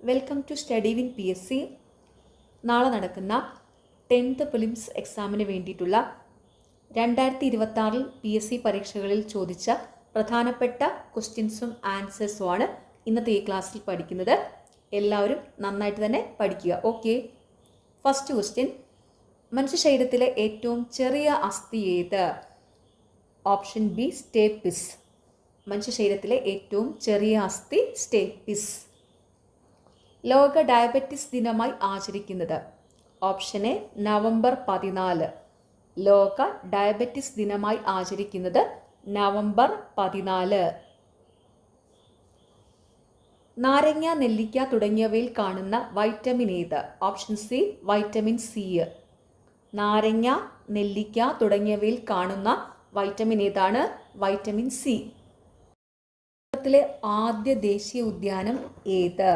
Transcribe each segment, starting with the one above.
Welcome to study win PSC. നാളെ നടക്കുന്ന 10th prelims എക്സാമിന് വേണ്ടിയിട്ടുള്ള 2026 PSC പരീക്ഷകളിൽ ചോദിച്ച പ്രധാനപ്പെട്ട ക്വസ്റ്റ്യൻസും ആൻസേഴ്സുമാണ് ഇന്നത്തെ ഈ ക്ലാസ്സിൽ പഠിക്കുന്നത്. എല്ലാവരും നന്നായിട്ട് തന്നെ പഠിക്കുക. ഓക്കെ, ഫസ്റ്റ് ക്വസ്റ്റ്യൻ, മനുഷ്യ ശരീരത്തിലെ ഏറ്റവും ചെറിയ അസ്ഥി ഏത്? Option B stapes. മനുഷ്യ ശരീരത്തിലെ ഏറ്റവും ചെറിയ അസ്ഥി സ്റ്റേപ്പിസ്. ലോക ഡയബറ്റിസ് ദിനമായി ആചരിക്കുന്നത്? Option A November 14. ലോക ഡയബറ്റിസ് ദിനമായി ആചരിക്കുന്നത് നവംബർ 14. നാരങ്ങ, നെല്ലിക്ക തുടങ്ങിയവയിൽ കാണുന്ന വൈറ്റമിൻ ഏത്? Option C vitamin C. നാരങ്ങ, നെല്ലിക്ക തുടങ്ങിയവയിൽ കാണുന്ന വൈറ്റമിൻ ഏതാണ്? Vitamin C. കേരളത്തിലെ ആദ്യ ദേശീയ ഉദ്യാനം ഏത്?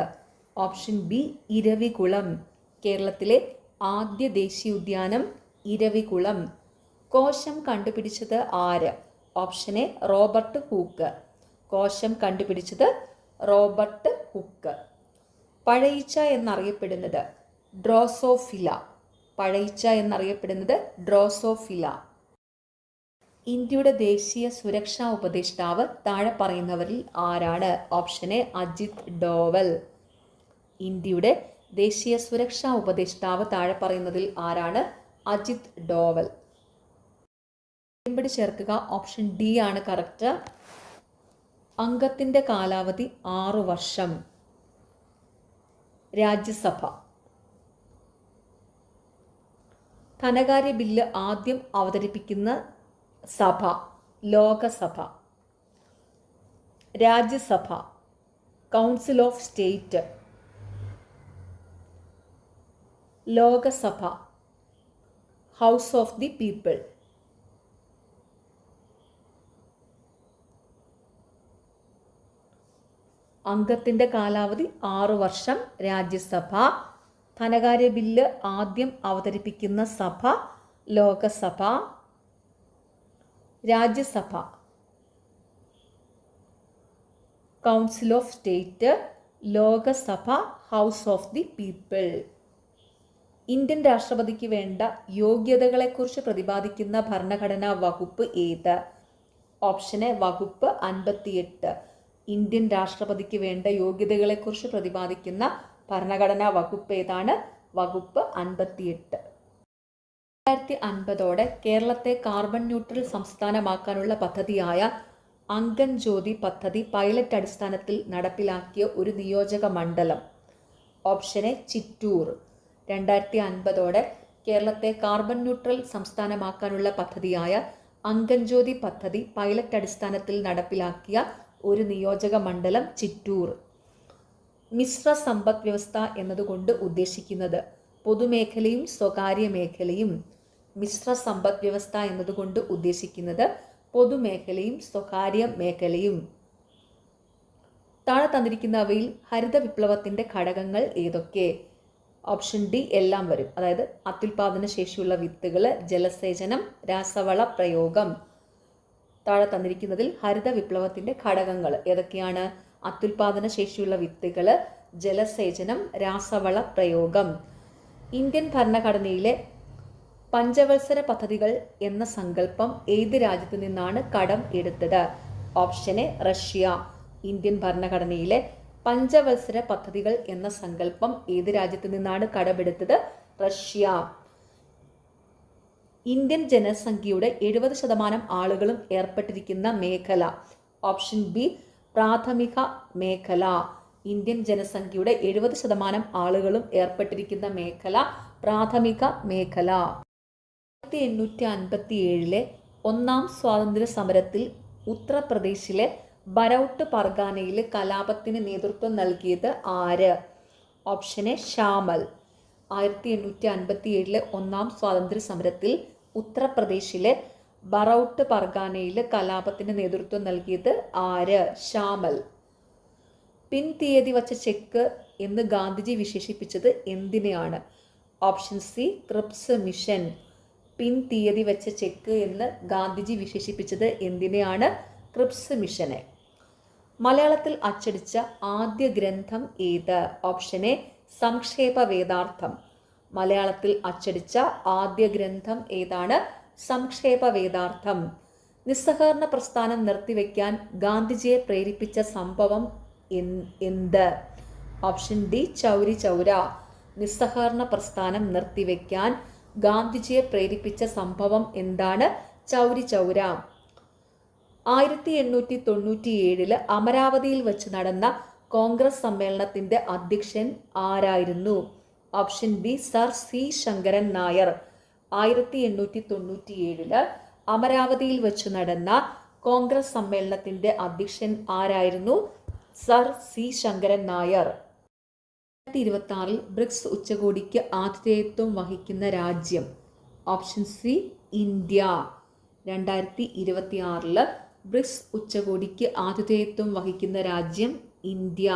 Option B Eravikulam. കേരളത്തിലെ ആദ്യ ദേശീയ ഉദ്യാനം ഇരവികുളം. കോശം കണ്ടുപിടിച്ചത് ആര്? Option A Robert hook. കോശം കണ്ടുപിടിച്ചത് റോബർട്ട് ഹൂക്ക്. പഴയിച്ച എന്നറിയപ്പെടുന്നത്? ഡ്രോസോഫില. പഴയിച്ച എന്നറിയപ്പെടുന്നത് ഡ്രോസോഫില. ഇന്ത്യയുടെ ദേശീയ സുരക്ഷാ ഉപദേഷ്ടാവ് താഴെ പറയുന്നവരിൽ ആരാണ്? Option A Ajit Doval. ഇന്ത്യയുടെ ദേശീയ സുരക്ഷാ ഉപദേഷ്ടാവ് താഴെ പറയുന്നതിൽ ആരാണ്? അജിത് ഡോവൽ. ചേർക്കുക. ഓപ്ഷൻ ഡി ആണ് കറക്റ്റ്. അംഗത്തിന്റെ കാലാവധി 6 വർഷം. രാജ്യസഭ. ധനകാര്യ ബില്ല് ആദ്യം അവതരിപ്പിക്കുന്ന സഭ? Lok Sabha. Rajya Sabha. Council of state. Lok Sabha. House of the people. അംഗത്തിന്റെ കാലാവധി 6 വർഷം. രാജ്യസഭ. ധനകാര്യ ബില്ല് ആദ്യം അവതരിപ്പിക്കുന്ന സഭ? Lok Sabha. Rajya Sabha. Council of state. Lok Sabha. House of the people. Indian രാഷ്ട്രപതിക്ക് വേണ്ട യോഗ്യതകളെക്കുറിച്ച് പ്രതിപാദിക്കുന്ന ഭരണഘടനാ വകുപ്പ് ഏത്? ഓപ്ഷൻ എ വകുപ്പ് 58. ഇന്ത്യൻ രാഷ്ട്രപതിക്ക് വേണ്ട യോഗ്യതകളെക്കുറിച്ച് പ്രതിപാദിക്കുന്ന ഭരണഘടനാ വകുപ്പ് ഏതാണ്? വകുപ്പ് 58. 2050 കേരളത്തെ കാർബൺ ന്യൂട്രൽ സംസ്ഥാനമാക്കാനുള്ള പദ്ധതിയായ അംഗൻ ജ്യോതി പദ്ധതി പൈലറ്റ് അടിസ്ഥാനത്തിൽ നടപ്പിലാക്കിയ ഒരു നിയോജക മണ്ഡലം? Option A Chittur. 2050 കേരളത്തെ കാർബൺ ന്യൂട്രൽ സംസ്ഥാനമാക്കാനുള്ള പദ്ധതിയായ അംഗൻ ജ്യോതി പദ്ധതി പൈലറ്റ് അടിസ്ഥാനത്തിൽ നടപ്പിലാക്കിയ ഒരു നിയോജക മണ്ഡലം ചിറ്റൂർ. മിശ്ര സമ്പദ് വ്യവസ്ഥ എന്നതുകൊണ്ട് ഉദ്ദേശിക്കുന്നത് പൊതുമേഖലയും സ്വകാര്യ മേഖലയും. മിശ്ര സമ്പദ് വ്യവസ്ഥ എന്നതുകൊണ്ട് ഉദ്ദേശിക്കുന്നത് പൊതുമേഖലയും സ്വകാര്യ മേഖലയും. താഴെ തന്നിരിക്കുന്നവയിൽ ഹരിത വിപ്ലവത്തിന്റെ ഘടകങ്ങൾ ഏതൊക്കെ? ഓപ്ഷൻ ഡി എല്ലാം വരും. അതായത് അത്യുൽപാദന ശേഷിയുള്ള വിത്തുകൾ, ജലസേചനം, രാസവള പ്രയോഗം. താഴെ തന്നിരിക്കുന്നതിൽ ഹരിത വിപ്ലവത്തിന്റെ ഘടകങ്ങൾ ഏതൊക്കെയാണ്? അത്യുൽപാദന ശേഷിയുള്ള വിത്തുകൾ, ജലസേചനം, രാസവള പ്രയോഗം. ഇന്ത്യൻ ഭരണഘടനയിലെ പഞ്ചവത്സര പദ്ധതികൾ എന്ന സങ്കല്പം ഏത് രാജ്യത്തു നിന്നാണ് കടം എടുത്തത്? Option A Russia. ഇന്ത്യൻ ഭരണഘടനയിലെ പഞ്ചവത്സര പദ്ധതികൾ എന്ന സങ്കല്പം ഏത് രാജ്യത്തു നിന്നാണ് കടമെടുത്തത്? റഷ്യ. ഇന്ത്യൻ ജനസംഖ്യയുടെ 70% ആളുകളും ഏർപ്പെട്ടിരിക്കുന്ന മേഖല? ഓപ്ഷൻ ബി പ്രാഥമിക മേഖല. ഇന്ത്യൻ ജനസംഖ്യയുടെ 70% ആളുകളും ഏർപ്പെട്ടിരിക്കുന്ന മേഖല പ്രാഥമിക മേഖല. 1857 ഒന്നാം സ്വാതന്ത്ര്യ സമരത്തിൽ ഉത്തർപ്രദേശിലെ ബരൗട്ട് പർഗാനയിൽ കലാപത്തിന് നേതൃത്വം നൽകിയത് ആര്? Option A Shamal. 1857 ഒന്നാം സ്വാതന്ത്ര്യ സമരത്തിൽ ഉത്തർപ്രദേശിലെ ബറൗട്ട് പർഗാനയിൽ കലാപത്തിന് നേതൃത്വം നൽകിയത് ആര്? ഷാമൽ. പിൻ തീയതി വച്ച ചെക്ക് എന്ന് ഗാന്ധിജി വിശേഷിപ്പിച്ചത് എന്തിനെയാണ്? Option C Cripps mission. പിൻ തീയതി വെച്ച ചെക്ക് എന്ന് ഗാന്ധിജി വിശേഷിപ്പിച്ചത് എന്തിനെയാണ്? ക്രിപ്സ് മിഷനെ. മലയാളത്തിൽ അച്ചടിച്ച ആദ്യ ഗ്രന്ഥം ഏത്? Option A സംക്ഷേപ വേദാർത്ഥം. മലയാളത്തിൽ അച്ചടിച്ച ആദ്യ ഗ്രന്ഥം ഏതാണ്? സംക്ഷേപ വേദാർത്ഥം. നിസ്സഹകരണ പ്രസ്ഥാനം നിർത്തിവെക്കാൻ ഗാന്ധിജിയെ പ്രേരിപ്പിച്ച സംഭവം എന്ത്? Option D Chauri Chaura. നിസ്സഹകരണ പ്രസ്ഥാനം നിർത്തിവെക്കാൻ ഗാന്ധിജിയെ പ്രേരിപ്പിച്ച സംഭവം എന്താണ്? ചൗരി ചൗര. 1897 അമരാവതിയിൽ വെച്ച് നടന്ന കോൺഗ്രസ് സമ്മേളനത്തിന്റെ അധ്യക്ഷൻ ആരായിരുന്നു? Option B sir C Sankaran Nair. 1897 അമരാവതിയിൽ വെച്ച് നടന്ന കോൺഗ്രസ് സമ്മേളനത്തിന്റെ അധ്യക്ഷൻ ആരായിരുന്നു? Sir C Sankaran Nair. 2026 BRICS ഉച്ചകോടിക്ക് ആതിഥേയത്വം വഹിക്കുന്ന രാജ്യം? Option C India. 2026 ബ്രിക്സ് ഉച്ചകോടിക്ക് ആതിഥേയത്വം വഹിക്കുന്ന രാജ്യം ഇന്ത്യ.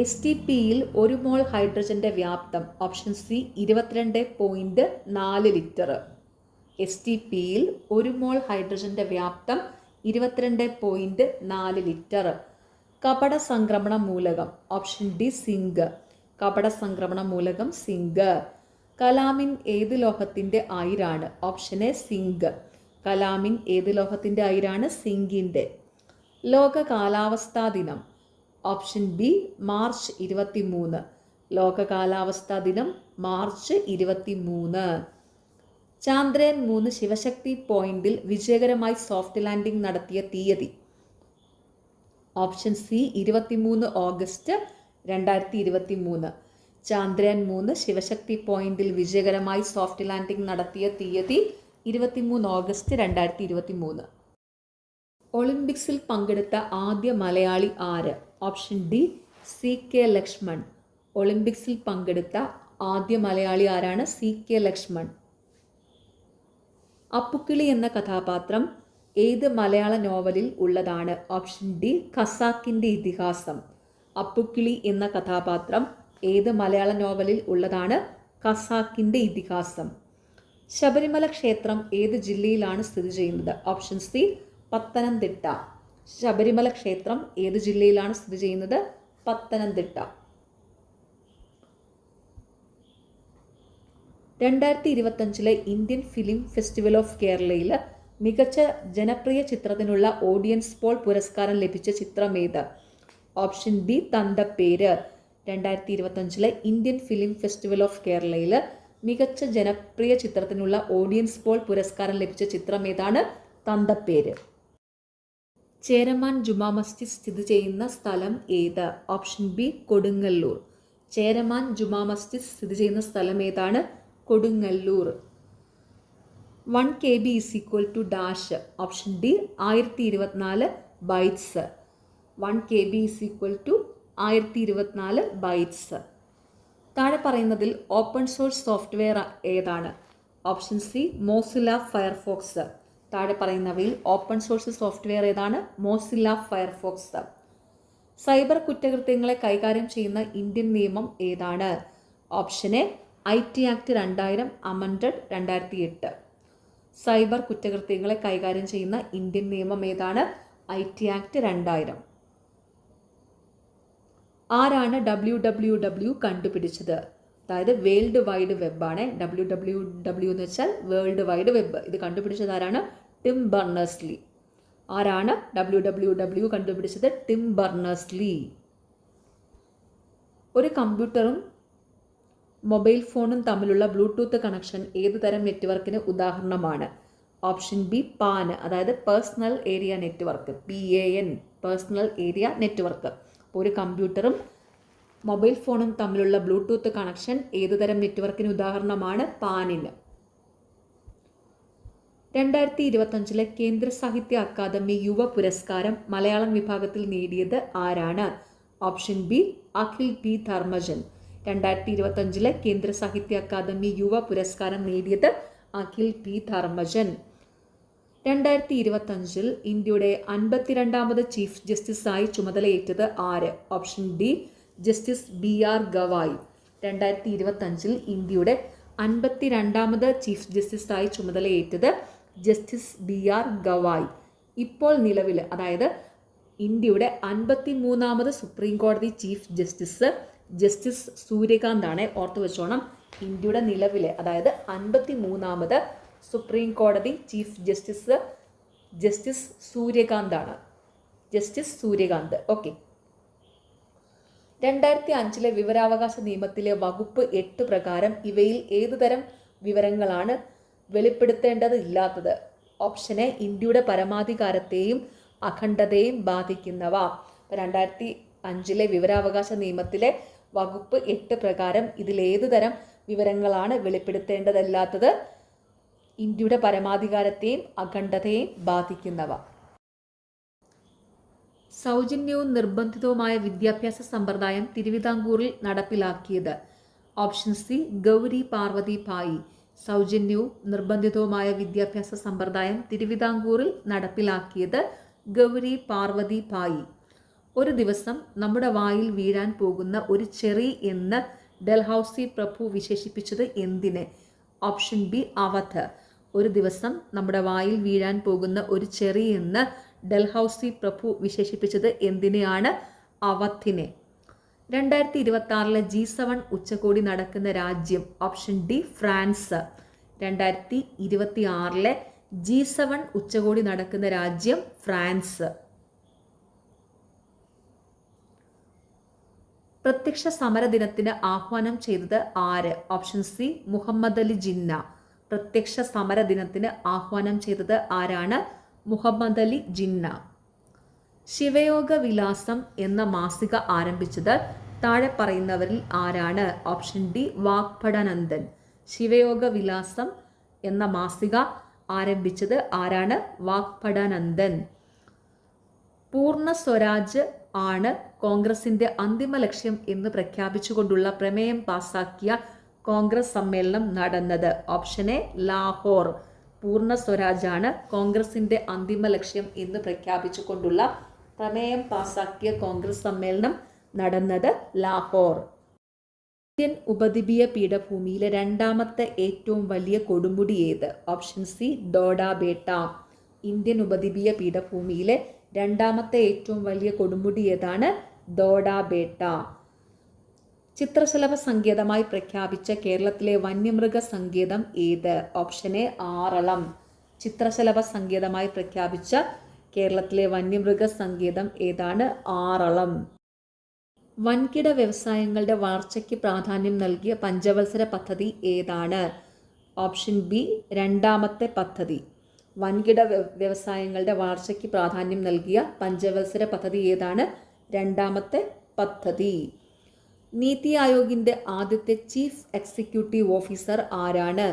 STPയിൽ 1 മോൾ ഹൈഡ്രജന്റെ വ്യാപ്തം? Option C 22.4 litre. STPയിൽ 1 മോൾ ഹൈഡ്രജന്റെ വ്യാപ്തം 22.4 ലിറ്റർ. കപട സംക്രമണ മൂലകം? Option D zinc. കപട സംക്രമണ മൂലകം സിങ്ക്. കലാമിൻ ഏത് ലോഹത്തിന്റെ അയിരാണ്? Option A zinc. കലാമിൻ ഏത് ലോഹത്തിന്റെ അയിരാണ്? സിങ്കിന്റെ. ലോക കാലാവസ്ഥാ ദിനം? Option B March 23. ലോക കാലാവസ്ഥാ ദിനം മാർച്ച് 23. ചാന്ദ്രയാൻ 3 ശിവശക്തി പോയിന്റിൽ വിജയകരമായി സോഫ്റ്റ് ലാൻഡിംഗ് നടത്തിയ തീയതി? Option C 23 August 2023. Chandrayaan 3 Sivasakthi പോയിന്റിൽ വിജയകരമായി സോഫ്റ്റ് ലാൻഡിംഗ് നടത്തിയ തീയതി 23 ഓഗസ്റ്റ് 2023. ഒളിമ്പിക്സിൽ പങ്കെടുത്ത ആദ്യ മലയാളി ആര്? Option D CK Lakshman. ഒളിമ്പിക്സിൽ പങ്കെടുത്ത ആദ്യ മലയാളി ആരാണ്? CK ലക്ഷ്മൺ. അപ്പുക്കിളി എന്ന കഥാപാത്രം ഏത് മലയാള നോവലിൽ ഉള്ളതാണ്? ഓപ്ഷൻ ഡി ഖസാക്കിന്റെ ഇതിഹാസം. അപ്പുക്കിളി എന്ന കഥാപാത്രം ഏത് മലയാള നോവലിൽ ഉള്ളതാണ്? ഖസാക്കിന്റെ ഇതിഹാസം. ശബരിമല ക്ഷേത്രം ഏത് ജില്ലയിലാണ് സ്ഥിതി ചെയ്യുന്നത്? Option C Pathanamthitta. ശബരിമല ക്ഷേത്രം ഏത് ജില്ലയിലാണ് സ്ഥിതി ചെയ്യുന്നത്? Pathanamthitta. 2025 Indian film festival of കേരളയിൽ മികച്ച ജനപ്രിയ ചിത്രത്തിനുള്ള ഓഡിയൻസ് പോൾ പുരസ്കാരം ലഭിച്ച ചിത്രം ഏത്? Option D Thanthapperu. 2025 Indian film festival of കേരളയിൽ മികച്ച ജനപ്രിയ ചിത്രത്തിനുള്ള ഓഡിയൻസ് പോൾ പുരസ്കാരം ലഭിച്ച ചിത്രം ഏതാണ്? തന്തപ്പേര്. ചേരമാൻ ജുമാ മസ്ജിദ് സ്ഥിതി ചെയ്യുന്ന സ്ഥലം ഏത്? Option B Kodungallur. ചേരമാൻ ജുമാ മസ്ജിദ് സ്ഥിതി ചെയ്യുന്ന സ്ഥലം ഏതാണ്? Kodungallur. 1 KB = dash? Option D 1024 bytes. 1 KB = 1024 bytes. താഴെ പറയുന്നതിൽ ഓപ്പൺ സോഴ്സ് സോഫ്റ്റ്വെയർ ഏതാണ്? Option C Mozilla Firefox. താഴെ പറയുന്നവയിൽ ഓപ്പൺ സോഴ്സ് സോഫ്റ്റ്വെയർ ഏതാണ്? Mozilla Firefox. സൈബർ കുറ്റകൃത്യങ്ങളെ കൈകാര്യം ചെയ്യുന്ന ഇന്ത്യൻ നിയമം ഏതാണ്? Option A IT act 2000 amended 2008. Cyber കുറ്റകൃത്യങ്ങളെ കൈകാര്യം ചെയ്യുന്ന ഇന്ത്യൻ നിയമം ഏതാണ്? IT act 2000. ആരാണ് WWW കണ്ടുപിടിച്ചത്? അതായത് വേൾഡ് വൈഡ് വെബാണ്. WWW എന്ന് വെച്ചാൽ വേൾഡ് വൈഡ് വെബ്. ഇത് കണ്ടുപിടിച്ചത് ആരാണ്? Tim burners-Lee. ആരാണ് WWW കണ്ടുപിടിച്ചത്? Tim burners-Lee. ഒരു കമ്പ്യൂട്ടറും മൊബൈൽ ഫോണും തമ്മിലുള്ള ബ്ലൂടൂത്ത് കണക്ഷൻ ഏതുതരം നെറ്റ്വർക്കിന് ഉദാഹരണമാണ്? ഓപ്ഷൻ ബി പാൻ, അതായത് personal area network. PAN, personal area network. അപ്പോൾ ഒരു കമ്പ്യൂട്ടറും മൊബൈൽ ഫോണും തമ്മിലുള്ള ബ്ലൂടൂത്ത് കണക്ഷൻ ഏതുതരം നെറ്റ്വർക്കിന് ഉദാഹരണമാണ്? പാനിന്. 2025 കേന്ദ്ര സാഹിത്യ അക്കാദമി യുവ പുരസ്കാരം മലയാളം വിഭാഗത്തിൽ നേടിയത് ആരാണ്? Option B Akhil P. Dharmajan. 2025 കേന്ദ്ര സാഹിത്യ അക്കാദമി യുവ പുരസ്കാരം നേടിയത് അഖിൽ P. ധർമ്മജൻ. 2025 ഇന്ത്യയുടെ 52ാമത് ചീഫ് ജസ്റ്റിസായി ചുമതലയേറ്റത് ആര്? Option D justice BR Gavai. 2025 ഇന്ത്യയുടെ 52ാമത് ചീഫ് ജസ്റ്റിസായി ചുമതലയേറ്റത് ജസ്റ്റിസ് BR ഗവായ്. ഇപ്പോൾ നിലവിൽ, അതായത് ഇന്ത്യയുടെ 53ാമത് സുപ്രീം കോടതി ചീഫ് ജസ്റ്റിസ് സൂര്യകാന്ത് ആണ്. ഓർത്തു വെച്ചോണം, ഇന്ത്യയുടെ നിലവിലെ, അതായത് 53ാമത് സുപ്രീം കോടതി ചീഫ് ജസ്റ്റിസ് സൂര്യകാന്ത് ആണ്. ജസ്റ്റിസ് സൂര്യകാന്ത്. ഓക്കെ. 2005 വിവരാവകാശ നിയമത്തിലെ വകുപ്പ് 8 പ്രകാരം ഇവയിൽ ഏതുതരം വിവരങ്ങളാണ് വെളിപ്പെടുത്തേണ്ടത് ഇല്ലാത്തത്? ഓപ്ഷൻ എ ഇന്ത്യയുടെ പരമാധികാരത്തെയും അഖണ്ഡതയെയും ബാധിക്കുന്നവ. 2005 വിവരാവകാശ നിയമത്തിലെ വകുപ്പ് 8 പ്രകാരം ഇതിൽ ഏതുതരം വിവരങ്ങളാണ് വെളിപ്പെടുത്തേണ്ടതല്ലാത്തത്? ഇന്ത്യയുടെ പരമാധികാരത്തെയും അഖണ്ഡതയെയും ബാധിക്കുന്നവ. സൗജന്യവും നിർബന്ധിതവുമായ വിദ്യാഭ്യാസ സമ്പ്രദായം തിരുവിതാംകൂറിൽ നടപ്പിലാക്കിയത്? Option C Gauri Parvathi Bayi. സൗജന്യവും നിർബന്ധിതവുമായ വിദ്യാഭ്യാസ സമ്പ്രദായം തിരുവിതാംകൂറിൽ നടപ്പിലാക്കിയത് ഗൗരി പാർവതി ഭായി. ഒരു ദിവസം നമ്മുടെ വായിൽ വീഴാൻ പോകുന്ന ഒരു ചെറി എന്ന് ഡൽഹൌസി പ്രഭു വിശേഷിപ്പിച്ചത് എന്തിനെ? Option B Awadh. ഒരു ദിവസം നമ്മുടെ വായിൽ വീഴാൻ പോകുന്ന ഒരു ചെറി എന്ന് ഡൽഹൌസി പ്രഭു വിശേഷിപ്പിച്ചത് എന്തിനെയാണ്? അവധിനെ. 2026 G7 ഉച്ചകോടി നടക്കുന്ന രാജ്യം? Option D France. 2026 G7 ഉച്ചകോടി നടക്കുന്ന രാജ്യം ഫ്രാൻസ്. പ്രത്യക്ഷ സമര ദിനത്തിന് ആഹ്വാനം ചെയ്തത് ആര്? Option C Muhammad Ali Jinnah. പ്രത്യക്ഷ സമര ദിനത്തിന് ആഹ്വാനം ചെയ്തത് ആരാണ്? മുഹമ്മദ് അലി ജിന്ന. ശിവയോഗ വിലാസം എന്ന മാസിക ആരംഭിച്ചത് താഴെ പറയുന്നവരിൽ ആരാണ്? Option D Vagbhatananda. ശിവയോഗ വിലാസം എന്ന മാസിക ആരംഭിച്ചത് ആരാണ്? വാഗ്ഭടാനന്ദൻ. പൂർണ്ണ സ്വരാജ് ആണ് കോൺഗ്രസിന്റെ അന്തിമ ലക്ഷ്യം എന്ന് പ്രഖ്യാപിച്ചുകൊണ്ടുള്ള പ്രമേയം പാസാക്കിയ കോൺഗ്രസ് സമ്മേളനം നടന്നത്? Option A Lahore. പൂർണ്ണ സ്വരാജാണ് കോൺഗ്രസിന്റെ അന്തിമ ലക്ഷ്യം എന്ന് പ്രഖ്യാപിച്ചുകൊണ്ടുള്ള പ്രമേയം പാസാക്കിയ കോൺഗ്രസ് സമ്മേളനം നടന്നത് ലാഹോർ. ഇന്ത്യൻ ഉപദ്വീപീയ പീഠഭൂമിയിലെ രണ്ടാമത്തെ ഏറ്റവും വലിയ കൊടുമുടി ഏത്? Option C ഡോഡാബേട്ട. ഇന്ത്യൻ ഉപദ്വീപീയ പീഠഭൂമിയിലെ രണ്ടാമത്തെ ഏറ്റവും വലിയ കൊടുമുടി ഏതാണ്? ഡോഡാബേട്ട. ചിത്രശലഭ സങ്കേതമായി പ്രഖ്യാപിച്ച കേരളത്തിലെ വന്യമൃഗ സങ്കേതം ഏത്? Option A Aralam. ചിത്രശലഭ സങ്കേതമായി പ്രഖ്യാപിച്ച കേരളത്തിലെ വന്യമൃഗ സങ്കേതം ഏതാണ്? ആറളം. വൻകിട വ്യവസായങ്ങളുടെ വളർച്ചയ്ക്ക് പ്രാധാന്യം നൽകിയ പഞ്ചവത്സര പദ്ധതി ഏതാണ്? ഓപ്ഷൻ ബി രണ്ടാമത്തെ പദ്ധതി. വൻകിട വ്യവസായങ്ങളുടെ വളർച്ചയ്ക്ക് പ്രാധാന്യം നൽകിയ പഞ്ചവത്സര പദ്ധതി ഏതാണ്? രണ്ടാമത്തെ പദ്ധതി. നീതി ആയോഗിന്റെ ആദ്യത്തെ ചീഫ് എക്സിക്യൂട്ടീവ് ഓഫീസർ ആരാണ്?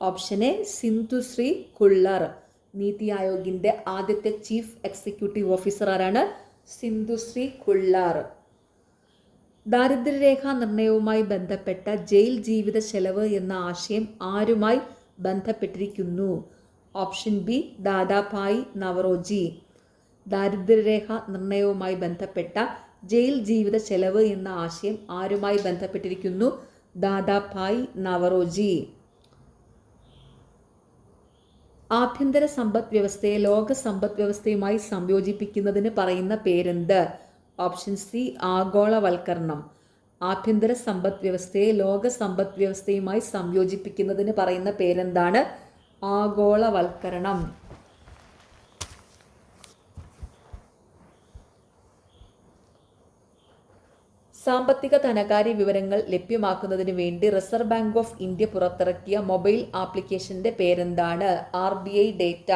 Option A Sindhushree Khullar. നീതി ആയോഗിന്റെ ആദ്യത്തെ ചീഫ് എക്സിക്യൂട്ടീവ് ഓഫീസർ ആരാണ്? സിന്ധുശ്രീ ഖുള്ളർ. ദാരിദ്ര്യരേഖാ നിർണയവുമായി ബന്ധപ്പെട്ട ജയിൽ ജീവിത ചെലവ് എന്ന ആശയം ആരുമായി ബന്ധപ്പെട്ടിരിക്കുന്നു? Option B Dadabhai Naoroji. ദാരിദ്ര്യരേഖ നിർണയവുമായി ബന്ധപ്പെട്ട ജയിൽ ജീവിത ചെലവ് എന്ന ആശയം ആരുമായി ബന്ധപ്പെട്ടിരിക്കുന്നു? ദാദാഭായ് നവറോജി. ആഭ്യന്തര സമ്പദ് വ്യവസ്ഥയെ ലോക സമ്പദ് വ്യവസ്ഥയുമായി സംയോജിപ്പിക്കുന്നതിന് പറയുന്ന പേരെന്ത്? ഓപ്ഷൻ സി ആഗോളവൽക്കരണം. ആഭ്യന്തര സമ്പദ് വ്യവസ്ഥയെ ലോക സമ്പദ് വ്യവസ്ഥയുമായി സംയോജിപ്പിക്കുന്നതിന് പറയുന്ന പേരെന്താണ്? ആഗോളവൽക്കരണം. സാമ്പത്തിക ധനകാര്യ വിവരങ്ങൾ ലഭ്യമാക്കുന്നതിന് വേണ്ടി റിസർവ് ബാങ്ക് ഓഫ് ഇന്ത്യ പുറത്തിറക്കിയ മൊബൈൽ ആപ്ലിക്കേഷന്റെ പേരെന്താണ്? RBI data.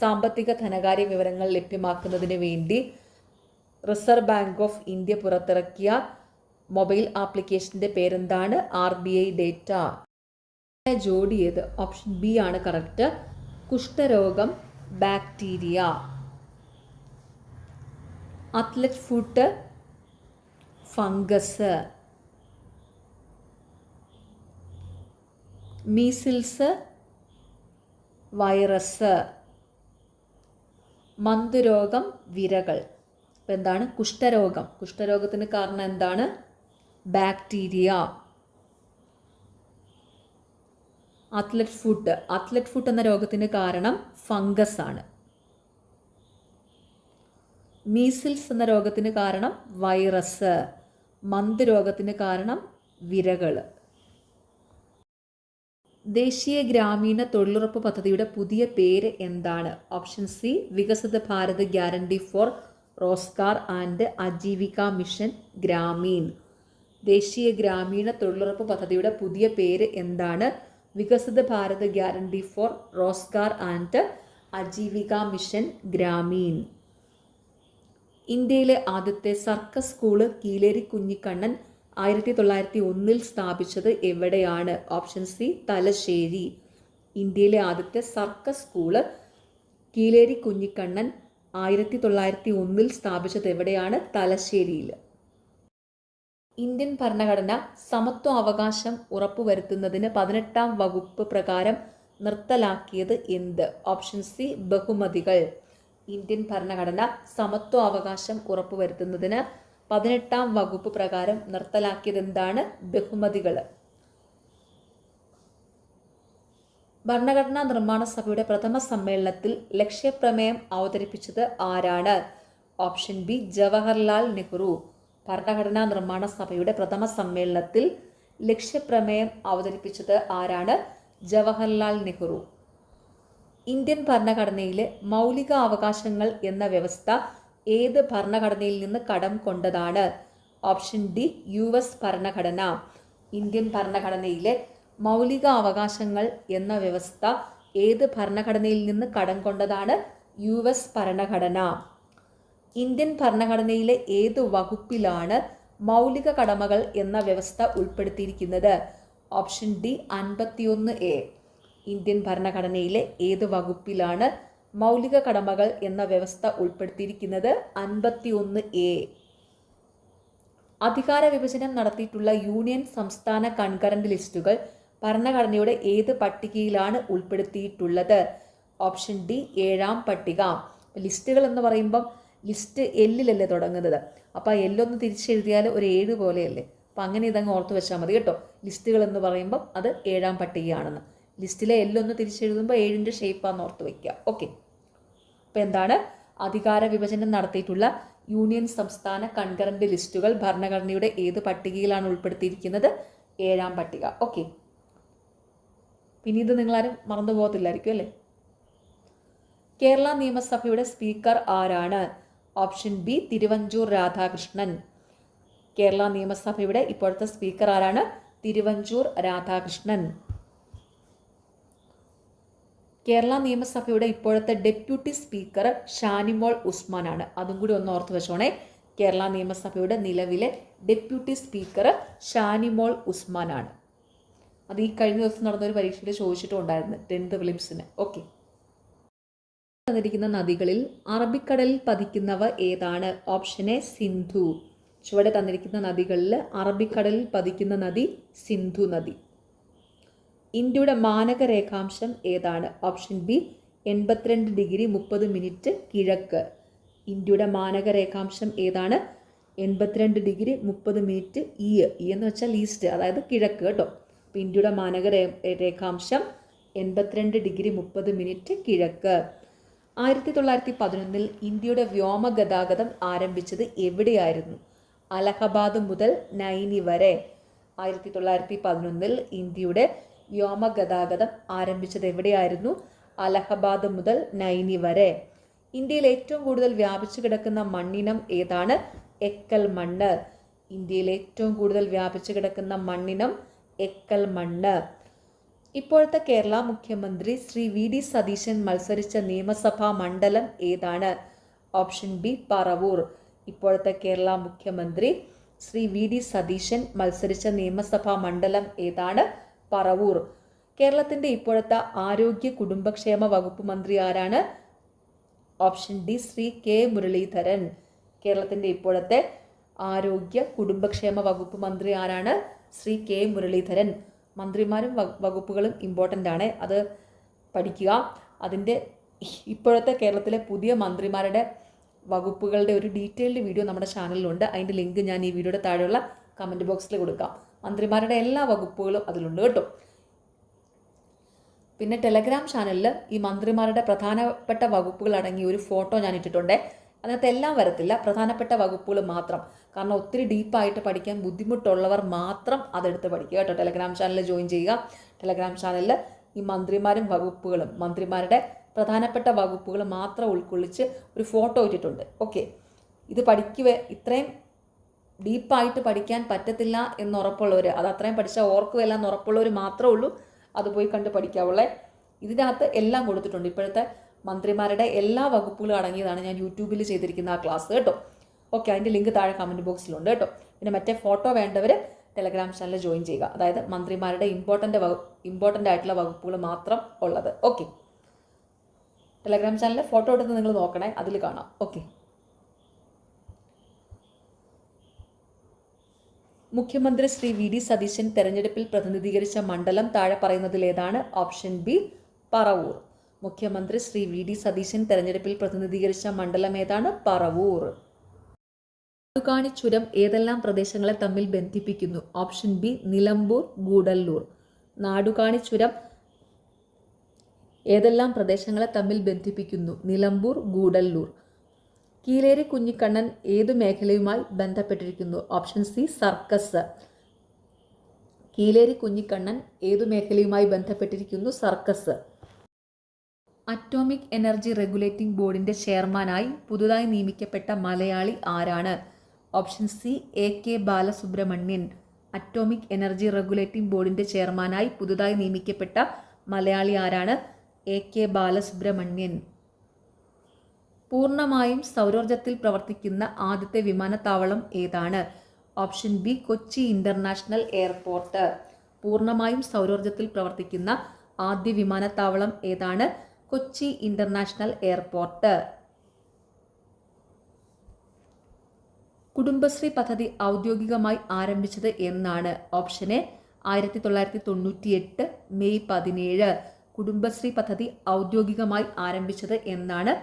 സാമ്പത്തിക ധനകാര്യ വിവരങ്ങൾ ലഭ്യമാക്കുന്നതിന് വേണ്ടി റിസർവ് ബാങ്ക് ഓഫ് ഇന്ത്യ പുറത്തിറക്കിയ മൊബൈൽ ആപ്ലിക്കേഷന്റെ പേരെന്താണ്? RBI data. ജോഡി ഏത്? ഓപ്ഷൻ ബി ആണ് കറക്റ്റ്. കുഷ്ഠരോഗം, bacteria. Athlete foot, fungus. Measles, virus. മന്തുരോഗം, വിരകൾ. അപ്പം എന്താണ്? കുഷ്ഠരോഗം. കുഷ്ഠരോഗത്തിന് കാരണം എന്താണ്? ബാക്ടീരിയ. അത്ലറ്റ് ഫുട്ട് എന്ന രോഗത്തിന് കാരണം ഫംഗസ് ആണ്. മീസിൽസ് എന്ന രോഗത്തിന് കാരണം വൈറസ്. മന്ത് രോഗത്തിന് കാരണം വിരകൾ. ദേശീയ ഗ്രാമീണ തൊഴിലുറപ്പ് പദ്ധതിയുടെ പുതിയ പേര് എന്താണ്? Option C Viksit Bharat guarantee for Rozgar and Ajeevika mission Gramin. ദേശീയ ഗ്രാമീണ തൊഴിലുറപ്പ് പദ്ധതിയുടെ പുതിയ പേര് എന്താണ്? Viksit Bharat guarantee for Rozgar and Ajeevika mission Gramin. ഇന്ത്യയിലെ ആദ്യത്തെ സർക്കസ് സ്കൂള് കീലേരി കുഞ്ഞിക്കണ്ണൻ 1901 സ്ഥാപിച്ചത് എവിടെയാണ്? Option C Thalassery. ഇന്ത്യയിലെ ആദ്യത്തെ സർക്കസ് സ്കൂള് കീലേരി കുഞ്ഞിക്കണ്ണൻ 1901 സ്ഥാപിച്ചത് എവിടെയാണ്? തലശ്ശേരിയിൽ. ഇന്ത്യൻ ഭരണഘടന സമത്വ അവകാശം ഉറപ്പുവരുത്തുന്നതിന് 18-ാം വകുപ്പ് പ്രകാരം നിർത്തലാക്കിയത് എന്ത്? ഓപ്ഷൻ സി ബഹുമതികൾ. ഇന്ത്യൻ ഭരണഘടന സമത്വ അവകാശം ഉറപ്പുവരുത്തുന്നതിന് 18-ാം വകുപ്പ് പ്രകാരം നിർത്തലാക്കിയത് എന്താണ്? ബഹുമതികൾ. ഭരണഘടനാ നിർമ്മാണ സഭയുടെ പ്രഥമ സമ്മേളനത്തിൽ ലക്ഷ്യപ്രമേയം അവതരിപ്പിച്ചത് ആരാണ്? Option B Jawaharlal Nehru. ഭരണഘടനാ നിർമ്മാണ സഭയുടെ പ്രഥമ സമ്മേളനത്തിൽ ലക്ഷ്യപ്രമേയം അവതരിപ്പിച്ചത് ആരാണ്? ജവഹർലാൽ നെഹ്റു. ഇന്ത്യൻ ഭരണഘടനയിലെ മൗലിക അവകാശങ്ങൾ എന്ന വ്യവസ്ഥ ഏത് ഭരണഘടനയിൽ നിന്ന് കടം കൊണ്ടതാണ്? ഓപ്ഷൻ ഡി US ഭരണഘടന. ഇന്ത്യൻ ഭരണഘടനയിലെ മൗലിക അവകാശങ്ങൾ എന്ന വ്യവസ്ഥ ഏത് ഭരണഘടനയിൽ നിന്ന് കടം കൊണ്ടതാണ്? US ഭരണഘടന. ഇന്ത്യൻ ഭരണഘടനയിലെ ഏത് വകുപ്പിലാണ് മൗലിക കടമകൾ എന്ന വ്യവസ്ഥ ഉൾപ്പെടുത്തിയിരിക്കുന്നത്? Option D 51A. ഇന്ത്യൻ ഭരണഘടനയിലെ ഏത് വകുപ്പിലാണ് മൗലിക കടമകൾ എന്ന വ്യവസ്ഥ ഉൾപ്പെടുത്തിയിരിക്കുന്നത്? 51A. അധികാര വിഭജനം നടത്തിയിട്ടുള്ള യൂണിയൻ സംസ്ഥാന കൺകറന്റ് ലിസ്റ്റുകൾ ഭരണഘടനയുടെ ഏത് പട്ടികയിലാണ് ഉൾപ്പെടുത്തിയിട്ടുള്ളത്? ഓപ്ഷൻ ഡി 7-ാം പട്ടിക. ലിസ്റ്റുകൾ എന്ന് പറയുമ്പം ലിസ്റ്റ് എല്ലിലല്ലേ തുടങ്ങുന്നത്, അപ്പോൾ ആ എല്ലൊന്ന് തിരിച്ചെഴുതിയാൽ ഒരു 7 പോലെയല്ലേ, അപ്പം അങ്ങനെ ഇതങ്ങ് ഓർത്ത് വെച്ചാൽ മതി കേട്ടോ. ലിസ്റ്റുകൾ എന്ന് പറയുമ്പം അത് 7-ാം പട്ടികയാണെന്ന്. ലിസ്റ്റിലെ എല്ലൊന്ന് തിരിച്ചെഴുതുമ്പോൾ 7-ന്റെ ഷേപ്പാന്ന് ഓർത്ത് വയ്ക്കുക. ഓക്കെ, അപ്പോൾ എന്താണ്? അധികാര വിഭജനം നടത്തിയിട്ടുള്ള യൂണിയൻ സംസ്ഥാന കൺകറന്റ് ലിസ്റ്റുകൾ ഭരണഘടനയുടെ ഏത് പട്ടികയിലാണ് ഉൾപ്പെടുത്തിയിരിക്കുന്നത്? 7-ാം പട്ടിക. ഓക്കെ, പിന്നെ ഇത് നിങ്ങളാരും മറന്നു പോകത്തില്ലായിരിക്കും അല്ലേ. കേരള നിയമസഭയുടെ സ്പീക്കർ ആരാണ്? Option B Thiruvanchoor Radhakrishnan. കേരള നിയമസഭയുടെ ഇപ്പോഴത്തെ സ്പീക്കർ ആരാണ്? തിരുവഞ്ചൂർ രാധാകൃഷ്ണൻ. കേരള നിയമസഭയുടെ ഇപ്പോഴത്തെ ഡെപ്യൂട്ടി സ്പീക്കർ ഷാനിമോൾ ഉസ്മാൻ ആണ്. അതും കൂടി ഒന്ന് ഓർത്ത് വെച്ചോണേ. കേരള നിയമസഭയുടെ നിലവിലെ ഡെപ്യൂട്ടി സ്പീക്കർ ഷാനിമോൾ ഉസ്മാൻ ആണ്. അത് ഈ കഴിഞ്ഞ ദിവസം നടന്നൊരു പരീക്ഷയിൽ ചോദിച്ചിട്ടും ഉണ്ടായിരുന്നു, 10th പ്രിലിംസിന്. ഓക്കെ, തന്നിരിക്കുന്ന നദികളിൽ അറബിക്കടലിൽ പതിക്കുന്നവ ഏതാണ്? Option A Sindhu. ചുവടെ തന്നിരിക്കുന്ന നദികളിൽ അറബിക്കടലിൽ പതിക്കുന്ന നദി സിന്ധു നദി. ഇന്ത്യയുടെ മാനക രേഖാംശം ഏതാണ്? ഓപ്ഷൻ ബി 82 ഡിഗ്രി 30 മിനിറ്റ് കിഴക്ക്. ഇന്ത്യയുടെ മാനക രേഖാംശം ഏതാണ്? 82 ഡിഗ്രി 30 മിനിറ്റ് ഇ എന്ന് വെച്ചാൽ ഈസ്റ്റ്, അതായത് കിഴക്ക് കേട്ടോ. അപ്പോൾ ഇന്ത്യയുടെ മാനക രേഖാംശം 82 ഡിഗ്രി 30 മിനിറ്റ് കിഴക്ക്. 1911 ഇന്ത്യയുടെ വ്യോമ ഗതാഗതം ആരംഭിച്ചത് എവിടെയായിരുന്നു? അലഹബാദ് മുതൽ നൈനി വരെ. 1911 ഇന്ത്യയുടെ വ്യോമ ഗതാഗതം ആരംഭിച്ചത് എവിടെയായിരുന്നു? അലഹബാദ് മുതൽ നൈനി വരെ. ഇന്ത്യയിൽ ഏറ്റവും കൂടുതൽ വ്യാപിച്ചു കിടക്കുന്ന മണ്ണിനം ഏതാണ്? എക്കൽ മണ്ണ്. ഇന്ത്യയിൽ ഏറ്റവും കൂടുതൽ വ്യാപിച്ചു കിടക്കുന്ന മണ്ണിനം എക്കൽ മണ്ണ്. ഇപ്പോഴത്തെ കേരള മുഖ്യമന്ത്രി ശ്രീ VD സതീശൻ മത്സരിച്ച നിയമസഭാ മണ്ഡലം ഏതാണ്? Option B Paravur. ഇപ്പോഴത്തെ കേരള മുഖ്യമന്ത്രി ശ്രീ VD സതീശൻ മത്സരിച്ച നിയമസഭാ മണ്ഡലം ഏതാണ്? പറവൂർ. കേരളത്തിന്റെ ഇപ്പോഴത്തെ ആരോഗ്യ കുടുംബക്ഷേമ വകുപ്പ് മന്ത്രി ആരാണ്? Option D Shri K Muraleedharan. കേരളത്തിന്റെ ഇപ്പോഴത്തെ ആരോഗ്യ കുടുംബക്ഷേമ വകുപ്പ് മന്ത്രി ആരാണ്? ശ്രീ K മുരളീധരൻ. മന്ത്രിമാരും വകുപ്പുകളും ഇമ്പോർട്ടൻ്റ് ആണ്, അത് പഠിക്കുക. അതിൻ്റെ ഇപ്പോഴത്തെ കേരളത്തിലെ പുതിയ മന്ത്രിമാരുടെ വകുപ്പുകളുടെ ഒരു ഡീറ്റെയിൽഡ് വീഡിയോ നമ്മുടെ ചാനലിലുണ്ട്. അതിൻ്റെ ലിങ്ക് ഞാൻ ഈ വീഡിയോയുടെ താഴെയുള്ള കമൻറ്റ് ബോക്സിൽ കൊടുക്കാം. മന്ത്രിമാരുടെ എല്ലാ വകുപ്പുകളും അതിലുണ്ട് കേട്ടോ. പിന്നെ ടെലഗ്രാം ചാനലിൽ ഈ മന്ത്രിമാരുടെ പ്രധാനപ്പെട്ട വകുപ്പുകൾ അടങ്ങിയ ഒരു ഫോട്ടോ ഞാൻ ഇട്ടിട്ടുണ്ട്. അതിനകത്ത് എല്ലാം വരത്തില്ല, പ്രധാനപ്പെട്ട വകുപ്പുകൾ മാത്രം. കാരണം ഒത്തിരി ഡീപ്പായിട്ട് പഠിക്കാൻ ബുദ്ധിമുട്ടുള്ളവർ മാത്രം അതെടുത്ത് പഠിക്കുക കേട്ടോ. ടെലഗ്രാം ചാനലിൽ ജോയിൻ ചെയ്യുക. ടെലഗ്രാം ചാനലിൽ ഈ മന്ത്രിമാരും വകുപ്പുകളും മന്ത്രിമാരുടെ പ്രധാനപ്പെട്ട വകുപ്പുകൾ മാത്രം ഉൾക്കൊള്ളിച്ച് ഒരു ഫോട്ടോ ഇട്ടിട്ടുണ്ട്. ഓക്കെ, ഇത് ഇത്രയും ഡീപ്പായിട്ട് പഠിക്കാൻ പറ്റത്തില്ല എന്നുറപ്പുള്ളവർ, അത് അത്രയും പഠിച്ചാൽ ഓർക്കുകയല്ല എന്നുറപ്പുള്ളവർ മാത്രമേ ഉള്ളൂ അത് പോയി കണ്ട് പഠിക്കാവുള്ളേ. ഇതിനകത്ത് എല്ലാം കൊടുത്തിട്ടുണ്ട്. ഇപ്പോഴത്തെ മന്ത്രിമാരുടെ എല്ലാ വകുപ്പുകളും അടങ്ങിയതാണ് ഞാൻ യൂട്യൂബിൽ ചെയ്തിരിക്കുന്ന ആ ക്ലാസ് കേട്ടോ. ഓക്കെ, അതിൻ്റെ ലിങ്ക് താഴെ കമൻറ്റ് ബോക്സിലുണ്ട് കേട്ടോ. പിന്നെ മറ്റേ ഫോട്ടോ വേണ്ടവർ ടെലഗ്രാം ചാനൽ ജോയിൻ ചെയ്യുക. അതായത് മന്ത്രിമാരുടെ ഇമ്പോർട്ടൻ്റ് ആയിട്ടുള്ള വകുപ്പുകൾ മാത്രം ഉള്ളത്. ഓക്കെ, ടെലഗ്രാം ചാനലിൽ ഫോട്ടോ എടുത്ത് നിങ്ങൾ നോക്കണേ, അതിൽ കാണാം. ഓക്കെ, മുഖ്യമന്ത്രി ശ്രീ വി ഡി സതീശൻ തെരഞ്ഞെടുപ്പിൽ പ്രതിനിധീകരിച്ച മണ്ഡലം താഴെ പറയുന്നതിൽ ഏതാണ്? Option B Paravur. മുഖ്യമന്ത്രി ശ്രീ വി ഡി സതീശൻ തെരഞ്ഞെടുപ്പിൽ പ്രതിനിധീകരിച്ച മണ്ഡലം ഏതാണ്? പറവൂർ. നാടുകാണി ചുരം ഏതെല്ലാം പ്രദേശങ്ങളെ തമ്മിൽ ബന്ധിപ്പിക്കുന്നു? Option B Nilambur, Gudalur. നാടുകാണി ചുരം ഏതെല്ലാം പ്രദേശങ്ങളെ തമ്മിൽ ബന്ധിപ്പിക്കുന്നു? നിലമ്പൂർ, ഗൂഡല്ലൂർ. കീലേരി കുഞ്ഞിക്കണ്ണൻ ഏതു മേഖലയുമായി ബന്ധപ്പെട്ടിരിക്കുന്നു? Option C circus. Keeleri Kunhikannan ഏതു മേഖലയുമായി ബന്ധപ്പെട്ടിരിക്കുന്നു? സർക്കസ്. അറ്റോമിക് എനർജി റെഗുലേറ്റിംഗ് ബോർഡിന്റെ ചെയർമാനായി പുതുതായി നിയമിക്കപ്പെട്ട മലയാളി ആരാണ്? Option C A K Balasubramanian. Atomic energy regulating ബോർഡിന്റെ ചെയർമാനായി പുതുതായി നിയമിക്കപ്പെട്ട മലയാളി ആരാണ്? A K Balasubramanian. പൂർണ്ണമായും സൗരോർജ്ജത്തിൽ പ്രവർത്തിക്കുന്ന ആദ്യത്തെ വിമാനത്താവളം ഏതാണ്? Option B Kochi international airport. പൂർണ്ണമായും സൗരോർജ്ജത്തിൽ പ്രവർത്തിക്കുന്ന ആദ്യ വിമാനത്താവളം ഏതാണ്? Kochi international airport. കുടുംബശ്രീ പദ്ധതി ഔദ്യോഗികമായി ആരംഭിച്ചത് എന്നാണ്? Option A 1998 May 17. കുടുംബശ്രീ പദ്ധതി ഔദ്യോഗികമായി ആരംഭിച്ചത് എന്നാണ്?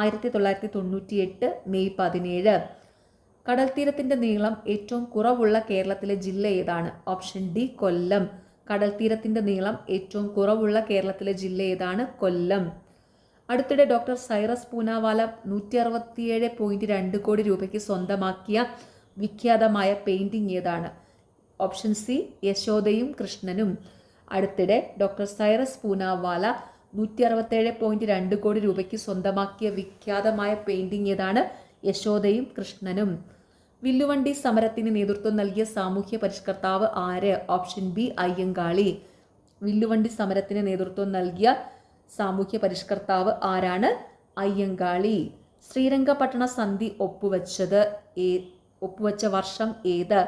1998 മെയ് 17. കടൽ തീരത്തിന്റെ നീളം ഏറ്റവും കുറവുള്ള കേരളത്തിലെ ജില്ല ഏതാണ്? ഓപ്ഷൻ ഡി കൊല്ലം. കടൽ തീരത്തിന്റെ നീളം ഏറ്റവും കുറവുള്ള കേരളത്തിലെ ജില്ല ഏതാണ്? കൊല്ലം. അടുത്തിടെ ഡോക്ടർ സൈറസ് പൂനാവാല 167.2 കോടി രൂപയ്ക്ക് സ്വന്തമാക്കിയ വിഖ്യാതമായ പെയിന്റിംഗ് ഏതാണ്? ഓപ്ഷൻ സി യശോദയും കൃഷ്ണനും. അടുത്തിടെ ഡോക്ടർ സൈറസ് പൂനാവാല 167.2 കോടി രൂപയ്ക്ക് സ്വന്തമാക്കിയ വിഖ്യാതമായ പെയിന്റിംഗ് ഏതാണ്? യശോദയും കൃഷ്ണനും. വില്ലുവണ്ടി സമരത്തിന് നേതൃത്വം നൽകിയ സാമൂഹ്യ പരിഷ്കർത്താവ് ആര്? Option B Ayyankali. വില്ലുവണ്ടി സമരത്തിന് നേതൃത്വം നൽകിയ സാമൂഹ്യ പരിഷ്കർത്താവ് ആരാണ്? അയ്യങ്കാളി. ശ്രീരംഗപട്ടണ സന്ധി ഒപ്പുവെച്ച വർഷം ഏത്?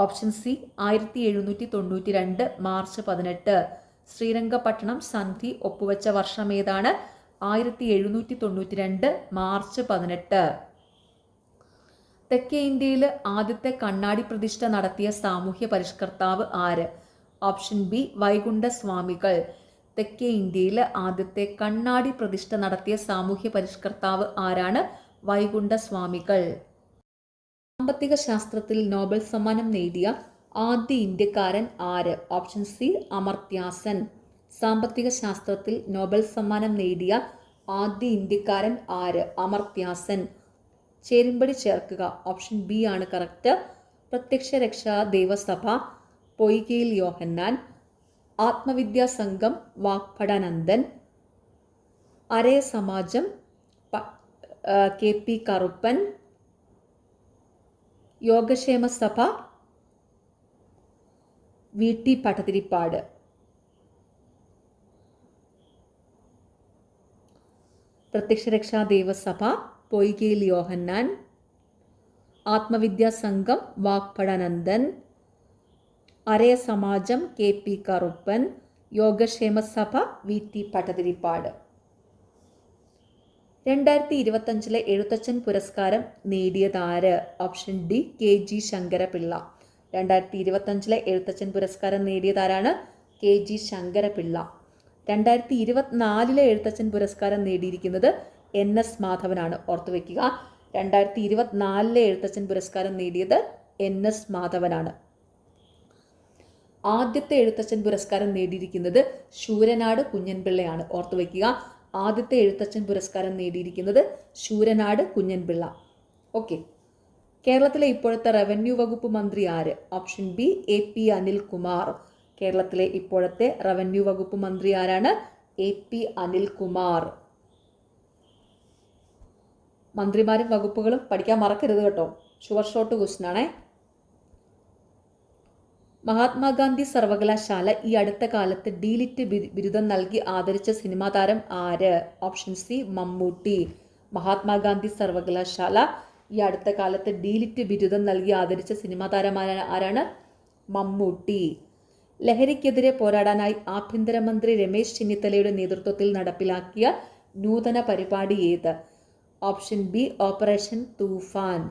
Option C 1792 March 18. ശ്രീരംഗപട്ടണം സന്ധി ഒപ്പുവെച്ച വർഷം ഏതാണ്? 1792 മാർച്ച് 18. തെക്കേ ഇന്ത്യയിൽ ആദ്യത്തെ കണ്ണാടി പ്രതിഷ്ഠ നടത്തിയ സാമൂഹ്യ പരിഷ്കർത്താവ് ആര്? ഓപ്ഷൻ ബി വൈകുണ്ഠ സ്വാമികൾ. തെക്കേ ഇന്ത്യയിൽ ആദ്യത്തെ കണ്ണാടി പ്രതിഷ്ഠ നടത്തിയ സാമൂഹ്യ പരിഷ്കർത്താവ് ആരാണ്? വൈകുണ്ഠ സ്വാമികൾ. സാമ്പത്തിക ശാസ്ത്രത്തിൽ നോബൽ സമ്മാനം നേടിയ ആദ്യ ഇന്ത്യക്കാരൻ ആര്? Option C Amartya Sen. സാമ്പത്തിക ശാസ്ത്രത്തിൽ നോബൽ സമ്മാനം നേടിയ ആദ്യ ഇന്ത്യക്കാരൻ ആര്? അമർത്യാസൻ. ചേരുംപടി ചേർക്കുക. ഓപ്ഷൻ ബി ആണ് കറക്റ്റ്. പ്രത്യക്ഷ രക്ഷാ ദേവസഭ, പൊയ്കയിൽ Yohannan, Atmavidya Sangham Vagbhatanandan, Araya Samajam K P Karuppan, Yogakshema Sabha V T Bhattathiripad. പ്രത്യക്ഷ രക്ഷാ ദേവസഭ, പൊയ്കയിൽ Yohannan, Atmavidya Sangham Vagbhatanandan, Araya Samajam K P Karuppan, Yogakshema Sabha V T Bhattathiripad. 2025 Ezhuthachan പുരസ്കാരം നേടിയതാര്? Option D K G Sankarapillai. 2025 Ezhuthachan പുരസ്കാരം നേടിയതാരാണ്? K G Sankarapillai. 2024 എഴുത്തച്ഛൻ പുരസ്കാരം നേടിയിരിക്കുന്നത് NS മാധവനാണ്. ഓർത്തുവെക്കുക, 2024 എഴുത്തച്ഛൻ പുരസ്കാരം നേടിയത് NS മാധവനാണ്. ആദ്യത്തെ എഴുത്തച്ഛൻ പുരസ്കാരം നേടിയിരിക്കുന്നത് ശൂരനാട് കുഞ്ഞൻപിള്ളയാണ്. ഓർത്തു വയ്ക്കുക, ആദ്യത്തെ എഴുത്തച്ഛൻ പുരസ്കാരം നേടിയിരിക്കുന്നത് ശൂരനാട് കുഞ്ഞൻപിള്ള. ഓക്കെ. കേരളത്തിലെ ഇപ്പോഴത്തെ റവന്യൂ വകുപ്പ് മന്ത്രി ആര്? Option B AP Anilkumar. കേരളത്തിലെ ഇപ്പോഴത്തെ റവന്യൂ വകുപ്പ് മന്ത്രി ആരാണ്? AP അനിൽകുമാർ. മന്ത്രിമാരും വകുപ്പുകളും പഠിക്കാൻ മറക്കരുത് കേട്ടോ. ഷുവർ ഷോട്ട് ക്വസ്റ്റ്യൻ ആണേ. മഹാത്മാഗാന്ധി സർവകലാശാല ഈ അടുത്ത കാലത്ത് ഡീലിറ്റ് ബിരുദം നൽകി ആദരിച്ച സിനിമാ താരം ആര്? Option C Mammootty. മഹാത്മാഗാന്ധി സർവകലാശാല ഈ അടുത്ത കാലത്ത് ഡീലിറ്റ് ബിരുദം നൽകി ആദരിച്ച സിനിമാ താരം ആരാണ്? മമ്മൂട്ടി. ലഹരിക്കെതിരെ പോരാടാനായി ആഭ്യന്തരമന്ത്രി രമേശ് ചെന്നിത്തലയുടെ നേതൃത്വത്തിൽ നടപ്പിലാക്കിയ നൂതന പരിപാടി ഏത്? ഓപ്ഷൻ ബി ഓപ്പറേഷൻ തൂഫാൻ.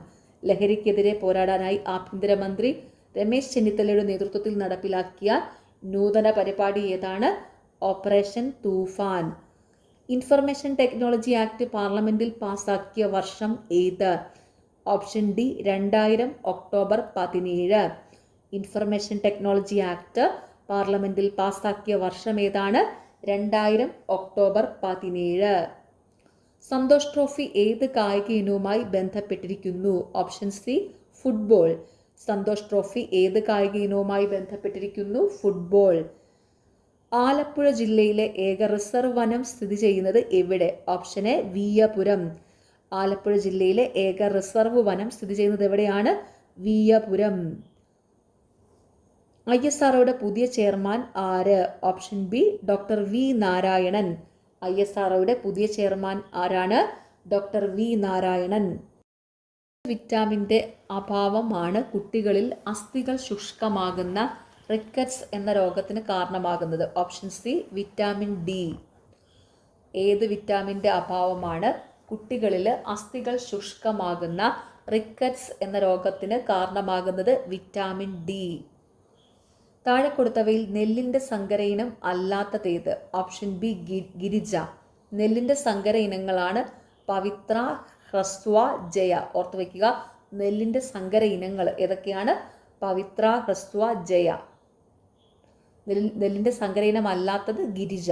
ലഹരിക്കെതിരെ പോരാടാനായി ആഭ്യന്തരമന്ത്രി രമേശ് ചെന്നിത്തലയുടെ നേതൃത്വത്തിൽ നടപ്പിലാക്കിയ നൂതന പരിപാടി ഏതാണ്? ഓപ്പറേഷൻ തൂഫാൻ. ഇൻഫർമേഷൻ ടെക്നോളജി ആക്ട് പാർലമെന്റിൽ പാസാക്കിയ വർഷം ഏത്? Option D 2000 October 17. Information technology act പാർലമെന്റിൽ പാസാക്കിയ വർഷം ഏതാണ്? 2000 ഒക്ടോബർ 17. സന്തോഷ് ട്രോഫി ഏത് കായിക ഇനവുമായി ബന്ധപ്പെട്ടിരിക്കുന്നു? Option C football. Santosh trophy ഏത് കായിക ഇനവുമായി ബന്ധപ്പെട്ടിരിക്കുന്നു? ഫുട്ബോൾ. ആലപ്പുഴ ജില്ലയിലെ ഏക റിസർവ് വനം സ്ഥിതി ചെയ്യുന്നത് എവിടെ? Option A Veeyapuram. ആലപ്പുഴ ജില്ലയിലെ ഏക റിസർവ് വനം സ്ഥിതി ചെയ്യുന്നത് എവിടെയാണ്? വീയപുരം. ISROയുടെ പുതിയ ചെയർമാൻ ആര്? Option B doctor V Narayanan. ISROയുടെ പുതിയ ചെയർമാൻ ആരാണ്? Doctor V Narayanan. വിറ്റാമിൻ്റെ അഭാവമാണ് കുട്ടികളിൽ അസ്ഥികൾ ശുഷ്കമാകുന്ന റിക്കറ്റ്സ് എന്ന രോഗത്തിന് കാരണമാകുന്നത്. Option C vitamin D. ഏത് വിറ്റാമിൻ്റെ അഭാവമാണ് കുട്ടികളിൽ അസ്ഥികൾ ശുഷ്കമാകുന്ന റിക്കറ്റ്സ് എന്ന രോഗത്തിന് കാരണമാകുന്നത്? Vitamin D. താഴെ കൊടുത്തവയിൽ നെല്ലിൻ്റെ സങ്കര ഇനം അല്ലാത്തതേത്? Option B Girija. നെല്ലിൻ്റെ സങ്കര ഇനങ്ങളാണ് പവിത്ര, ഹ്രസ്വ, ജയ. ഓർത്തു വയ്ക്കുക, നെല്ലിൻ്റെ സങ്കര ഇനങ്ങൾ ഏതൊക്കെയാണ്? പവിത്ര, ഹ്രസ്വ, ജയ. നെല്ലിൻ്റെ സങ്കര ഇനം അല്ലാത്തത് ഗിരിജ.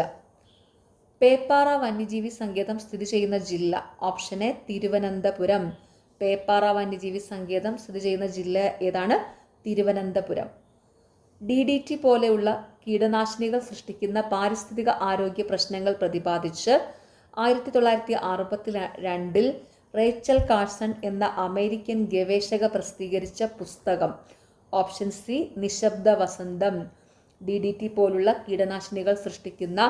പേപ്പാറ വന്യജീവി സങ്കേതം സ്ഥിതി ചെയ്യുന്ന ജില്ല? Option A Thiruvananthapuram. പേപ്പാറ വന്യജീവി സങ്കേതം സ്ഥിതി ചെയ്യുന്ന ജില്ല ഏതാണ്? തിരുവനന്തപുരം. DDT പോലെയുള്ള കീടനാശിനികൾ സൃഷ്ടിക്കുന്ന പാരിസ്ഥിതിക ആരോഗ്യ പ്രശ്നങ്ങൾ പ്രതിപാദിച്ച് 1962 റേച്ചൽ കാഴ്സൺ എന്ന അമേരിക്കൻ ഗവേഷക പ്രസിദ്ധീകരിച്ച പുസ്തകം? ഓപ്ഷൻ സി നിശബ്ദ വസന്തം. DDT പോലുള്ള കീടനാശിനികൾ സൃഷ്ടിക്കുന്ന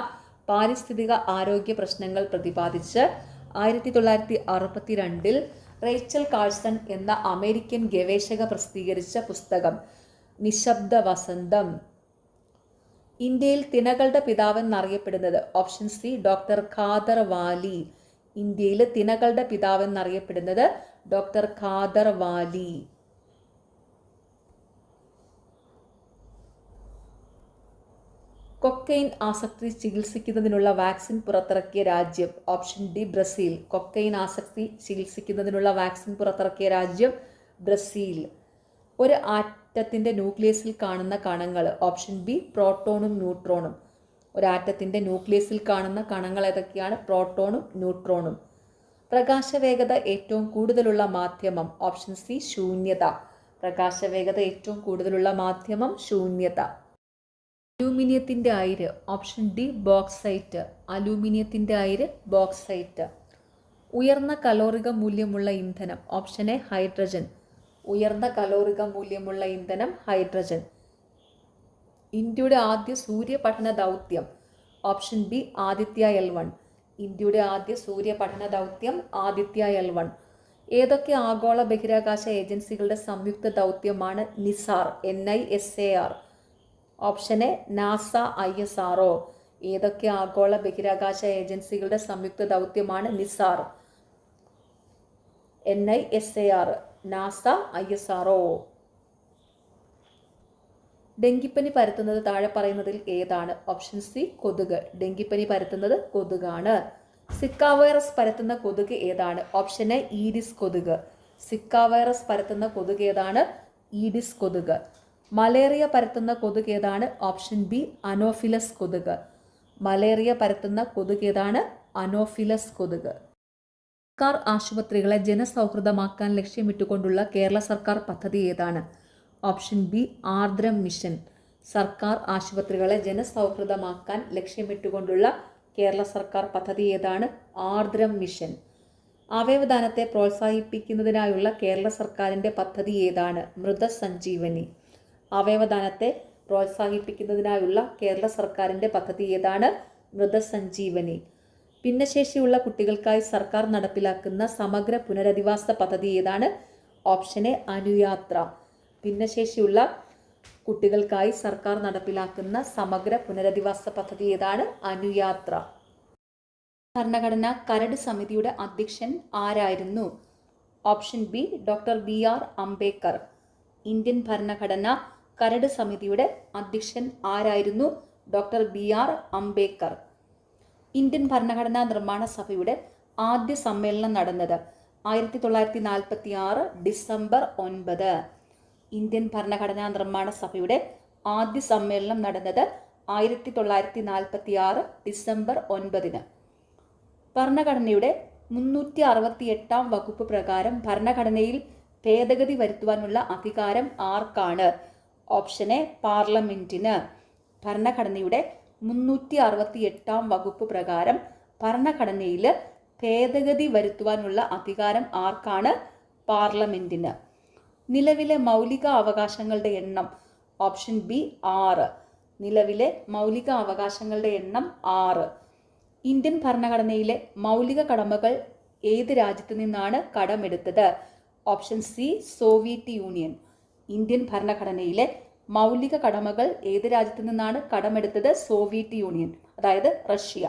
പാരിസ്ഥിതിക ആരോഗ്യ പ്രശ്നങ്ങൾ പ്രതിപാദിച്ച് 1962 റേച്ചൽ കാഴ്സൺ എന്ന അമേരിക്കൻ ഗവേഷക പ്രസിദ്ധീകരിച്ച പുസ്തകം നിശബ്ദ വസന്തം. ഇന്ത്യയിൽ തിനകളുടെ പിതാവെന്നറിയപ്പെടുന്നത്? Option C doctor Khader Vali. ഇന്ത്യയിൽ തിനകളുടെ പിതാവെന്നറിയപ്പെടുന്നത് ഡോക്ടർ ഖാദർ വാലി. കൊക്കൈൻ ആസക്തി ചികിത്സിക്കുന്നതിനുള്ള വാക്സിൻ പുറത്തിറക്കിയ രാജ്യം? Option D Brazil. കൊക്കൈൻ ആസക്തി ചികിത്സിക്കുന്നതിനുള്ള വാക്സിൻ പുറത്തിറക്കിയ രാജ്യം ബ്രസീൽ. ഒരു ആറ്റത്തിൻ്റെ ന്യൂക്ലിയസിൽ കാണുന്ന കണങ്ങൾ? ഓപ്ഷൻ ബി പ്രോട്ടോണും ന്യൂട്രോണും. ഒരു ആറ്റത്തിൻ്റെ ന്യൂക്ലിയസിൽ കാണുന്ന കണങ്ങൾ ഏതൊക്കെയാണ്? പ്രോട്ടോണും ന്യൂട്രോണും. പ്രകാശവേഗത ഏറ്റവും കൂടുതലുള്ള മാധ്യമം? ഓപ്ഷൻ സി ശൂന്യത. പ്രകാശവേഗത ഏറ്റവും കൂടുതലുള്ള മാധ്യമം ശൂന്യത. അലൂമിനിയത്തിൻ്റെ അയിര്? Option D bauxite. അലൂമിനിയത്തിൻ്റെ അയിര് ബോക്സൈറ്റ്. ഉയർന്ന കലോറിക മൂല്യമുള്ള ഇന്ധനം? Option A hydrogen. ഉയർന്ന കലോറിക മൂല്യമുള്ള ഇന്ധനം ഹൈഡ്രജൻ. ഇന്ത്യയുടെ ആദ്യ സൂര്യപഠന ദൗത്യം? Option B Aditya L1. ഇന്ത്യയുടെ ആദ്യ സൂര്യപഠന ദൗത്യം ആദിത്യ L1. ഏതൊക്കെ ആഗോള ബഹിരാകാശ ഏജൻസികളുടെ സംയുക്ത ദൗത്യമാണ് Nisar? NISAR. Option A NASA ISRO. ഏതൊക്കെ ആഗോള ബഹിരാകാശ ഏജൻസികളുടെ സംയുക്ത ദൗത്യമാണ് നിസാർ? NISAR, NASA, ISRO. ഡെങ്കിപ്പനി പരത്തുന്നത് താഴെ പറയുന്നതിൽ ഏതാണ്? ഓപ്ഷൻ സി കൊതുക്. ഡെങ്കിപ്പനി പരത്തുന്നത് കൊതുകാണ്. സിക്ക വൈറസ് പരത്തുന്ന കൊതുക് ഏതാണ്? ഓപ്ഷൻ എ ഈഡിസ് കൊതുക്. സിക്ക വൈറസ് പരത്തുന്ന കൊതുക് ഏതാണ്? ഈഡിസ് കൊതുക്. മലേറിയ പരത്തുന്ന കൊതുക് ഏതാണ്? ഓപ്ഷൻ ബി അനോഫിലസ് കൊതുക്. മലേറിയ പരത്തുന്ന കൊതുക് ഏതാണ്? അനോഫിലസ് കൊതുക്. സർക്കാർ ആശുപത്രികളെ ജനസൗഹൃദമാക്കാൻ ലക്ഷ്യമിട്ടുകൊണ്ടുള്ള കേരള സർക്കാർ പദ്ധതി ഏതാണ്? Option B Aardram mission. സർക്കാർ ആശുപത്രികളെ ജനസൗഹൃദമാക്കാൻ ലക്ഷ്യമിട്ടുകൊണ്ടുള്ള കേരള സർക്കാർ പദ്ധതി ഏതാണ്? ആർദ്രം മിഷൻ. അവയവദാനത്തെ പ്രോത്സാഹിപ്പിക്കുന്നതിനായുള്ള കേരള സർക്കാരിൻ്റെ പദ്ധതി ഏതാണ്? മൃതസഞ്ജീവനി. അവയവദാനത്തെ പ്രോത്സാഹിപ്പിക്കുന്നതിനായുള്ള കേരള സർക്കാരിൻ്റെ പദ്ധതി ഏതാണ്? മൃതസഞ്ജീവനി. ഭിന്നശേഷിയുള്ള കുട്ടികൾക്കായി സർക്കാർ നടപ്പിലാക്കുന്ന സമഗ്ര പുനരധിവാസ പദ്ധതി ഏതാണ്? ഓപ്ഷൻ എ അനുയാത്ര. ഭിന്നശേഷിയുള്ള കുട്ടികൾക്കായി സർക്കാർ നടപ്പിലാക്കുന്ന സമഗ്ര പുനരധിവാസ പദ്ധതി ഏതാണ്? അനുയാത്ര. ഭരണഘടനാ കരട് സമിതിയുടെ അധ്യക്ഷൻ ആരായിരുന്നു? Option B doctor BR Ambedkar. Indian ഭരണഘടനാ കരട് സമിതിയുടെ അധ്യക്ഷൻ ആരായിരുന്നു? Doctor BR Ambedkar. ഇന്ത്യൻ ഭരണഘടനാ നിർമ്മാണ സഭയുടെ ആദ്യ സമ്മേളനം നടന്നത് 1946 ഡിസംബർ 9. ഇന്ത്യൻ ഭരണഘടനാ നിർമ്മാണ സഭയുടെ ആദ്യ സമ്മേളനം നടന്നത് 1946 ഡിസംബർ 9. ഭരണഘടനയുടെ 368 വകുപ്പ് പ്രകാരം ഭരണഘടനയിൽ ഭേദഗതി വരുത്തുവാനുള്ള അധികാരം ആർക്കാണ്? ഓപ്ഷൻ എ പാർലമെന്റിന്. ഭരണഘടനയുടെ 368 വകുപ്പ് പ്രകാരം ഭരണഘടനയിൽ ഭേദഗതി വരുത്തുവാനുള്ള അധികാരം ആർക്കാണ്? പാർലമെന്റിന്. നിലവിലെ മൗലിക അവകാശങ്ങളുടെ എണ്ണം? Option B 6. നിലവിലെ മൗലിക അവകാശങ്ങളുടെ എണ്ണം 6. ഇന്ത്യൻ ഭരണഘടനയിലെ മൗലിക കടമകൾ ഏത് രാജ്യത്തു നിന്നാണ് കടമെടുത്തത്? Option C Soviet Union. Indian ഭരണഘടനയിലെ മൗലിക കടമകൾ ഏത് രാജ്യത്തു നിന്നാണ് കടമെടുത്തത്? സോവിയറ്റ് യൂണിയൻ, അതായത് റഷ്യ.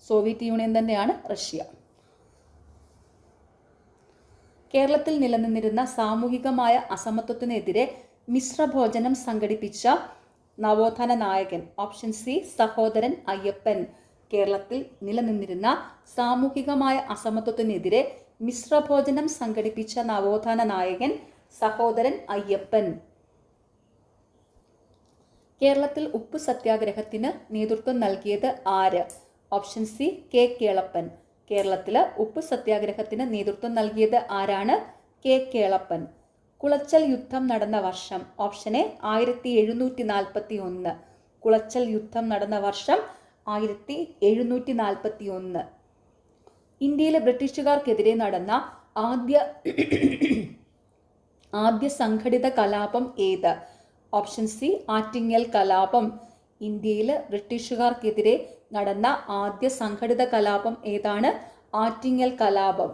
സോവിയറ്റ് യൂണിയൻ തന്നെയാണ് റഷ്യ. കേരളത്തിൽ നിലനിന്നിരുന്ന സാമൂഹികമായ അസമത്വത്തിനെതിരെ മിശ്രഭോജനം സംഘടിപ്പിച്ച നവോത്ഥാന നായകൻ? Option C Sahodaran Ayyappan. കേരളത്തിൽ നിലനിന്നിരുന്ന സാമൂഹികമായ അസമത്വത്തിനെതിരെ മിശ്രഭോജനം സംഘടിപ്പിച്ച നവോത്ഥാന നായകൻ സഹോദരൻ അയ്യപ്പൻ. കേരളത്തിൽ ഉപ്പു സത്യാഗ്രഹത്തിന് നേതൃത്വം നൽകിയത് ആര്? Option C K Kelappan. കേരളത്തിൽ ഉപ്പു സത്യാഗ്രഹത്തിന് നേതൃത്വം നൽകിയത് ആരാണ്? കെ കേളപ്പൻ. കുളച്ചൽ യുദ്ധം നടന്ന വർഷം? Option A 1741. കുളച്ചൽ യുദ്ധം നടന്ന വർഷം 1741. ഇന്ത്യയിലെ ബ്രിട്ടീഷുകാർക്കെതിരെ നടന്ന ആദ്യ സംഘടിത കലാപം ഏത്? ഓപ്ഷൻ സി ആറ്റിങ്ങൽ കലാപം. ഇന്ത്യയിൽ ബ്രിട്ടീഷുകാർക്കെതിരെ നടന്ന ആദ്യ സംഘടിത കലാപം ഏതാണ്? ആറ്റിങ്ങൽ കലാപം.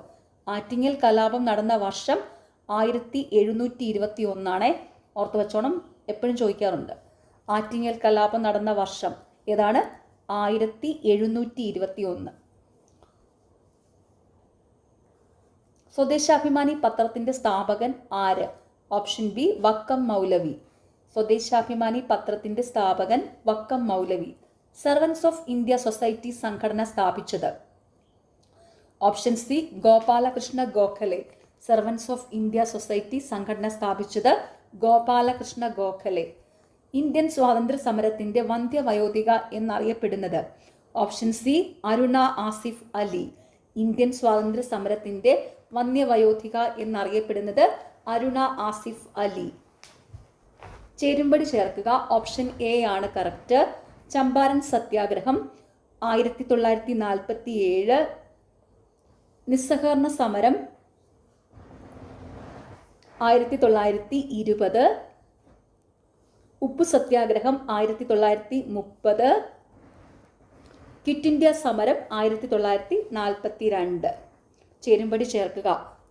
ആറ്റിങ്ങൽ കലാപം നടന്ന വർഷം 1721. ഓർത്തു വെച്ചോണം, എപ്പോഴും ചോദിക്കാറുണ്ട്. ആറ്റിങ്ങൽ കലാപം നടന്ന വർഷം ഏതാണ്? 1721. സ്വദേശാഭിമാനി പത്രത്തിന്റെ സ്ഥാപകൻ ആര്? ഓപ്ഷൻ ബി വക്കം മൗലവി. സ്വദേശാഭിമാനി പത്രത്തിന്റെ സ്ഥാപകൻ വക്കം മൗലവി. സർവൻസ് ഓഫ് ഇന്ത്യ സൊസൈറ്റി സംഘടന സ്ഥാപിച്ചത്? Option C Gopalakrishna Gokhale. Servants of India society സംഘടന സ്ഥാപിച്ചത് ഗോപാലകൃഷ്ണ ഗോഖലെ. ഇന്ത്യൻ സ്വാതന്ത്ര്യ സമരത്തിന്റെ വന്ധ്യവയോധിക എന്നറിയപ്പെടുന്നത്? Option C Aruna Asif Ali. Indian സ്വാതന്ത്ര്യ സമരത്തിന്റെ വന്ധ്യവയോധിക എന്നറിയപ്പെടുന്നത് അരുണ ആസിഫ് അലി. ചേരുംപടി ചേർക്കുക. ഓപ്ഷൻ എ ആണ് കറക്റ്റ്. ചമ്പാരൻ സത്യാഗ്രഹം 1947. നിസ്സഹകരണ സമരം 1920. ഉപ്പു സത്യാഗ്രഹം 1930. ക്വിറ്റ് ഇന്ത്യ സമരം 1942. ചേരുംപടി ചേർക്കുക.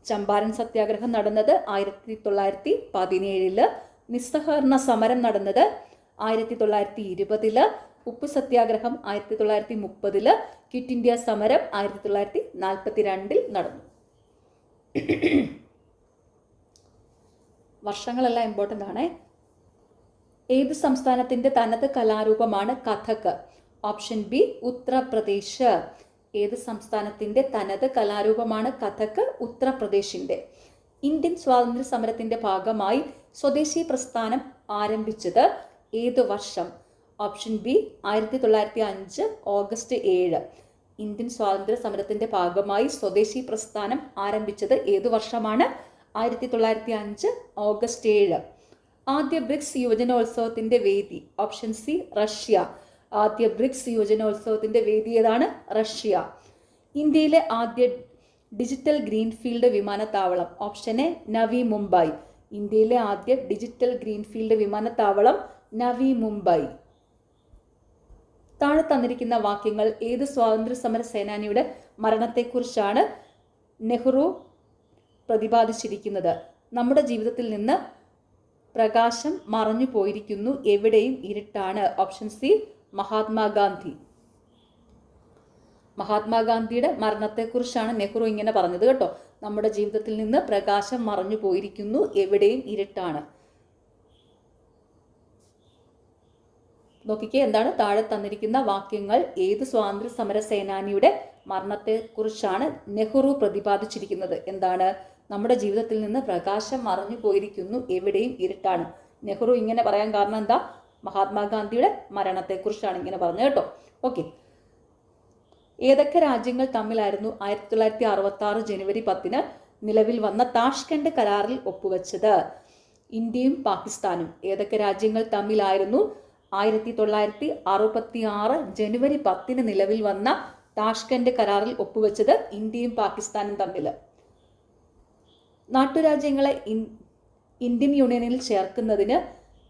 ചമ്പാരൻ സത്യാഗ്രഹം നടന്നത് 1917. നിസ്സഹകരണ സമരം നടന്നത് 1920. ഉപ്പു സത്യാഗ്രഹം 1930. ക്വിറ്റ് ഇന്ത്യ സമരം 1942 നടന്നു. വർഷങ്ങളെല്ലാം ഇമ്പോർട്ടൻ്റ് ആണ്. ഏത് സംസ്ഥാനത്തിന്റെ തനത് കലാരൂപമാണ് കഥക്? Option B Uttar Pradesh. ഏത് സംസ്ഥാനത്തിന്റെ തനത് കലാരൂപമാണ് കഥക്? ഉത്തർപ്രദേശിന്റെ. ഇന്ത്യൻ സ്വാതന്ത്ര്യ സമരത്തിന്റെ ഭാഗമായി സ്വദേശി പ്രസ്ഥാനം ആരംഭിച്ചത് ഏത് വർഷം? Option B 1905 August 7. ഇന്ത്യൻ സ്വാതന്ത്ര്യ സമരത്തിന്റെ ഭാഗമായി സ്വദേശി പ്രസ്ഥാനം ആരംഭിച്ചത് ഏതു വർഷമാണ്? 1905 ഓഗസ്റ്റ് 7. ആദ്യ ബ്രിക്സ് യുവജനോത്സവത്തിന്റെ വേദി? Option C Russia. ആദ്യ ബ്രിക്സ് യുവജനോത്സവത്തിന്റെ വേദി ഏതാണ്? റഷ്യ. ഇന്ത്യയിലെ ആദ്യ ഡിജിറ്റൽ ഗ്രീൻഫീൽഡ് വിമാനത്താവളം? Option A Navi Mumbai. ഇന്ത്യയിലെ ആദ്യ ഡിജിറ്റൽ ഗ്രീൻഫീൽഡ് വിമാനത്താവളം നവി മുംബൈ. താഴെ തന്നിരിക്കുന്ന വാക്യങ്ങൾ ഏത് സ്വാതന്ത്ര്യ സമര സേനാനിയുടെ മരണത്തെക്കുറിച്ചാണ് നെഹ്റു പ്രതിപാദിച്ചിരിക്കുന്നത്? നമ്മുടെ ജീവിതത്തിൽ നിന്ന് പ്രകാശം മറഞ്ഞു പോയിരിക്കുന്നു, എവിടെയും ഇരുട്ടാണ്. Option C Mahatma Gandhi. മഹാത്മാഗാന്ധിയുടെ മരണത്തെക്കുറിച്ചാണ് നെഹ്റു ഇങ്ങനെ പറഞ്ഞത് കേട്ടോ. നമ്മുടെ ജീവിതത്തിൽ നിന്ന് പ്രകാശം മറഞ്ഞു പോയിരിക്കുന്നു, എവിടെയും ഇരുട്ടാണ്. നോക്കിക്കേ, എന്താണ് താഴെ തന്നിരിക്കുന്ന വാക്യങ്ങൾ ഏത് സ്വാതന്ത്ര്യ സമര സേനാനിയുടെ മരണത്തെക്കുറിച്ചാണ് നെഹ്റു പ്രതിപാദിച്ചിരിക്കുന്നത്? എന്താണ്? നമ്മുടെ ജീവിതത്തിൽ നിന്ന് പ്രകാശം മറഞ്ഞു പോയിരിക്കുന്നു, എവിടെയും ഇരുട്ടാണ്. നെഹ്റു ഇങ്ങനെ പറയാൻ കാരണം എന്താ? മഹാത്മാഗാന്ധിയുടെ മരണത്തെക്കുറിച്ചാണ് ഇങ്ങനെ പറഞ്ഞത് കേട്ടോ. ഓക്കെ. ഏതൊക്കെ രാജ്യങ്ങൾ തമ്മിലായിരുന്നു 1966 ജനുവരി 10 നിലവിൽ വന്ന താഷ്കെൻഡ് കരാറിൽ ഒപ്പുവെച്ചത്? ഇന്ത്യയും പാകിസ്ഥാനും. ഏതൊക്കെ രാജ്യങ്ങൾ തമ്മിലായിരുന്നു 1966 ജനുവരി 10 നിലവിൽ വന്ന താഷ്കെൻഡ് കരാറിൽ ഒപ്പുവെച്ചത്? ഇന്ത്യയും പാകിസ്ഥാനും തമ്മിൽ. നാട്ടുരാജ്യങ്ങളെ ഇന്ത്യൻ യൂണിയനിൽ ചേർക്കുന്നതിന്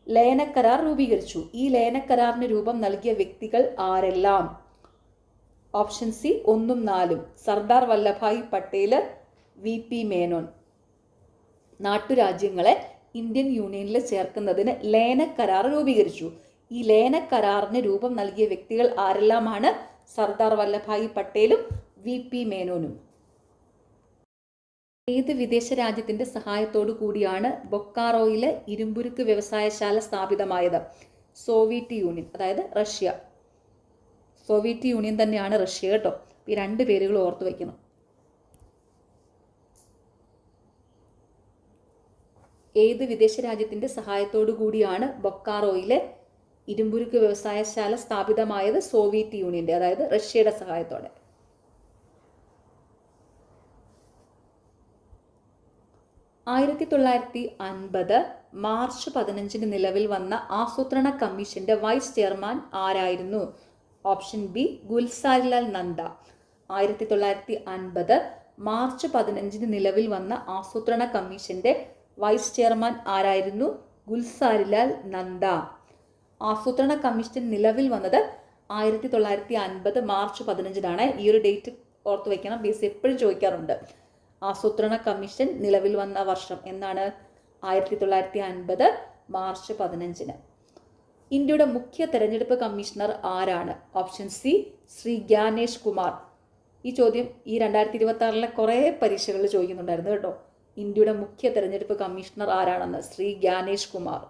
ലയനക്കരാർ രൂപീകരിച്ചു. ഈ ലയനക്കരാറിന് രൂപം നൽകിയ വ്യക്തികൾ ആരെല്ലാം? ഓപ്ഷൻ സി 1ഉം 4ഉം. സർദാർ വല്ലഭായ് പട്ടേൽ, VP മേനോൻ. നാട്ടുരാജ്യങ്ങളെ ഇന്ത്യൻ യൂണിയനിൽ ചേർക്കുന്നതിന് ലയനക്കരാർ രൂപീകരിച്ചു. ഈ ലയനക്കരാറിന് രൂപം നൽകിയ വ്യക്തികൾ ആരെല്ലാമാണ്? സർദാർ വല്ലഭായ് പട്ടേലും VP മേനോനും. ഏത് വിദേശ രാജ്യത്തിന്റെ സഹായത്തോടു കൂടിയാണ് ബൊക്കാറോയിലെ ഇരുമ്പുരുക്ക് വ്യവസായശാല സ്ഥാപിതമായത്? സോവിയറ്റ് യൂണിയൻ, അതായത് റഷ്യ. സോവിയറ്റ് യൂണിയൻ തന്നെയാണ് റഷ്യ കേട്ടോ. ഈ രണ്ട് പേരുകൾ ഓർത്തു വയ്ക്കണം. ഏത് വിദേശ രാജ്യത്തിന്റെ സഹായത്തോടു കൂടിയാണ് ബൊക്കാറോയിലെ ഇരുമ്പുരുക്ക് വ്യവസായശാല സ്ഥാപിതമായത്? സോവിയറ്റ് യൂണിയന്റെ, അതായത് റഷ്യയുടെ സഹായത്തോടെ. 1950 മാർച്ച് 15 നിലവിൽ വന്ന ആസൂത്രണ കമ്മീഷന്റെ വൈസ് ചെയർമാൻ ആരായിരുന്നു? Option B Gulzarilal Nanda. 1950 March 15 നിലവിൽ വന്ന ആസൂത്രണ കമ്മീഷന്റെ വൈസ് ചെയർമാൻ ആരായിരുന്നു? ഗുൽസാരിലാൽ നന്ദ. ആസൂത്രണ കമ്മീഷൻ നിലവിൽ വന്നത് 1950 മാർച്ച് 15 ഈ ഒരു ഡേറ്റ് ഓർത്തു വയ്ക്കണം. BC എപ്പോഴും ചോദിക്കാറുണ്ട്. ആസൂത്രണ കമ്മീഷൻ നിലവിൽ വന്ന വർഷം എന്നാണ്? 1950 മാർച്ച് 15. ഇന്ത്യയുടെ മുഖ്യ തെരഞ്ഞെടുപ്പ് കമ്മീഷണർ ആരാണ്? Option C Shri Gyanesh Kumar. ഈ ചോദ്യം ഈ 2026 കുറേ പരീക്ഷകളിൽ ചോദിക്കുന്നുണ്ടായിരുന്നു കേട്ടോ. ഇന്ത്യയുടെ മുഖ്യ തെരഞ്ഞെടുപ്പ് കമ്മീഷണർ ആരാണെന്ന്? ശ്രീ ഗ്യാനേഷ് കുമാർ.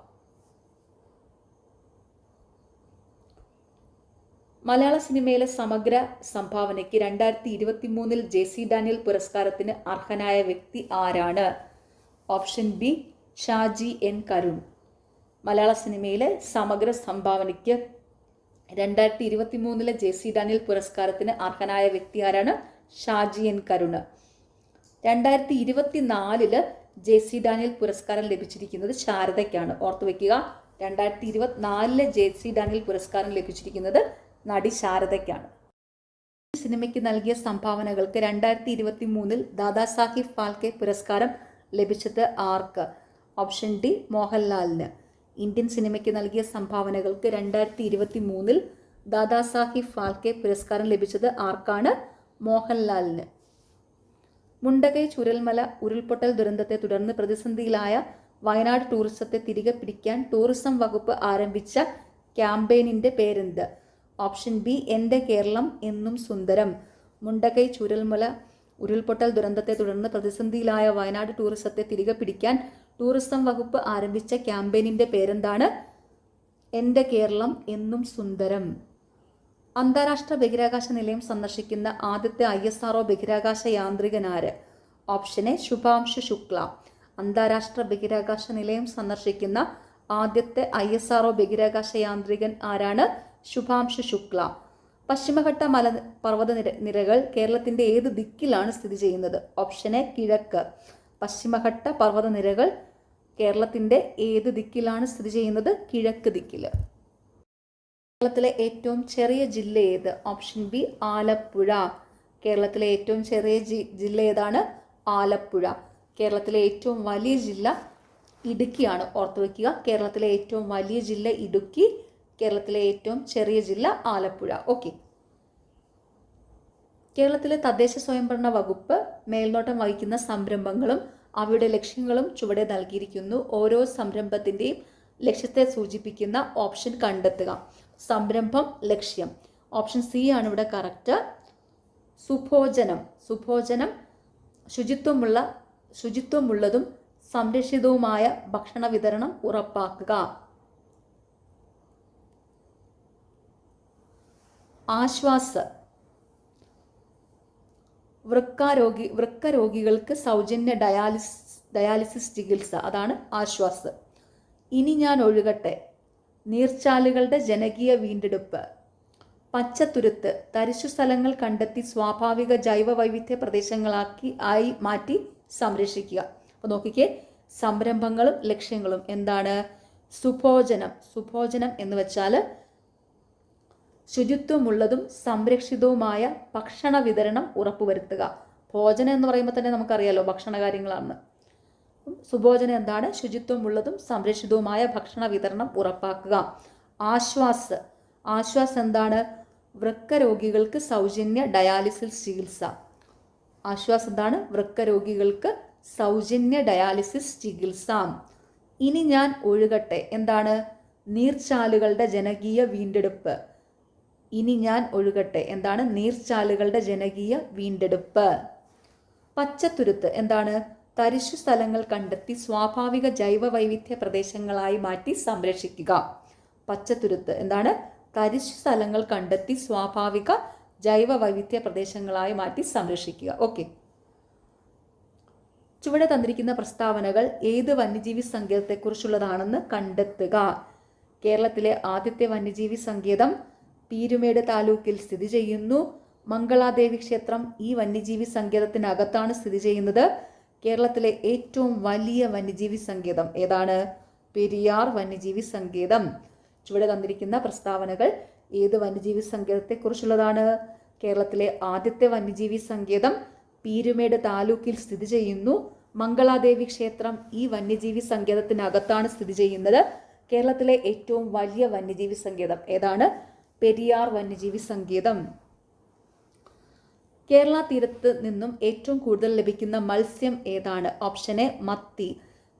മലയാള സിനിമയിലെ സമഗ്ര സംഭാവനയ്ക്ക് 2023 JC ഡാനിയൽ പുരസ്കാരത്തിന് അർഹനായ വ്യക്തി ആരാണ്? Option B Shaji N Karun. മലയാള സിനിമയിലെ സമഗ്ര സംഭാവനയ്ക്ക് 2023 JC ഡാനിയൽ പുരസ്കാരത്തിന് അർഹനായ വ്യക്തി ആരാണ്? Shaji N Karun. 2024 JC Daniel പുരസ്കാരം ലഭിച്ചിരിക്കുന്നത് ശാരദയ്ക്കാണ്. ഓർത്തു വയ്ക്കുക, 2024 JC ഡാനിയൽ പുരസ്കാരം ലഭിച്ചിരിക്കുന്നത് നടി ശാരദയ്ക്കാണ്. സിനിമയ്ക്ക് നൽകിയ സംഭാവനകൾക്ക് 2023 ദാദാസാഹിബ് ഫാൽക്കെ പുരസ്കാരം ലഭിച്ചത് ആർക്ക്? ഓപ്ഷൻ ഡി മോഹൻലാലിന്. ഇന്ത്യൻ സിനിമയ്ക്ക് നൽകിയ സംഭാവനകൾക്ക് 2023 ദാദാസാഹിബ് ഫാൽക്കെ പുരസ്കാരം ലഭിച്ചത് ആർക്കാണ്? മോഹൻലാലിന്. മുണ്ടകൈ ചുരൽമല ഉരുൾപൊട്ടൽ ദുരന്തത്തെ തുടർന്ന് പ്രതിസന്ധിയിലായ വയനാട് ടൂറിസത്തെ തിരികെ പിടിക്കാൻ ടൂറിസം വകുപ്പ് ആരംഭിച്ച ക്യാമ്പയിനിന്റെ പേരെന്ത്? ഓപ്ഷൻ ബി എൻ്റെ കേരളം എന്നും സുന്ദരം. മുണ്ടകൈ ചുരൽമല ഉരുൾപൊട്ടൽ ദുരന്തത്തെ തുടർന്ന് പ്രതിസന്ധിയിലായ വയനാട് ടൂറിസത്തെ തിരികെ പിടിക്കാൻ ടൂറിസം വകുപ്പ് ആരംഭിച്ച ക്യാമ്പയിനിന്റെ പേരെന്താണ്? എൻ്റെ കേരളം എന്നും സുന്ദരം. അന്താരാഷ്ട്ര ബഹിരാകാശ നിലയം സന്ദർശിക്കുന്ന ആദ്യത്തെ ISRO ബഹിരാകാശ യാത്രികനാര്? Option A Shubhanshu Shukla. അന്താരാഷ്ട്ര ബഹിരാകാശ നിലയം സന്ദർശിക്കുന്ന ആദ്യത്തെ ISRO ബഹിരാകാശ യാത്രികൻ ആരാണ്? ശുഭാംശു ശുക്ല. പശ്ചിമഘട്ട പർവ്വത നിരകൾ കേരളത്തിന്റെ ഏത് ദിക്കിലാണ് സ്ഥിതി ചെയ്യുന്നത്? ഓപ്ഷൻ എ കിഴക്ക്. പശ്ചിമഘട്ട പർവ്വത നിരകൾ കേരളത്തിന്റെ ഏത് ദിക്കിലാണ് സ്ഥിതി ചെയ്യുന്നത്? കിഴക്ക് ദിക്കിൽ. കേരളത്തിലെ ഏറ്റവും ചെറിയ ജില്ല ഏത്? Option B Alappuzha. കേരളത്തിലെ ഏറ്റവും ചെറിയ ജില്ല ഏതാണ്? ആലപ്പുഴ. കേരളത്തിലെ ഏറ്റവും വലിയ ജില്ല ഇടുക്കിയാണ്. ഓർത്തു വയ്ക്കുക, കേരളത്തിലെ ഏറ്റവും വലിയ ജില്ല ഇടുക്കി, കേരളത്തിലെ ഏറ്റവും ചെറിയ ജില്ല ആലപ്പുഴ. ഓക്കെ. കേരളത്തിലെ തദ്ദേശ സ്വയംഭരണ വകുപ്പ് മേൽനോട്ടം വഹിക്കുന്ന സംരംഭങ്ങളും അവയുടെ ലക്ഷ്യങ്ങളും ചുവടെ നൽകിയിരിക്കുന്നു. ഓരോ സംരംഭത്തിൻ്റെയും ലക്ഷ്യത്തെ സൂചിപ്പിക്കുന്ന ഓപ്ഷൻ കണ്ടെത്തുക. സംരംഭം, ലക്ഷ്യം. ഓപ്ഷൻ സി ആണ് ഇവിടെ കറക്റ്റ്. സുഭോജനം. സുഭോജനം ശുചിത്വമുള്ളതും സംരക്ഷിതവുമായ ഭക്ഷണ വിതരണം ഉറപ്പാക്കുക. ആശ്വാസ്. വൃക്കരോഗികൾക്ക് സൗജന്യ ഡയാലിസിസ് ചികിത്സ, അതാണ് ആശ്വാസ്. ഇനി ഞാൻ ഒഴുകട്ടെ. നീർച്ചാലുകളുടെ ജനകീയ വീണ്ടെടുപ്പ്. പച്ചത്തുരുത്ത്. തരിശു സ്ഥലങ്ങൾ കണ്ടെത്തി സ്വാഭാവിക ജൈവ വൈവിധ്യ പ്രദേശങ്ങളായി മാറ്റി സംരക്ഷിക്കുക. അപ്പോൾ നോക്കിക്കേ, സംരംഭങ്ങളും ലക്ഷ്യങ്ങളും എന്താണ്? സുഭോജനം. സുഭോജനം എന്ന് വെച്ചാൽ ശുചിത്വമുള്ളതും സംരക്ഷിതവുമായ ഭക്ഷണ വിതരണം ഉറപ്പുവരുത്തുക. ഭോജനം എന്ന് പറയുമ്പോൾ തന്നെ നമുക്കറിയാലോ ഭക്ഷണ കാര്യങ്ങളാണ്. സുഭോജനം എന്താണ്? ശുചിത്വമുള്ളതും സംരക്ഷിതവുമായ ഭക്ഷണ വിതരണം ഉറപ്പാക്കുക. ആശ്വാസ്. ആശ്വാസ് എന്താണ്? വൃക്കരോഗികൾക്ക് സൗജന്യ ഡയാലിസിസ് ചികിത്സ. ആശ്വാസ് എന്താണ്? വൃക്കരോഗികൾക്ക് സൗജന്യ ഡയാലിസിസ് ചികിത്സ. ഇനി ഞാൻ ഒഴുകട്ടെ എന്താണ്? നീർച്ചാലുകളുടെ ജനകീയ വീണ്ടെടുപ്പ്. ഇനി ഞാൻ ഒഴുകട്ടെ എന്താണ്? നീർച്ചാലുകളുടെ ജനകീയ വീണ്ടെടുപ്പ്. പച്ചത്തുരുത്ത് എന്താണ്? തരിശു സ്ഥലങ്ങൾ കണ്ടെത്തി സ്വാഭാവിക ജൈവ വൈവിധ്യ പ്രദേശങ്ങളായി മാറ്റി സംരക്ഷിക്കുക. പച്ചത്തുരുത്ത് എന്താണ്? തരിശു സ്ഥലങ്ങൾ കണ്ടെത്തി സ്വാഭാവിക ജൈവ വൈവിധ്യ പ്രദേശങ്ങളായി മാറ്റി സംരക്ഷിക്കുക. ഓക്കെ. ചുവടെ തന്നിരിക്കുന്ന പ്രസ്താവനകൾ ഏത് വന്യജീവി സങ്കേതത്തെക്കുറിച്ചുള്ളതാണെന്ന് കണ്ടെത്തുക. കേരളത്തിലെ ആദ്യത്തെ വന്യജീവി സങ്കേതം പീരുമേട് താലൂക്കിൽ സ്ഥിതി ചെയ്യുന്നു. മംഗളാദേവി ക്ഷേത്രം ഈ വന്യജീവി സങ്കേതത്തിനകത്താണ് സ്ഥിതി ചെയ്യുന്നത്. കേരളത്തിലെ ഏറ്റവും വലിയ വന്യജീവി സങ്കേതം ഏതാണ്? പെരിയാർ വന്യജീവി സങ്കേതം. ചുവടെ തന്നിരിക്കുന്ന പ്രസ്താവനകൾ ഏത് വന്യജീവി സങ്കേതത്തെക്കുറിച്ചുള്ളതാണ്? കേരളത്തിലെ ആദ്യത്തെ വന്യജീവി സങ്കേതം പീരുമേട് താലൂക്കിൽ സ്ഥിതി ചെയ്യുന്നു. മംഗളാദേവി ക്ഷേത്രം ഈ വന്യജീവി സങ്കേതത്തിനകത്താണ് സ്ഥിതി ചെയ്യുന്നത്. കേരളത്തിലെ ഏറ്റവും വലിയ വന്യജീവി സങ്കേതം ഏതാണ്? പെരിയാർ വന്യജീവി സങ്കേതം. കേരള തീരത്ത് നിന്നും ഏറ്റവും കൂടുതൽ ലഭിക്കുന്ന മത്സ്യം ഏതാണ്? ഓപ്ഷൻ എ മത്തി.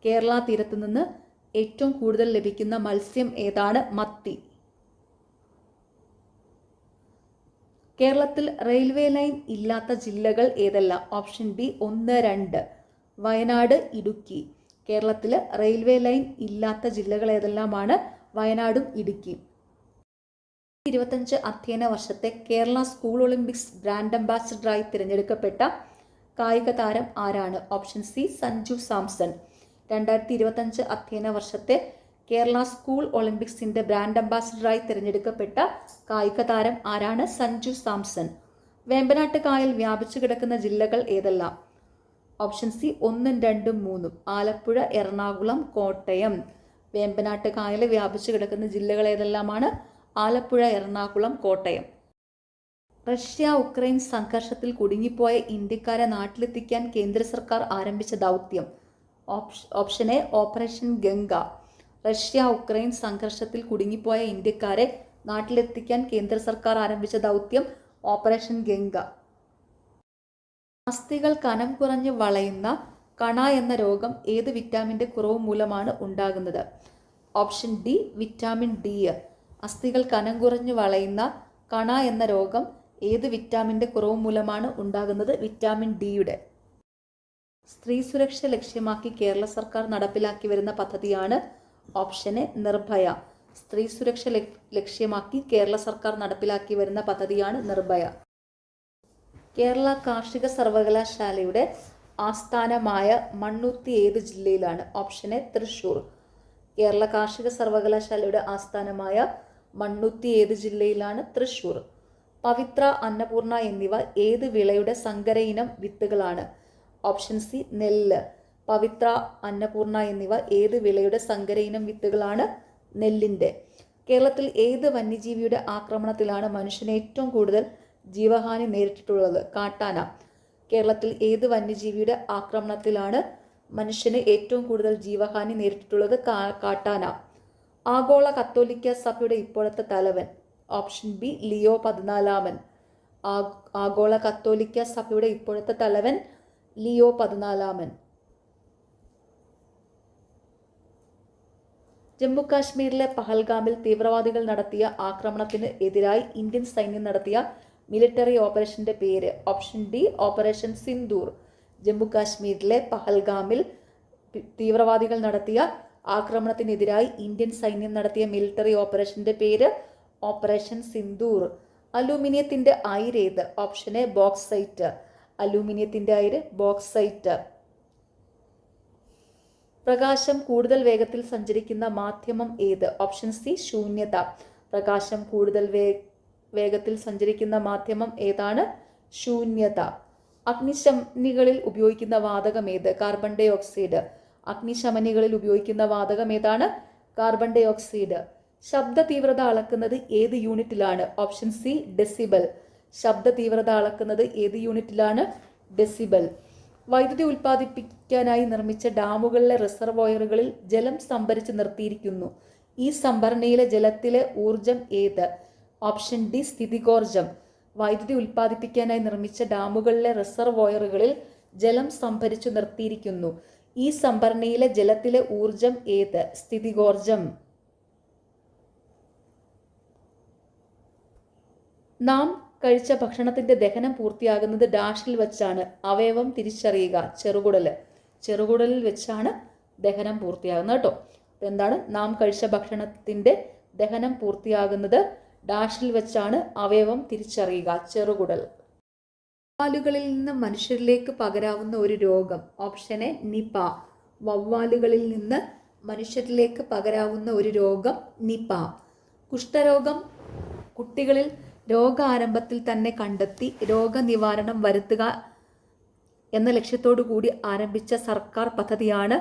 കേരള തീരത്ത് നിന്ന് ഏറ്റവും കൂടുതൽ ലഭിക്കുന്ന മത്സ്യം ഏതാണ്? മത്തി. കേരളത്തിൽ റെയിൽവേ ലൈൻ ഇല്ലാത്ത ജില്ലകൾ ഏതെല്ലാം? Option B 1, 2. വയനാട്, ഇടുക്കി. കേരളത്തിൽ റെയിൽവേ ലൈൻ ഇല്ലാത്ത ജില്ലകൾ ഏതെല്ലാമാണ്? വയനാടും ഇടുക്കിയും. 2025 അധ്യയന വർഷത്തെ കേരള സ്കൂൾ ഒളിമ്പിക്സ് ബ്രാൻഡ് അംബാസിഡറായി തിരഞ്ഞെടുക്കപ്പെട്ട കായിക താരം ആരാണ്? Option C Sanju Samson. 2025 അധ്യയന വർഷത്തെ കേരള സ്കൂൾ ഒളിമ്പിക്സിന്റെ ബ്രാൻഡ് അംബാസിഡറായി തിരഞ്ഞെടുക്കപ്പെട്ട കായിക താരം ആരാണ്? സഞ്ജു സാംസൺ. വേമ്പനാട്ട് കായൽ വ്യാപിച്ചു കിടക്കുന്ന ജില്ലകൾ ഏതെല്ലാം? Option C 1, 2, 3. ആലപ്പുഴ, എറണാകുളം, കോട്ടയം. വേമ്പനാട്ട് കായൽ വ്യാപിച്ചു കിടക്കുന്ന ജില്ലകൾ ഏതെല്ലാമാണ്? ആലപ്പുഴ, എറണാകുളം, കോട്ടയം. റഷ്യ ഉക്രൈൻ സംഘർഷത്തിൽ കുടുങ്ങിപ്പോയ ഇന്ത്യക്കാരെ നാട്ടിലെത്തിക്കാൻ കേന്ദ്ര സർക്കാർ ആരംഭിച്ച ദൗത്യം. Option A operation Ganga. Russia Ukraine സംഘർഷത്തിൽ കുടുങ്ങിപ്പോയ ഇന്ത്യക്കാരെ നാട്ടിലെത്തിക്കാൻ കേന്ദ്ര സർക്കാർ ആരംഭിച്ച ദൗത്യം ഓപ്പറേഷൻ ഗംഗ. അസ്ഥികൾ കനം കുറഞ്ഞ് വളയുന്ന കണ എന്ന രോഗം ഏത് വിറ്റാമിൻ്റെ കുറവ് മൂലമാണ് ഉണ്ടാകുന്നത്? Option D vitamin D. അസ്ഥികൾ കനം കുറഞ്ഞ് വളയുന്ന കണ എന്ന രോഗം ഏത് വിറ്റാമിൻ്റെ കുറവ് മൂലമാണ് ഉണ്ടാകുന്നത്? വിറ്റാമിൻ ഡിയുടെ. സ്ത്രീ സുരക്ഷ ലക്ഷ്യമാക്കി കേരള സർക്കാർ നടപ്പിലാക്കി വരുന്ന പദ്ധതിയാണ് ഓപ്ഷൻ എ നിർഭയ. സ്ത്രീ സുരക്ഷ ലക്ഷ്യമാക്കി കേരള സർക്കാർ നടപ്പിലാക്കി വരുന്ന പദ്ധതിയാണ് നിർഭയ. കേരള കാർഷിക സർവകലാശാലയുടെ ആസ്ഥാനമായ മണ്ണുത്തി ഏത് ജില്ലയിലാണ്? Option A Thrissur. കേരള കാർഷിക സർവകലാശാലയുടെ ആസ്ഥാനമായ മണ്ണുത്തി ഏത് ജില്ലയിലാണ്? തൃശ്ശൂർ. പവിത്ര, അന്നപൂർണ എന്നിവ ഏത് വിളയുടെ സങ്കര ഇനം വിത്തുകളാണ്? ഓപ്ഷൻ സി നെല്ല്. പവിത്ര, അന്നപൂർണ എന്നിവ ഏത് വിളയുടെ സങ്കര ഇനം വിത്തുകളാണ്? നെല്ലിൻ്റെ. കേരളത്തിൽ ഏത് വന്യജീവിയുടെ ആക്രമണത്തിലാണ് മനുഷ്യന് ഏറ്റവും കൂടുതൽ ജീവഹാനി നേരിട്ടിട്ടുള്ളത്? കാട്ടാന. കേരളത്തിൽ ഏത് വന്യജീവിയുടെ ആക്രമണത്തിലാണ് മനുഷ്യന് ഏറ്റവും കൂടുതൽ ജീവഹാനി നേരിട്ടിട്ടുള്ളത്? കാട്ടാന. ആഗോള കത്തോലിക്ക സഭയുടെ ഇപ്പോഴത്തെ തലവൻ? Option B Leo 14. ആഗോള കത്തോലിക്ക സഭയുടെ ഇപ്പോഴത്തെ തലവൻ ലിയോ 14. ജമ്മു കാശ്മീരിലെ പഹൽഗാമിൽ തീവ്രവാദികൾ നടത്തിയ ആക്രമണത്തിന് എതിരായി ഇന്ത്യൻ സൈന്യം നടത്തിയ മിലിറ്ററി ഓപ്പറേഷന്റെ പേര്? Option D operation Sindoor. Jammu കാശ്മീരിലെ പഹൽഗാമിൽ തീവ്രവാദികൾ നടത്തിയ ആക്രമണത്തിനെതിരായി ഇന്ത്യൻ സൈന്യം നടത്തിയ മിലിറ്ററി ഓപ്പറേഷന്റെ പേര് ഓപ്പറേഷൻ സിന്ദൂർ. അലൂമിനിയത്തിന്റെ അയിരേത്? Option A bauxite. അലൂമിനിയത്തിന്റെ അയിര് ബോക്സൈറ്റ്. പ്രകാശം കൂടുതൽ വേഗത്തിൽ സഞ്ചരിക്കുന്ന മാധ്യമം ഏത്? ഓപ്ഷൻ സി ശൂന്യത. പ്രകാശം കൂടുതൽ വേഗത്തിൽ സഞ്ചരിക്കുന്ന മാധ്യമം ഏതാണ്? ശൂന്യത. അഗ്നിശമനികളിൽ ഉപയോഗിക്കുന്ന വാതകം ഏത്? Carbon dye oxide. അഗ്നിശമനികളിൽ ഉപയോഗിക്കുന്ന വാതകം ഏതാണ്? Carbon dioxide. ശബ്ദ തീവ്രത അളക്കുന്നത് ഏത് യൂണിറ്റിലാണ്? Option C decibel. ശബ്ദ തീവ്രത അളക്കുന്നത് ഏത് യൂണിറ്റിലാണ്? ഡെസിബൽ. വൈദ്യുതി ഉൽപ്പാദിപ്പിക്കാനായി നിർമ്മിച്ച ഡാമുകളിലെ റിസർവോയറുകളിൽ ജലം സംഭരിച്ച് നിർത്തിയിരിക്കുന്നു. ഈ സംഭരണിയിലെ ജലത്തിലെ ഊർജം ഏത്? ഓപ്ഷൻ ഡി സ്ഥിതികോർജം. വൈദ്യുതി ഉൽപ്പാദിപ്പിക്കാനായി നിർമ്മിച്ച ഡാമുകളിലെ റിസർവോയറുകളിൽ ജലം സംഭരിച്ചു നിർത്തിയിരിക്കുന്നു. ഈ സംഭരണിയിലെ ജലത്തിലെ ഊർജം ഏത്? സ്ഥിതികോർജം. നാം കഴിച്ച ഭക്ഷണത്തിന്റെ ദഹനം പൂർത്തിയാകുന്നത് ഡാഷിൽ വെച്ചാണ്. അവയവം തിരിച്ചറിയുക. ചെറുകുടല്. ചെറുകുടലിൽ വെച്ചാണ് ദഹനം പൂർത്തിയാകുന്നത് കേട്ടോ. എന്താണ്? നാം കഴിച്ച ഭക്ഷണത്തിന്റെ ദഹനം പൂർത്തിയാകുന്നത് ഡാഷിൽ വെച്ചാണ്. അവയവം തിരിച്ചറിയുക. ചെറുകുടൽ. വവ്വാലുകളിൽ നിന്ന് മനുഷ്യരിലേക്ക് പകരാവുന്ന ഒരു രോഗം? Option A Nipah. വവ്വാലുകളിൽ നിന്ന് മനുഷ്യരിലേക്ക് പകരാവുന്ന ഒരു രോഗം നിപ. കുഷ്ഠരോഗം കുട്ടികളിൽ രോഗാരംഭത്തിൽ തന്നെ കണ്ടെത്തി രോഗനിവാരണം വരുത്തുക എന്ന ലക്ഷ്യത്തോടു കൂടി ആരംഭിച്ച സർക്കാർ പദ്ധതിയാണ്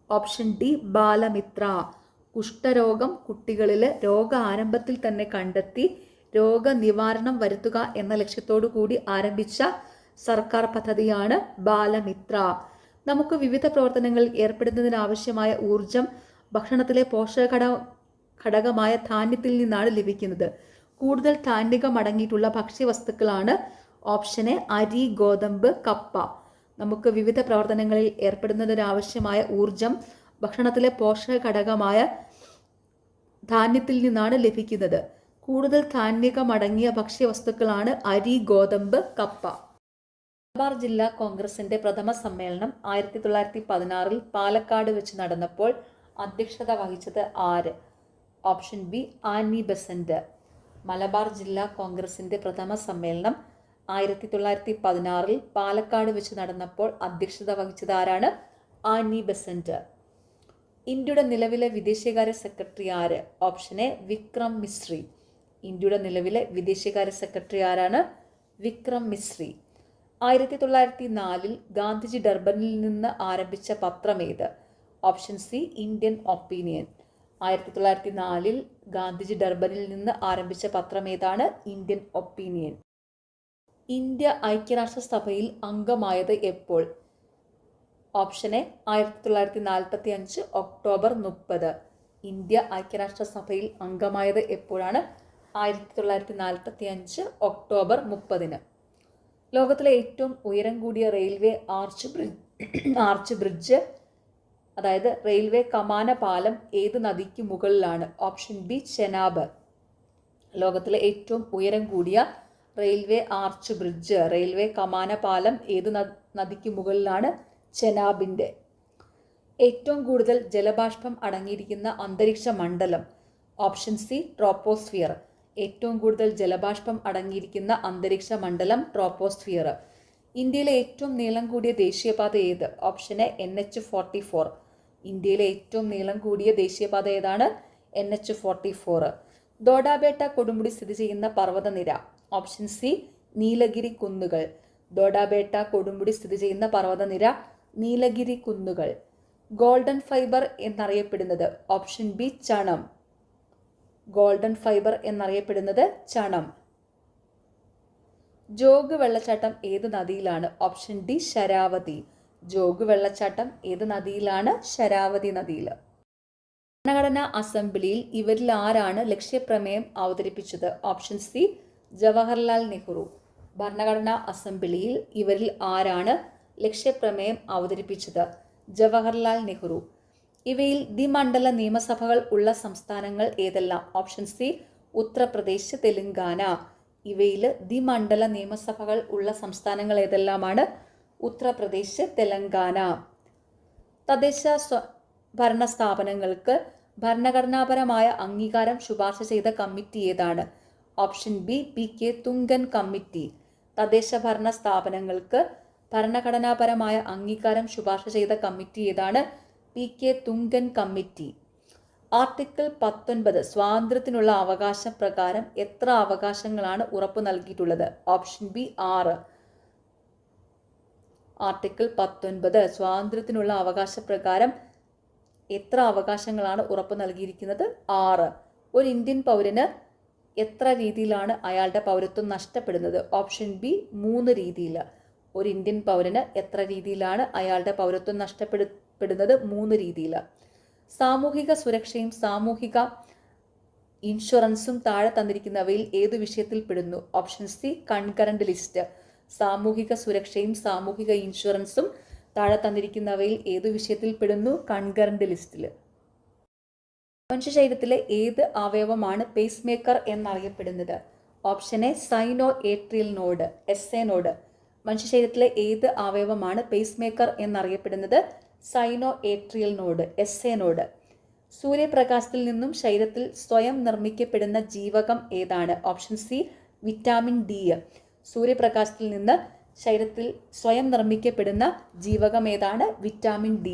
ഓപ്ഷൻ ഡി ബാലമിത്ര. കുഷ്ഠരോഗം കുട്ടികളിൽ രോഗാരംഭത്തിൽ തന്നെ കണ്ടെത്തി രോഗനിവാരണം വരുത്തുക എന്ന ലക്ഷ്യത്തോടു കൂടി ആരംഭിച്ച സർക്കാർ പദ്ധതിയാണ് ബാലമിത്ര. നമുക്ക് വിവിധ പ്രവർത്തനങ്ങളിൽ ഏർപ്പെടുന്നതിനാവശ്യമായ ഊർജം ഭക്ഷണത്തിലെ പോഷക ഘടകമായ ധാന്യത്തിൽ നിന്നാണ് ലഭിക്കുന്നത്. കൂടുതൽ ധാന്യകം അടങ്ങിയിട്ടുള്ള ഭക്ഷ്യവസ്തുക്കളാണ് ഓപ്ഷൻ എ അരി, ഗോതമ്പ്, കപ്പ. നമുക്ക് വിവിധ പ്രവർത്തനങ്ങളിൽ ഏർപ്പെടുന്നതിനാവശ്യമായ ഊർജം ഭക്ഷണത്തിലെ പോഷക ഘടകമായ ധാന്യത്തിൽ നിന്നാണ് ലഭിക്കുന്നത്. കൂടുതൽ ധാന്യകമടങ്ങിയ ഭക്ഷ്യവസ്തുക്കളാണ് അരി, ഗോതമ്പ്, കപ്പ. മലബാർ ജില്ലാ കോൺഗ്രസിന്റെ പ്രഥമ സമ്മേളനം 1916 പാലക്കാട് വെച്ച് നടന്നപ്പോൾ അധ്യക്ഷത വഹിച്ചത് ആര്? Option B Annie Besant. Malabar ജില്ലാ കോൺഗ്രസിന്റെ പ്രഥമ സമ്മേളനം 1916 പാലക്കാട് വെച്ച് നടന്നപ്പോൾ അധ്യക്ഷത വഹിച്ചത് ആരാണ്? Annie Besant. ഇന്ത്യയുടെ നിലവിലെ വിദേശകാര്യ സെക്രട്ടറി ആര്? Option A Vikram Misri. ഇന്ത്യയുടെ നിലവിലെ വിദേശകാര്യ സെക്രട്ടറി ആരാണ്? വിക്രം മിശ്രി. 1904 ഗാന്ധിജി ഡർബനിൽ നിന്ന് ആരംഭിച്ച പത്രം ഏത്? Option C Indian opinion. 1904 Gandhiji ഡർബനിൽ നിന്ന് ആരംഭിച്ച പത്രം ഏതാണ്? Indian opinion. ഇന്ത്യ ഐക്യരാഷ്ട്രസഭയിൽ അംഗമായത് എപ്പോൾ? Option A 1945 October 30. ഇന്ത്യ ഐക്യരാഷ്ട്രസഭയിൽ അംഗമായത് എപ്പോഴാണ്? 1945 ഒക്ടോബർ 30. ലോകത്തിലെ ഏറ്റവും ഉയരം കൂടിയ റെയിൽവേ ആർച്ച് ബ്രിഡ്ജ് അതായത് റെയിൽവേ കമാന പാലം ഏത് നദിക്ക് മുകളിലാണ്? Option B Chenab. ലോകത്തിലെ ഏറ്റവും ഉയരം കൂടിയ റെയിൽവേ ആർച്ച് ബ്രിഡ്ജ് റെയിൽവേ കമാന പാലം ഏത് നദിക്ക് മുകളിലാണ്? ചെനാബിൻ്റെ. ഏറ്റവും കൂടുതൽ ജലബാഷ്പം അടങ്ങിയിരിക്കുന്ന അന്തരീക്ഷ മണ്ഡലം? Option C troposphere. ഏറ്റവും കൂടുതൽ ജലബാഷ്പം അടങ്ങിയിരിക്കുന്ന അന്തരീക്ഷ മണ്ഡലം ട്രോപ്പോസ്ഫിയർ. ഇന്ത്യയിലെ ഏറ്റവും നീളം കൂടിയ ദേശീയപാത ഏത്? Option A NH44. ഇന്ത്യയിലെ ഏറ്റവും നീളം കൂടിയ ദേശീയപാത ഏതാണ്? NH44. ദോഡാബേട്ട കൊടുമുടി സ്ഥിതി ചെയ്യുന്ന പർവ്വതനിര. ഓപ്ഷൻ സി നീലഗിരി കുന്നുകൾ. ദോഡാബേട്ട കൊടുമുടി സ്ഥിതി ചെയ്യുന്ന പർവ്വതനിര നീലഗിരി കുന്നുകൾ. ഗോൾഡൻ ഫൈബർ എന്നറിയപ്പെടുന്നത്. ഓപ്ഷൻ ബി ചണം. ഗോൾഡൻ ഫൈബർ എന്നറിയപ്പെടുന്നത് ചണം. ജോഗ് വെള്ളച്ചാട്ടം ഏത് നദിയിലാണ്? Option D Sharavathi. ജോഗ് വെള്ളച്ചാട്ടം ഏത് നദിയിലാണ്? ശരാവതി നദിയിൽ. ഭരണഘടനാ അസംബ്ലിയിൽ ഇവരിൽ ആരാണ് ലക്ഷ്യപ്രമേയം അവതരിപ്പിച്ചത്? Option C Jawaharlal Nehru. ഭരണഘടനാ അസംബ്ലിയിൽ ഇവരിൽ ആരാണ് ലക്ഷ്യപ്രമേയം അവതരിപ്പിച്ചത്? ജവഹർലാൽ നെഹ്റു. ഇവയിൽ ദ്വിമണ്ഡല നിയമസഭകൾ ഉള്ള സംസ്ഥാനങ്ങൾ ഏതെല്ലാം? Option C Uttar Pradesh, Telangana. ഇവയിൽ ദ്വിമണ്ഡല നിയമസഭകൾ ഉള്ള സംസ്ഥാനങ്ങൾ ഏതെല്ലാമാണ്? ഉത്തർപ്രദേശ്, തെലങ്കാന. തദ്ദേശ ഭരണ സ്ഥാപനങ്ങൾക്ക് ഭരണഘടനാപരമായ അംഗീകാരം ശുപാർശ ചെയ്ത കമ്മിറ്റി ഏതാണ്? Option B PK Thungon committee. തദ്ദേശ ഭരണ സ്ഥാപനങ്ങൾക്ക് ഭരണഘടനാപരമായ അംഗീകാരം ശുപാർശ ചെയ്ത കമ്മിറ്റി ഏതാണ്? PK Thungon committee. ആർട്ടിക്കിൾ 19 സ്വാതന്ത്ര്യത്തിനുള്ള അവകാശപ്രകാരം എത്ര അവകാശങ്ങളാണ് ഉറപ്പു നൽകിയിട്ടുള്ളത്? Option B 6. ആർട്ടിക്കിൾ 19 സ്വാതന്ത്ര്യത്തിനുള്ള അവകാശപ്രകാരം എത്ര അവകാശങ്ങളാണ് ഉറപ്പു നൽകിയിരിക്കുന്നത്? 6. ഒരു ഇന്ത്യൻ പൗരന് എത്ര രീതിയിലാണ് അയാളുടെ പൗരത്വം നഷ്ടപ്പെടുന്നത്? ഓപ്ഷൻ ബി 3 രീതിയിൽ. ഒരു ഇന്ത്യൻ പൗരന് എത്ര രീതിയിലാണ് അയാളുടെ പൗരത്വം നഷ്ടപ്പെടുന്നത്? 3 രീതിയിൽ. സാമൂഹിക സുരക്ഷയും സാമൂഹിക ഇൻഷുറൻസും താഴെ തന്നിരിക്കുന്നവയിൽ ഏതു വിഷയത്തിൽ പെടുന്നു? Option C concurrent list. സാമൂഹിക സുരക്ഷയും സാമൂഹിക ഇൻഷുറൻസും താഴെ തന്നിരിക്കുന്നവയിൽ ഏതു വിഷയത്തിൽ പെടുന്നു? കൺകറന്റ് ലിസ്റ്റിൽ. മനുഷ്യ ശരീരത്തിലെ ഏത് അവയവമാണ് പേസ് മേക്കർ എന്നറിയപ്പെടുന്നത്? Option A sino atrial node, SA node. മനുഷ്യ ശരീരത്തിലെ ഏത് അവയവമാണ് പേസ് മേക്കർ എന്നറിയപ്പെടുന്നത്? Sino atrial node, SA node. സൂര്യപ്രകാശത്തിൽ നിന്നും ശരീരത്തിൽ സ്വയം നിർമ്മിക്കപ്പെടുന്ന ജീവകം ഏതാണ്? Option C vitamin D. സൂര്യപ്രകാശത്തിൽ നിന്ന് ശരീരത്തിൽ സ്വയം നിർമ്മിക്കപ്പെടുന്ന ജീവകം ഏതാണ്? Vitamin D.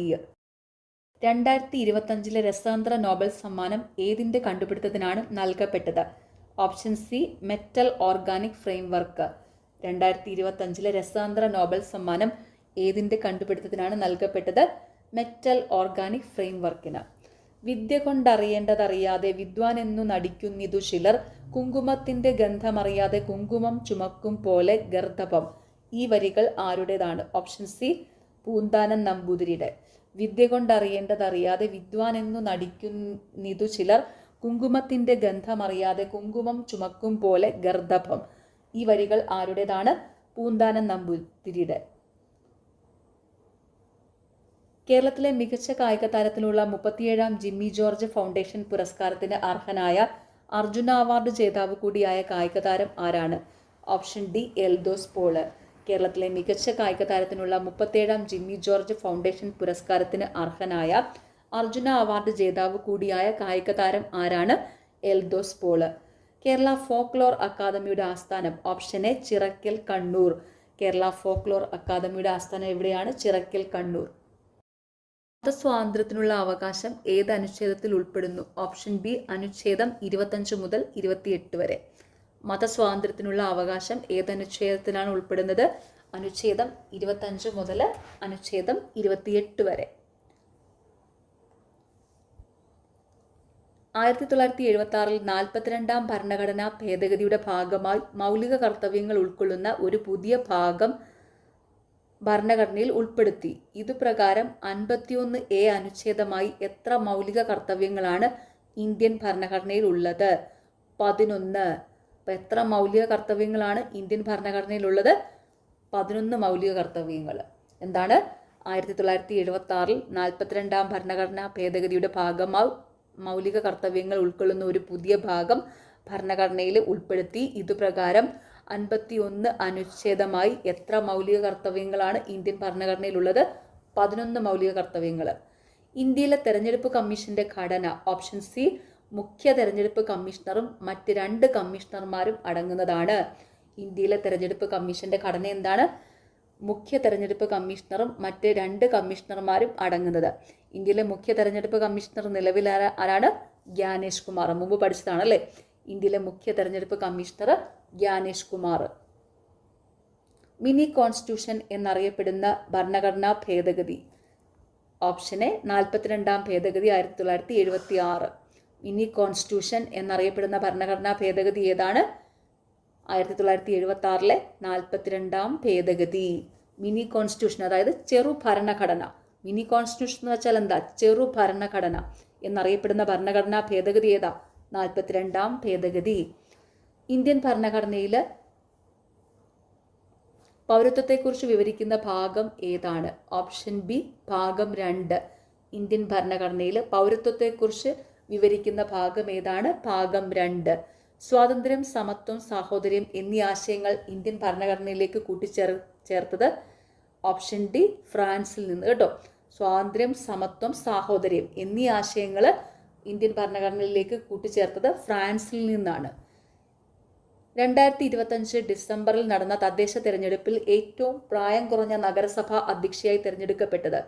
2025 രസാന്തര നോബൽ സമ്മാനം ഏതിൻ്റെ കണ്ടുപിടുത്തത്തിനാണ് നൽകപ്പെട്ടത്? Option C metal organic framework. 2025 രസാന്തര നോബൽ സമ്മാനം ഏതിൻ്റെ കണ്ടുപിടുത്തത്തിനാണ് നൽകപ്പെട്ടത്? Metal organic ഫ്രെയിംവർക്കിന്. വിദ്യ കൊണ്ടറിയേണ്ടതറിയാതെ വിദ്വാൻ എന്നു നടിക്കുന്നിതു ചിലർ, കുങ്കുമത്തിൻ്റെ ഗന്ധമറിയാതെ കുങ്കുമം ചുമക്കും പോലെ ഗർദഭം. ഈ വരികൾ ആരുടേതാണ്? ഓപ്ഷൻ സി പൂന്താനം നമ്പൂതിരിയുടെ. വിദ്യ കൊണ്ടറിയേണ്ടതറിയാതെ വിദ്വാൻ എന്നു നടിക്കുന്നിതു ചിലർ, കുങ്കുമത്തിൻ്റെ ഗന്ധമറിയാതെ കുങ്കുമം ചുമക്കും പോലെ ഗർദഭം. ഈ വരികൾ ആരുടേതാണ്? പൂന്താനം നമ്പൂതിരിയുടെ. കേരളത്തിലെ മികച്ച കായിക താരത്തിനുള്ള 37ാം ജിമ്മി ജോർജ് ഫൗണ്ടേഷൻ പുരസ്കാരത്തിന് അർഹനായ അർജുന അവാർഡ് ജേതാവ് കൂടിയായ കായിക താരം ആരാണ്? Option D Eldhose Paul. കേരളത്തിലെ മികച്ച കായിക താരത്തിനുള്ള 37ാം ജിമ്മി ജോർജ് ഫൗണ്ടേഷൻ പുരസ്കാരത്തിന് അർഹനായ അർജുന അവാർഡ് ജേതാവ് കൂടിയായ കായിക താരം ആരാണ്? എൽദോസ് പോള്. കേരള ഫോക്ലോർ അക്കാദമിയുടെ ആസ്ഥാനം? Option A Chirakkal, Kannur. Kerala folklore അക്കാദമിയുടെ ആസ്ഥാനം എവിടെയാണ്? ചിറക്കൽ, കണ്ണൂർ. മതസ്വാതന്ത്ര്യത്തിനുള്ള അവകാശം ഏത് അനുച്ഛേദത്തിൽ ഉൾപ്പെടുന്നു? ഓപ്ഷൻ ബി അനുച്ഛേദം 25 മുതൽ 28 വരെ. മതസ്വാതന്ത്ര്യത്തിനുള്ള അവകാശം ഏത് അനുച്ഛേദത്തിലാണ് ഉൾപ്പെടുന്നത്? അനുച്ഛേദം 25 മുതൽ അനുച്ഛേദം 28 വരെ. 1976 42ാം ഭരണഘടനാ ഭേദഗതിയുടെ ഭാഗമായി മൗലിക കർത്തവ്യങ്ങൾ ഉൾക്കൊള്ളുന്ന ഒരു പുതിയ ഭാഗം ഭരണഘടനയിൽ ഉൾപ്പെടുത്തി. ഇതുപ്രകാരം 51A അനുച്ഛേദമായി എത്ര മൗലിക കർത്തവ്യങ്ങളാണ് ഇന്ത്യൻ ഭരണഘടനയിൽ ഉള്ളത്? 11. അപ്പം എത്ര മൗലിക കർത്തവ്യങ്ങളാണ് ഇന്ത്യൻ ഭരണഘടനയിൽ ഉള്ളത്? 11 മൗലിക കർത്തവ്യങ്ങൾ. എന്താണ്? 1976 42ാം ഭരണഘടനാ ഭേദഗതിയുടെ ഭാഗമായി മൗലിക കർത്തവ്യങ്ങൾ ഉൾക്കൊള്ളുന്ന ഒരു പുതിയ ഭാഗം ഭരണഘടനയിൽ ഉൾപ്പെടുത്തി. ഇതുപ്രകാരം 51 അനുച്ഛേദമായി എത്ര മൗലിക കർത്തവ്യങ്ങളാണ് ഇന്ത്യൻ ഭരണഘടനയിലുള്ളത്? 11 മൗലിക കർത്തവ്യങ്ങൾ. ഇന്ത്യയിലെ തെരഞ്ഞെടുപ്പ് കമ്മീഷന്റെ ഘടന? ഓപ്ഷൻ സി മുഖ്യ തെരഞ്ഞെടുപ്പ് കമ്മീഷണറും മറ്റ് 2 കമ്മീഷണർമാരും അടങ്ങുന്നതാണ്. ഇന്ത്യയിലെ തെരഞ്ഞെടുപ്പ് കമ്മീഷന്റെ ഘടന എന്താണ്? മുഖ്യ തെരഞ്ഞെടുപ്പ് കമ്മീഷണറും മറ്റ് 2 കമ്മീഷണർമാരും അടങ്ങുന്നത്. ഇന്ത്യയിലെ മുഖ്യ തെരഞ്ഞെടുപ്പ് കമ്മീഷണർ നിലവിൽ ആരാണ്? ഗ്യാനേഷ് കുമാർ. മുമ്പ് പഠിച്ചതാണ് അല്ലേ? ഇന്ത്യയിലെ മുഖ്യ തെരഞ്ഞെടുപ്പ് commissioner Gyanesh Kumar. Mini constitution എന്നറിയപ്പെടുന്ന ഭരണഘടനാ ഭേദഗതി. ഓപ്ഷൻ എ 42ാം ഭേദഗതി 1976. മിനി കോൺസ്റ്റിറ്റ്യൂഷൻ എന്നറിയപ്പെടുന്ന ഭരണഘടനാ ഭേദഗതി ഏതാണ്? 1976 42ാം ഭേദഗതി. മിനി കോൺസ്റ്റിറ്റ്യൂഷൻ അതായത് ചെറു ഭരണഘടന. മിനി കോൺസ്റ്റിറ്റ്യൂഷൻ എന്ന് വെച്ചാൽ എന്താ? ചെറു ഭരണഘടന എന്നറിയപ്പെടുന്ന ഭരണഘടനാ ഭേദഗതി ഏതാ? 42ാം ഭേദഗതി. ഇന്ത്യൻ ഭരണഘടനയിൽ പൗരത്വത്തെക്കുറിച്ച് വിവരിക്കുന്ന ഭാഗം ഏതാണ്? ഓപ്ഷൻ ബി ഭാഗം 2. ഇന്ത്യൻ ഭരണഘടനയിൽ പൗരത്വത്തെക്കുറിച്ച് വിവരിക്കുന്ന ഭാഗം ഏതാണ്? ഭാഗം 2. സ്വാതന്ത്ര്യം, സമത്വം, സാഹോദര്യം എന്നീ ആശയങ്ങൾ ഇന്ത്യൻ ഭരണഘടനയിലേക്ക് കൂട്ടിച്ചേർത്തത് ഓപ്ഷൻ ഡി ഫ്രാൻസിൽ നിന്ന് കേട്ടോ. സ്വാതന്ത്ര്യം, സമത്വം, സാഹോദര്യം എന്നീ ആശയങ്ങൾ ഇന്ത്യൻ ഭരണഘടനയിലേക്ക് കൂട്ടിച്ചേർത്തത് ഫ്രാൻസിൽ നിന്നാണ്. 2025 ഡിസംബറിൽ നടന്ന തദ്ദേശ തെരഞ്ഞെടുപ്പിൽ ഏറ്റവും പ്രായം കുറഞ്ഞ നഗരസഭ അധ്യക്ഷയായി തിരഞ്ഞെടുക്കപ്പെട്ടത്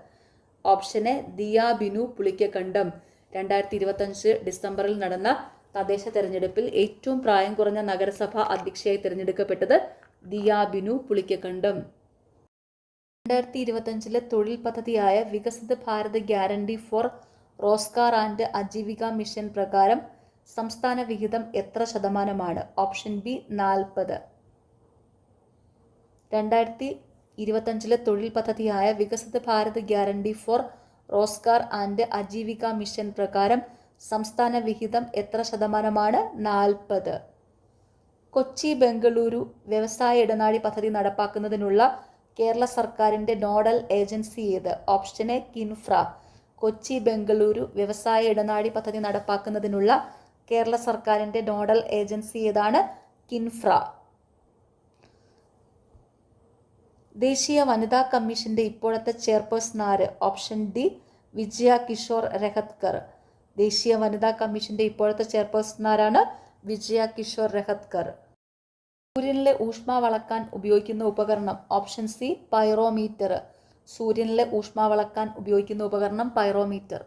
ഓപ്ഷൻ എ ദിയ ബിനു പുളിക്കക്കണ്ടം. 2025 ഡിസംബറിൽ നടന്ന തദ്ദേശ തെരഞ്ഞെടുപ്പിൽ ഏറ്റവും പ്രായം കുറഞ്ഞ നഗരസഭ അധ്യക്ഷയായി തിരഞ്ഞെടുക്കപ്പെട്ടത് ദിയ ബിനു പുളിക്കക്കണ്ടം. 2025 തൊഴിൽ പദ്ധതിയായ Viksit Bharat guarantee for Rozgar and Ajeevika mission പ്രകാരം സംസ്ഥാന വിഹിതം എത്ര ശതമാനമാണ്? Option B 40. 2025 തൊഴിൽ പദ്ധതിയായ Viksit Bharat guarantee for Rozgar and Ajeevika mission പ്രകാരം സംസ്ഥാന വിഹിതം എത്ര ശതമാനമാണ്? 40. കൊച്ചി ബംഗളൂരു വ്യവസായ ഇടനാഴി പദ്ധതി നടപ്പാക്കുന്നതിനുള്ള കേരള സർക്കാരിൻ്റെ നോഡൽ ഏജൻസി ഏത്? Option A KINFRA. കൊച്ചി ബംഗളൂരു വ്യവസായ ഇടനാഴി പദ്ധതി നടപ്പാക്കുന്നതിനുള്ള കേരള സർക്കാരിൻ്റെ നോഡൽ ഏജൻസി ഏതാണ്? കിൻഫ്ര. ദേശീയ വനിതാ കമ്മീഷന്റെ ഇപ്പോഴത്തെ ചെയർപേഴ്സൺ ആര്? ഓപ്ഷൻ ഡി വിജയ കിഷോർ രഹത്കർ. ദേശീയ വനിതാ കമ്മീഷന്റെ ഇപ്പോഴത്തെ ചെയർപേഴ്സൺ ആരാണ്? വിജയ കിഷോർ രഹത്കർ. സൂര്യനിലെ ഊഷ്മാവ് അളക്കാൻ ഉപയോഗിക്കുന്ന ഉപകരണം ഓപ്ഷൻ സി പൈറോമീറ്റർ. സൂര്യനിലെ ഊഷ്മാവ് അളക്കാൻ ഉപയോഗിക്കുന്ന ഉപകരണം പൈറോമീറ്റർ.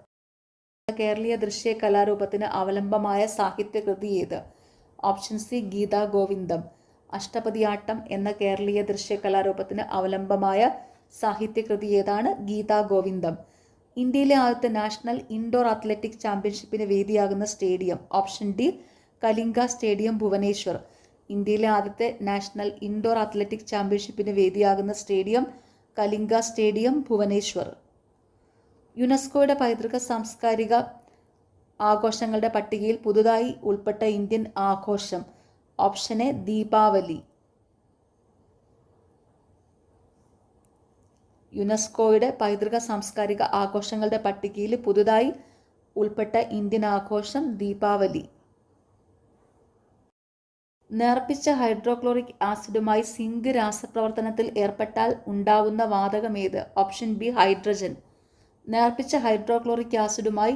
കേരളീയ ദൃശ്യ കലാരൂപത്തിന് അവലംബമായ സാഹിത്യകൃതി ഏത്? ഓപ്ഷൻ സി ഗീതാ ഗോവിന്ദം. അഷ്ടപതിയാട്ടം എന്ന കേരളീയ ദൃശ്യ കലാരൂപത്തിന് അവലംബമായ സാഹിത്യകൃതി ഏതാണ്? ഗീതാ ഗോവിന്ദം. ഇന്ത്യയിലെ ആദ്യത്തെ നാഷണൽ ഇൻഡോർ അത്ലറ്റിക് ചാമ്പ്യൻഷിപ്പിന് വേദിയാകുന്ന stadium option D Kalinga stadium Bhubaneswar. ഇന്ത്യയിലെ ആദ്യത്തെ നാഷണൽ ഇൻഡോർ അത്ലറ്റിക് ചാമ്പ്യൻഷിപ്പിന് വേദിയാകുന്ന സ്റ്റേഡിയം കലിംഗ സ്റ്റേഡിയം ഭുവനേശ്വർ. യുനെസ്കോയുടെ പൈതൃക സാംസ്കാരിക ആഘോഷങ്ങളുടെ പട്ടികയിൽ പുതുതായി ഉൾപ്പെട്ട ഇന്ത്യൻ ആഘോഷം ഓപ്ഷൻ എ ദീപാവലി. യുനെസ്കോയുടെ പൈതൃക സാംസ്കാരിക ആഘോഷങ്ങളുടെ പട്ടികയിൽ പുതുതായി ഉൾപ്പെട്ട ഇന്ത്യൻ ആഘോഷം ദീപാവലി. നേർപ്പിച്ച ഹൈഡ്രോക്ലോറിക് ആസിഡുമായി സിങ്ക് രാസപ്രവർത്തനത്തിൽ ഏർപ്പെട്ടാൽ ഉണ്ടാവുന്ന വാതകമേത്? Option B hydrogen. നേർപ്പിച്ച ഹൈഡ്രോക്ലോറിക് ആസിഡുമായി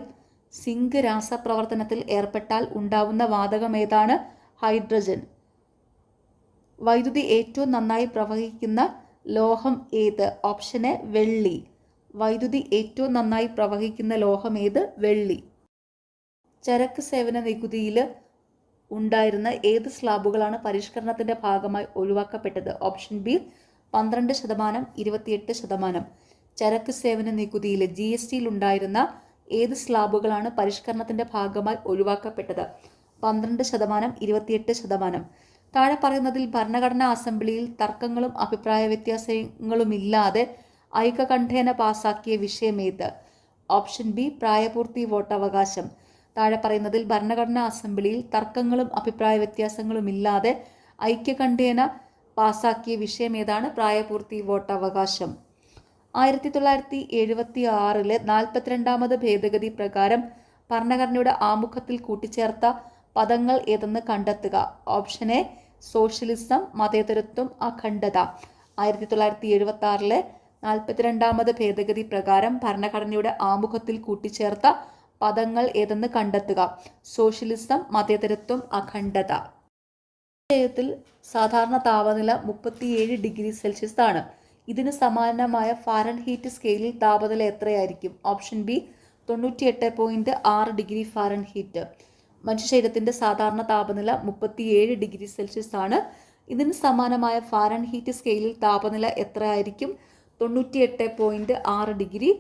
സിങ്ക് രാസപ്രവർത്തനത്തിൽ ഏർപ്പെട്ടാൽ ഉണ്ടാവുന്ന വാതകമേതാണ്? ഹൈഡ്രജൻ. വൈദ്യുതി ഏറ്റവും നന്നായി പ്രവഹിക്കുന്ന ലോഹം ഏത്? ഓപ്ഷൻ എ വെള്ളി. വൈദ്യുതി ഏറ്റവും നന്നായി പ്രവഹിക്കുന്ന ലോഹം ഏത്? വെള്ളി. ചരക്ക് സേവന നികുതിയിൽ ഉണ്ടായിരുന്ന ഏത് സ്ലാബുകളാണ് പരിഷ്കരണത്തിന്റെ ഭാഗമായി ഒഴിവാക്കപ്പെട്ടത്? Option B 12%, 28%. ചരക്ക് സേവന നികുതിയിൽ GSTയിൽ ഉണ്ടായിരുന്ന ഏത് സ്ലാബുകളാണ് പരിഷ്കരണത്തിന്റെ ഭാഗമായി ഒഴിവാക്കപ്പെട്ടത്? 12%, 28%. താഴെ പറയുന്നതിൽ ഭരണഘടനാ അസംബ്ലിയിൽ തർക്കങ്ങളും അഭിപ്രായ വ്യത്യാസങ്ങളുമില്ലാതെ ഐകകണ്ഠേന പാസാക്കിയ വിഷയമേത്? ഓപ്ഷൻ ബി പ്രായപൂർത്തി വോട്ടവകാശം. താഴെ പറയുന്നതിൽ ഭരണഘടനാ അസംബ്ലിയിൽ തർക്കങ്ങളും അഭിപ്രായ വ്യത്യാസങ്ങളുമില്ലാതെ ഐക്യകണ്ഠേന പാസാക്കിയ വിഷയം ഏതാണ്? പ്രായപൂർത്തി വോട്ടവകാശം. 1976 42ാമത് ഭേദഗതി പ്രകാരം ഭരണഘടനയുടെ ആമുഖത്തിൽ കൂട്ടിച്ചേർത്ത പദങ്ങൾ ഏതെന്ന് കണ്ടെത്തുക. ഓപ്ഷൻ എ സോഷ്യലിസം, മതേതരത്വം, അഖണ്ഡത. 1976 42ാമത് ഭേദഗതി പ്രകാരം ഭരണഘടനയുടെ ആമുഖത്തിൽ കൂട്ടിച്ചേർത്ത പദങ്ങൾ ഏതെന്ന് കണ്ടെത്തുക. സോഷ്യലിസം, മതേതരത്വം, അഖണ്ഡത. ത്തിൽ സാധാരണ താപനില 37 ഡിഗ്രി സെൽഷ്യസ് ആണ്. ഇതിന് സമാനമായ ഫാരൻഹീറ്റ് സ്കെയിലിൽ താപനില എത്രയായിരിക്കും? Option B 98.6 degree Fahrenheit. മനുഷ്യ ശരീരത്തിൻ്റെ സാധാരണ താപനില 37 ഡിഗ്രി സെൽഷ്യസ് ആണ്. ഇതിന് സമാനമായ ഫാരൻഹീറ്റ് സ്കെയിലിൽ താപനില എത്രയായിരിക്കും? 98.6 ഡിഗ്രി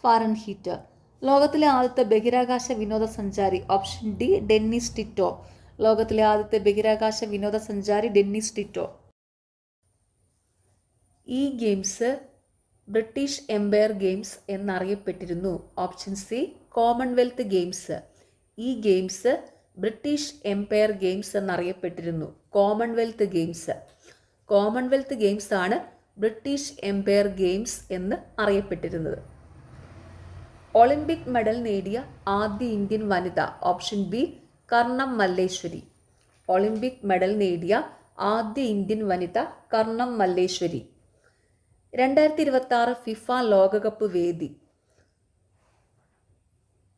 ഫാരൻഹീറ്റ്. ലോകത്തിലെ ആദ്യത്തെ ബഹിരാകാശ വിനോദസഞ്ചാരി? Option D Dennis Tito. ലോകത്തിലെ ആദ്യത്തെ ബഹിരാകാശ വിനോദസഞ്ചാരി ഡെന്നിസ് ടിറ്റോ. ഈ ഗെയിംസ് ബ്രിട്ടീഷ് എംപയർ ഗെയിംസ് എന്നറിയപ്പെട്ടിരുന്നു. Option C commonwealth games. ഈ ഗെയിംസ് ബ്രിട്ടീഷ് എംപയർ ഗെയിംസ് എന്നറിയപ്പെട്ടിരുന്നു. Commonwealth games. കോമൺവെൽത്ത് ഗെയിംസ് ആണ് ബ്രിട്ടീഷ് എംപയർ ഗെയിംസ് എന്ന് അറിയപ്പെട്ടിരുന്നത്. ഒളിമ്പിക് മെഡൽ നേടിയ ആദ്യ ഇന്ത്യൻ വനിത? Option B Karnam Malleshwari. Olympic medal നേടിയ ആദ്യ ഇന്ത്യൻ വനിത കർണം മല്ലേശ്വരി. 2026 ഫിഫ ലോകകപ്പ് വേദി?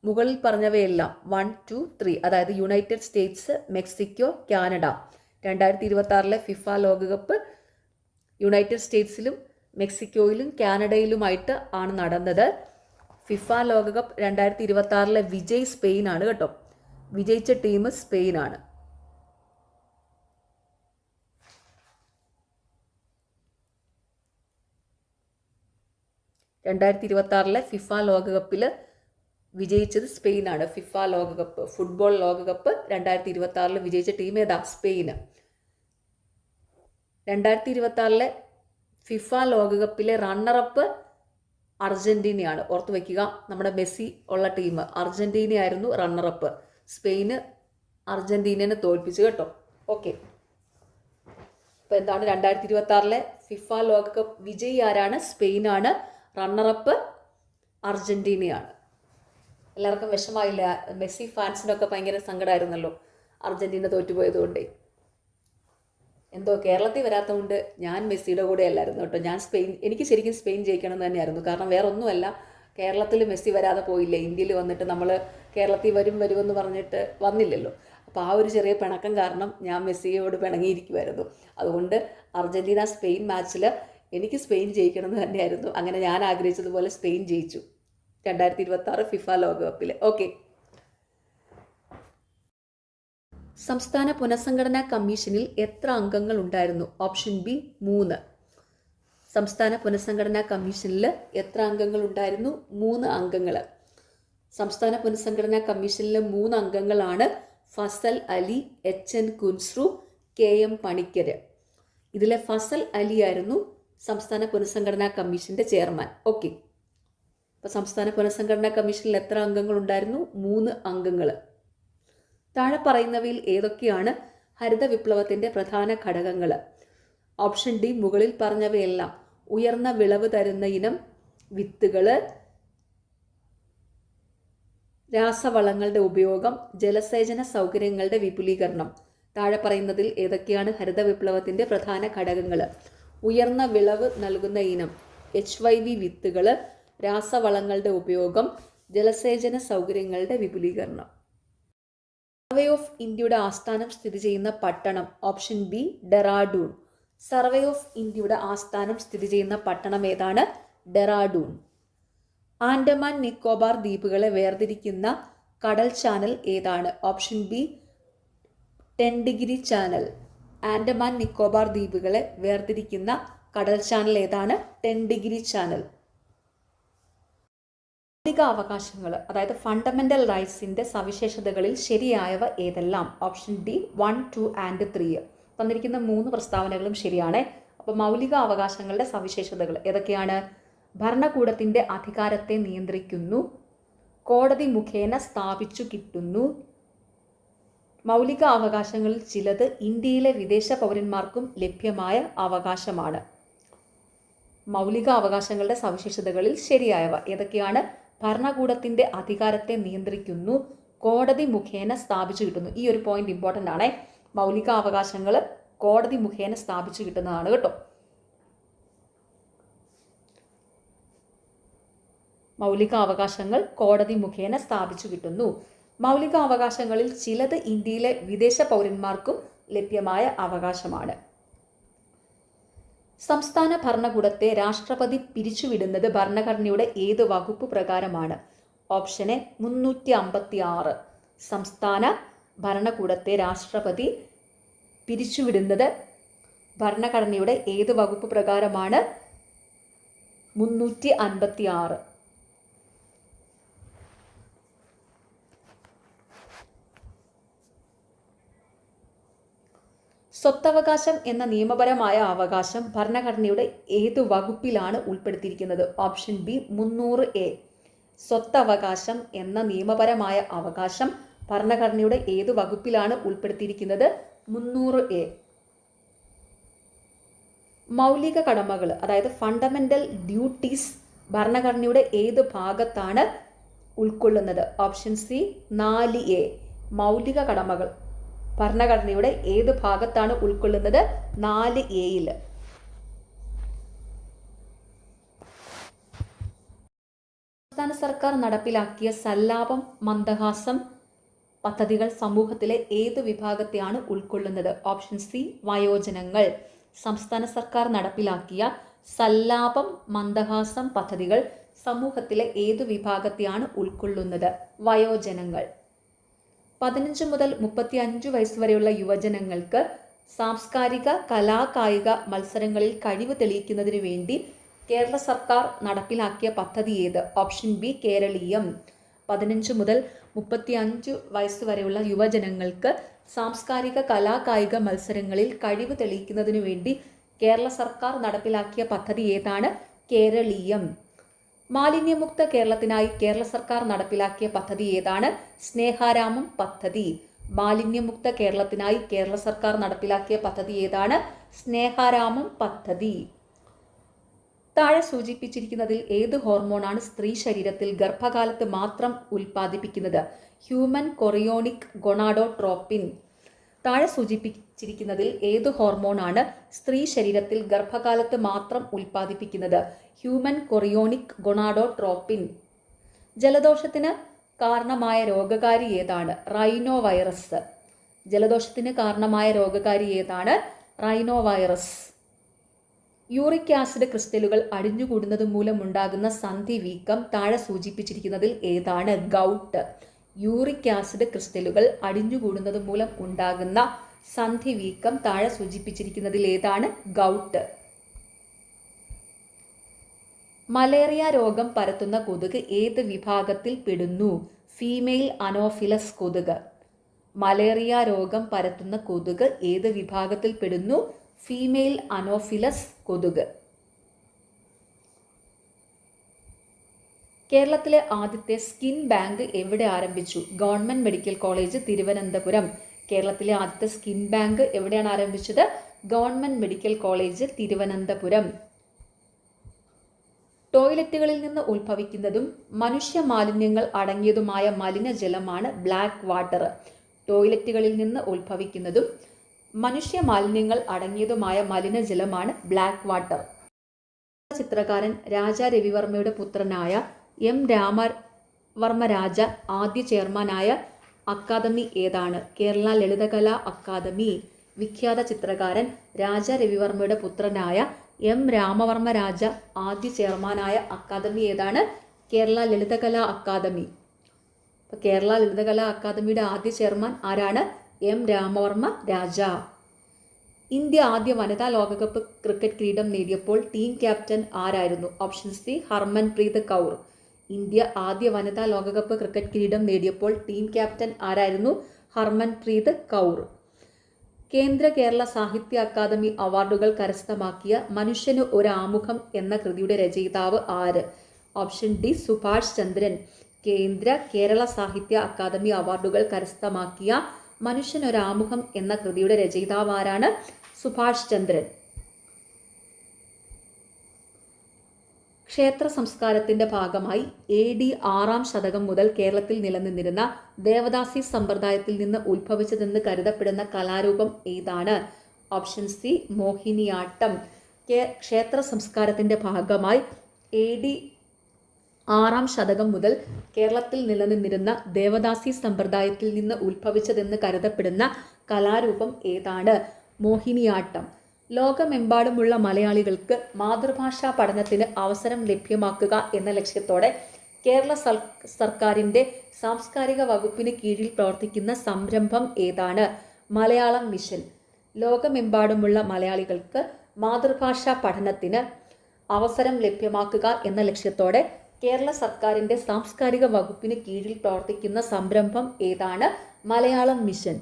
മുകളിൽ പറഞ്ഞവയെല്ലാം 1, 2, 3, അതായത് United States, Mexico, Canada. 2026 FIFA ലോകകപ്പ് യുണൈറ്റഡ് സ്റ്റേറ്റ്സിലും മെക്സിക്കോയിലും കാനഡയിലുമായിട്ട് ആണ് നടന്നത്. ഫിഫ ലോകകപ്പ് 2026 വിജയ് സ്പെയിൻ ആണ് കേട്ടോ. വിജയിച്ച ടീം സ്പെയിൻ ആണ്. ഫിഫ ലോകകപ്പിൽ വിജയിച്ചത് സ്പെയിനാണ്. ഫിഫ ലോകകപ്പ്, ഫുട്ബോൾ ലോകകപ്പ് 2026 വിജയിച്ച ടീം ഏതാ? സ്പെയിന്. 2026 ഫിഫ ലോകകപ്പിലെ റണ്ണറപ്പ് അർജന്റീനയാണ്. ഓർത്തു വയ്ക്കുക, നമ്മുടെ മെസ്സി ഉള്ള ടീം അർജന്റീനയായിരുന്നു റണ്ണറപ്പ്. സ്പെയിന് അർജന്റീനനെ തോൽപ്പിച്ചു കേട്ടോ. ഓക്കെ, അപ്പോൾ എന്താണ് 2026 ഫിഫ ലോകകപ്പ് വിജയി ആരാണ്? സ്പെയിനാണ്. റണ്ണറപ്പ് അർജന്റീനയാണ്. എല്ലാവർക്കും വിഷമായില്ല? മെസ്സി ഫാൻസിനൊക്കെ ഭയങ്കര സങ്കടമായിരുന്നല്ലോ അർജന്റീന തോറ്റുപോയതുകൊണ്ടേ. എന്തോ കേരളത്തിൽ വരാത്തതുകൊണ്ട് ഞാൻ മെസ്സിയുടെ കൂടെ അല്ലായിരുന്നു കേട്ടോ. ഞാൻ എനിക്ക് ശരിക്കും സ്പെയിൻ ജയിക്കണം എന്ന് തന്നെയായിരുന്നു. കാരണം വേറെ ഒന്നുമല്ല, കേരളത്തിൽ മെസ്സി വരാതെ പോയില്ലേ. ഇന്ത്യയിൽ വന്നിട്ട് നമ്മൾ കേരളത്തിൽ വരുമെന്ന് പറഞ്ഞിട്ട് വന്നില്ലല്ലോ. അപ്പോൾ ആ ഒരു ചെറിയ പിണക്കം കാരണം ഞാൻ മെസ്സിയോട് പിണങ്ങിയിരിക്കുമായിരുന്നു. അതുകൊണ്ട് അർജന്റീന സ്പെയിൻ മാച്ചിൽ എനിക്ക് സ്പെയിൻ ജയിക്കണം എന്ന് തന്നെയായിരുന്നു. അങ്ങനെ ഞാൻ ആഗ്രഹിച്ചതുപോലെ സ്പെയിൻ ജയിച്ചു 2026 ഫിഫ ലോകകപ്പിൽ. ഓക്കെ, സംസ്ഥാന പുനഃസംഘടനാ കമ്മീഷനിൽ എത്ര അംഗങ്ങൾ ഉണ്ടായിരുന്നു? Option B 3. സംസ്ഥാന പുനഃസംഘടനാ കമ്മീഷനിൽ എത്ര അംഗങ്ങൾ ഉണ്ടായിരുന്നു? 3 അംഗങ്ങൾ. സംസ്ഥാന പുനഃസംഘടനാ കമ്മീഷനിലെ 3 അംഗങ്ങളാണ് ഫസൽ അലി, HN കുൻസ്രു, KM പണിക്കർ. ഇതിലെ ഫസൽ അലി ആയിരുന്നു സംസ്ഥാന പുനഃസംഘടനാ കമ്മീഷന്റെ ചെയർമാൻ. ഓക്കെ, അപ്പോൾ സംസ്ഥാന പുനഃസംഘടനാ കമ്മീഷനിൽ എത്ര അംഗങ്ങൾ ഉണ്ടായിരുന്നു? 3 അംഗങ്ങൾ. താഴെ പറയുന്നവയിൽ ഏതൊക്കെയാണ് ഹരിത വിപ്ലവത്തിന്റെ പ്രധാന ഘടകങ്ങൾ? ഓപ്ഷൻ ഡി മുകളിൽ പറഞ്ഞവയെല്ലാം. ഉയർന്ന വിളവ് തരുന്ന ഇനം വിത്തുകൾ, രാസവളങ്ങളുടെ ഉപയോഗം, ജലസേചന സൗകര്യങ്ങളുടെ വിപുലീകരണം. താഴെ പറയുന്നതിൽ ഏതൊക്കെയാണ് ഹരിത വിപ്ലവത്തിന്റെ പ്രധാന ഘടകങ്ങൾ? ഉയർന്ന വിളവ് നൽകുന്ന ഇനം HYV വിത്തുകൾ, രാസവളങ്ങളുടെ ഉപയോഗം, ജലസേചന സൗകര്യങ്ങളുടെ വിപുലീകരണം. സർവേ ഓഫ് ഇന്ത്യയുടെ ആസ്ഥാനം സ്ഥിതി ചെയ്യുന്ന പട്ടണം? Option B Dehradun. Survey of ഇന്ത്യയുടെ ആസ്ഥാനം സ്ഥിതി ചെയ്യുന്ന പട്ടണം ഏതാണ്? ഡെറാഡൂൺ. ആൻഡമാൻ നിക്കോബാർ ദ്വീപുകളെ വേർതിരിക്കുന്ന കടൽ ചാനൽ ഏതാണ്? Option B 10 degree channel. Andaman Nicobar ദ്വീപുകളെ വേർതിരിക്കുന്ന കടൽ ചാനൽ ഏതാണ്? 10 ഡിഗ്രി ചാനൽ. മൗലിക അവകാശങ്ങൾ, അതായത് ഫണ്ടമെന്റൽ റൈറ്റ്സിന്റെ സവിശേഷതകളിൽ ശരിയായവ ഏതെല്ലാം? Option D 1, 2 and 3. തന്നിരിക്കുന്ന 3 പ്രസ്താവനകളും ശരിയാണ്. അപ്പോൾ മൗലിക അവകാശങ്ങളുടെ സവിശേഷതകൾ ഏതൊക്കെയാണ്? ഭരണകൂടത്തിന്റെ അധികാരത്തെ നിയന്ത്രിക്കുന്നു, കോടതി മുഖേന സ്ഥാപിച്ചു കിട്ടുന്നു, മൗലിക അവകാശങ്ങളിൽ ചിലത് ഇന്ത്യയിലെ വിദേശ പൗരന്മാർക്കും ലഭ്യമായ അവകാശമാണ്. മൗലിക അവകാശങ്ങളുടെ സവിശേഷതകളിൽ ശരിയായവ ഏതൊക്കെയാണ്? ഭരണകൂടത്തിന്റെ അധികാരത്തെ നിയന്ത്രിക്കുന്നു, കോടതി മുഖേന സ്ഥാപിച്ചു കിട്ടുന്നു. ഈ ഒരു പോയിന്റ് ഇമ്പോർട്ടൻ്റ് ആണ്. മൗലിക അവകാശങ്ങൾ കോടതി മുഖേന സ്ഥാപിച്ചു കിട്ടുന്നതാണ് കേട്ടോ. മൗലിക അവകാശങ്ങൾ കോടതി മുഖേന സ്ഥാപിച്ചു കിട്ടുന്നു. മൗലിക അവകാശങ്ങളിൽ ചിലത് ഇന്ത്യയിലെ വിദേശ പൗരന്മാർക്കും ലഭ്യമായ അവകാശമാണ്. സംസ്ഥാന ഭരണകൂടത്തെ രാഷ്ട്രപതി പിരിച്ചുവിടുന്നത് ഭരണഘടനയുടെ ഏത് വകുപ്പ് പ്രകാരമാണ്? Option A 356. സംസ്ഥാന ഭരണകൂടത്തെ രാഷ്ട്രപതി പിരിച്ചുവിടുന്നത് ഭരണഘടനയുടെ ഏത് വകുപ്പ് പ്രകാരമാണ്? 356. സ്വത്തവകാശം എന്ന നിയമപരമായ അവകാശം ഭരണഘടനയുടെ ഏതു വകുപ്പിലാണ് ഉൾപ്പെടുത്തിയിരിക്കുന്നത്? Option B 300A. സ്വത്തവകാശം എന്ന നിയമപരമായ അവകാശം ഭരണഘടനയുടെ ഏതു വകുപ്പിലാണ് ഉൾപ്പെടുത്തിയിരിക്കുന്നത്? 300A. മൗലിക കടമകൾ അതായത് ഫണ്ടമെന്റൽ ഡ്യൂട്ടീസ് ഭരണഘടനയുടെ ഏത് ഭാഗത്താണ് ഉൾക്കൊള്ളുന്നത്? Option C 4A. മൗലിക കടമകൾ ഭരണഘടനയുടെ ഏത് ഭാഗത്താണ് ഉൾക്കൊള്ളുന്നത്? 4A. സംസ്ഥാന സർക്കാർ നടപ്പിലാക്കിയ സല്ലാപം മന്ദഹാസം പദ്ധതികൾ സമൂഹത്തിലെ ഏത് വിഭാഗത്തെയാണ് ഉൾക്കൊള്ളുന്നത്? ഓപ്ഷൻ സി വയോജനങ്ങൾ. സംസ്ഥാന സർക്കാർ നടപ്പിലാക്കിയ സല്ലാപം മന്ദഹാസം പദ്ധതികൾ സമൂഹത്തിലെ ഏതു വിഭാഗത്തെയാണ് ഉൾക്കൊള്ളുന്നത്? വയോജനങ്ങൾ. 15 മുതൽ 35 വയസ്സ് വരെയുള്ള യുവജനങ്ങൾക്ക് സാംസ്കാരിക കലാകായിക മത്സരങ്ങളിൽ കഴിവ് തെളിയിക്കുന്നതിന് വേണ്ടി കേരള സർക്കാർ നടപ്പിലാക്കിയ പദ്ധതി ഏത്? Option B Keraleeyam. 15 മുതൽ 35 വയസ്സ് വരെയുള്ള യുവജനങ്ങൾക്ക് സാംസ്കാരിക കലാകായിക മത്സരങ്ങളിൽ കഴിവ് തെളിയിക്കുന്നതിനു വേണ്ടി കേരള സർക്കാർ നടപ്പിലാക്കിയ പദ്ധതി ഏതാണ്? കേരളീയം. മാലിന്യമുക്ത കേരളത്തിനായി കേരള സർക്കാർ നടപ്പിലാക്കിയ പദ്ധതി ഏതാണ്? സ്നേഹാരാമം പദ്ധതി. മാലിന്യമുക്ത കേരളത്തിനായി കേരള സർക്കാർ നടപ്പിലാക്കിയ പദ്ധതി ഏതാണ്? സ്നേഹാരാമം പദ്ധതി. താഴെ സൂചിപ്പിച്ചിരിക്കുന്നതിൽ ഏത് ഹോർമോണാണ് സ്ത്രീ ശരീരത്തിൽ ഗർഭകാലത്ത് മാത്രം ഉൽപ്പാദിപ്പിക്കുന്നത്? Human chorionic gonadotropin. താഴെ സൂചിപ്പിച്ചിരിക്കുന്നതിൽ ഏത് ഹോർമോണാണ് സ്ത്രീ ശരീരത്തിൽ ഗർഭകാലത്ത് മാത്രം ഉൽപ്പാദിപ്പിക്കുന്നത്? Human chorionic gonadotropin. ജലദോഷത്തിന് കാരണമായ രോഗകാരി ഏതാണ്? Rhino virus. ജലദോഷത്തിന് കാരണമായ രോഗകാരി ഏതാണ്? Rhino virus. യൂറിക് ആസിഡ് ക്രിസ്റ്റലുകൾ അടിഞ്ഞുകൂടുന്നത് മൂലമുണ്ടാകുന്ന സന്ധി വീക്കം താഴെ സൂചിപ്പിച്ചിരിക്കുന്നതിൽ ഏതാണ്? ഗൗട്ട്. യൂറിക് ആസിഡ് ക്രിസ്റ്റലുകൾ അടിഞ്ഞുകൂടുന്നത് മൂലം ഉണ്ടാകുന്ന സന്ധി വീക്കം താഴെ സൂചിപ്പിച്ചിരിക്കുന്നതിൽ ഏതാണ്? ഗൗട്ട്. മലേറിയ രോഗം പരത്തുന്ന കൊതുക് ഏത് വിഭാഗത്തിൽ പെടുന്നു? ഫീമെയിൽ അനോഫിലസ് കൊതുക്. മലേറിയ രോഗം പരത്തുന്ന കൊതുക് ഏത് വിഭാഗത്തിൽ പെടുന്നു? ഫീമെയിൽ അനോഫിലസ് കൊതുക്. കേരളത്തിലെ ആദ്യത്തെ സ്കിൻ ബാങ്ക് എവിടെ ആരംഭിച്ചു? Government medical college Thiruvananthapuram. കേരളത്തിലെ ആദ്യത്തെ സ്കിൻ ബാങ്ക് എവിടെയാണ് ആരംഭിച്ചത്? Government medical college Thiruvananthapuram. ടോയ്ലറ്റുകളിൽ നിന്ന് ഉത്ഭവിക്കുന്നതും മനുഷ്യ മാലിന്യങ്ങൾ അടങ്ങിയതുമായ മലിനജലമാണ് ബ്ലാക്ക് വാട്ടർ. ടോയ്ലറ്റുകളിൽ നിന്ന് ഉത്ഭവിക്കുന്നതും മനുഷ്യ മാലിന്യങ്ങൾ അടങ്ങിയതുമായ മലിനജലമാണ് ബ്ലാക്ക് വാട്ടർ. ചിത്രകാരൻ രാജാ രവിവർമ്മയുടെ പുത്രനായ എം രാമവർമ്മ രാജ ആദ്യ ചെയർമാനായ അക്കാദമി ഏതാണ്? കേരള ലളിതകലാ അക്കാദമി. വിഖ്യാത ചിത്രകാരൻ രാജാ രവിവർമ്മയുടെ പുത്രനായ എം രാമവർമ്മ രാജ ആദ്യ ചെയർമാനായ അക്കാദമി ഏതാണ്? കേരള ലളിതകലാ അക്കാദമി. അപ്പോൾ കേരള ലളിതകലാ അക്കാദമിയുടെ ആദ്യ ചെയർമാൻ ആരാണ്? എം രാമവർമ്മ രാജ. ഇന്ത്യ ആദ്യ വനിതാ ലോകകപ്പ് ക്രിക്കറ്റ് കിരീടം നേടിയപ്പോൾ ടീം ക്യാപ്റ്റൻ ആരായിരുന്നു? Option C Harmanpreet Kaur. India ആദ്യ വനിതാ ലോകകപ്പ് ക്രിക്കറ്റ് കിരീടം നേടിയപ്പോൾ ടീം ക്യാപ്റ്റൻ ആരായിരുന്നു? ഹർമൻപ്രീത് കൗർ. കേന്ദ്ര കേരള സാഹിത്യ അക്കാദമി അവാർഡുകൾ കരസ്ഥമാക്കിയ മനുഷ്യന് ഒരു ആമുഖം എന്ന കൃതിയുടെ രചയിതാവ് ആര്? ഓപ്ഷൻ ഡി സുഭാഷ് ചന്ദ്രൻ. കേന്ദ്ര കേരള സാഹിത്യ അക്കാദമി അവാർഡുകൾ കരസ്ഥമാക്കിയ മനുഷ്യനൊരാമുഖം എന്ന കൃതിയുടെ രചയിതാവ് ആരാണ്? സുഭാഷ് ചന്ദ്രൻ. ക്ഷേത്ര സംസ്കാരത്തിന്റെ ഭാഗമായി AD 6-ാം ശതകം മുതൽ കേരളത്തിൽ നിലനിന്നിരുന്ന ദേവദാസി സമ്പ്രദായത്തിൽ നിന്ന് ഉത്ഭവിച്ചതെന്ന് കരുതപ്പെടുന്ന കലാരൂപം ഏതാണ്? Option C Mohiniyattam. ക്ഷേത്ര സംസ്കാരത്തിന്റെ ഭാഗമായി AD 6-ാം ശതകം മുതൽ കേരളത്തിൽ നിലനിന്നിരുന്ന ദേവദാസി സമ്പ്രദായത്തിൽ നിന്ന് ഉത്ഭവിച്ചതെന്ന് കരുതപ്പെടുന്ന കലാരൂപം ഏതാണ്? മോഹിനിയാട്ടം. ലോകമെമ്പാടുമുള്ള മലയാളികൾക്ക് മാതൃഭാഷാ പഠനത്തിന് അവസരം ലഭ്യമാക്കുക എന്ന ലക്ഷ്യത്തോടെ കേരള സർക്കാരിൻ്റെ സാംസ്കാരിക വകുപ്പിന് കീഴിൽ പ്രവർത്തിക്കുന്ന സംരംഭം ഏതാണ്? മലയാളം മിഷൻ. ലോകമെമ്പാടുമുള്ള മലയാളികൾക്ക് മാതൃഭാഷാ പഠനത്തിന് അവസരം ലഭ്യമാക്കുക എന്ന ലക്ഷ്യത്തോടെ കേരള സർക്കാരിൻ്റെ സാംസ്കാരിക വകുപ്പിന് കീഴിൽ പ്രവർത്തിക്കുന്ന സംരംഭം ഏതാണ്? മലയാളം മിഷൻ.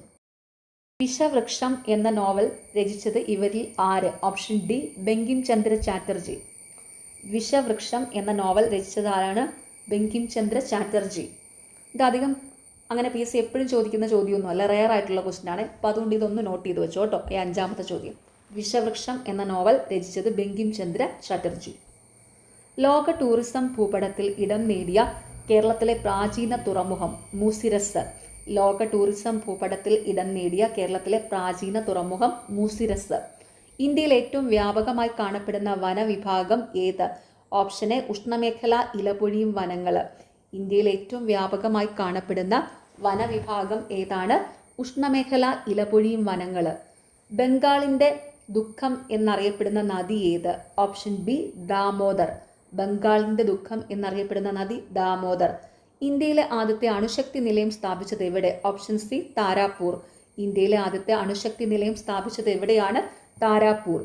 വിഷവൃക്ഷം എന്ന നോവൽ രചിച്ചത് ഇവരിൽ ആര്? Option D Bankim Chandra Chatterjee. വിഷവൃക്ഷം എന്ന നോവൽ രചിച്ചത് ആരാണ്? ബങ്കിം ചന്ദ്ര ചാറ്റർജി. ഇതധികം അങ്ങനെ PSC എപ്പോഴും ചോദിക്കുന്ന ചോദ്യമൊന്നും അല്ല, റെയർ ആയിട്ടുള്ള ക്വസ്റ്റ്യൻ ആണ്. അപ്പോൾ അതുകൊണ്ട് ഇതൊന്ന് നോട്ട് ചെയ്ത് വെച്ചോ കേട്ടോ. ഈ 5ാമത്തെ ചോദ്യം. വിഷവൃക്ഷം എന്ന നോവൽ രചിച്ചത് ബങ്കിം ചന്ദ്ര ചാറ്റർജി. ലോക ടൂറിസം ഭൂപടത്തിൽ ഇടം നേടിയ കേരളത്തിലെ പ്രാചീന തുറമുഖം മൂസിരസ്. ലോക ടൂറിസം ഭൂപടത്തിൽ ഇടം നേടിയ കേരളത്തിലെ പ്രാചീന തുറമുഖം മൂസിരസ്. ഇന്ത്യയിൽ ഏറ്റവും വ്യാപകമായി കാണപ്പെടുന്ന വനവിഭാഗം ഏത്? ഓപ്ഷൻ എ ഉഷ്ണമേഖല ഇലപൊഴിയും വനങ്ങൾ. ഇന്ത്യയിൽ ഏറ്റവും വ്യാപകമായി കാണപ്പെടുന്ന വനവിഭാഗം ഏതാണ്? ഉഷ്ണമേഖല ഇലപൊഴിയും വനങ്ങൾ. ബംഗാളിൻ്റെ ദുഃഖം എന്നറിയപ്പെടുന്ന നദി ഏത്? Option B Damodar. ബംഗാളിൻ്റെ ദുഃഖം എന്നറിയപ്പെടുന്ന നദി ദാമോദർ. ഇന്ത്യയിലെ ആദ്യത്തെ അണുശക്തി നിലയം സ്ഥാപിച്ചത് എവിടെ? Option C Tarapur. ഇന്ത്യയിലെ ആദ്യത്തെ അണുശക്തി നിലയം സ്ഥാപിച്ചത് എവിടെയാണ്? താരാപൂർ.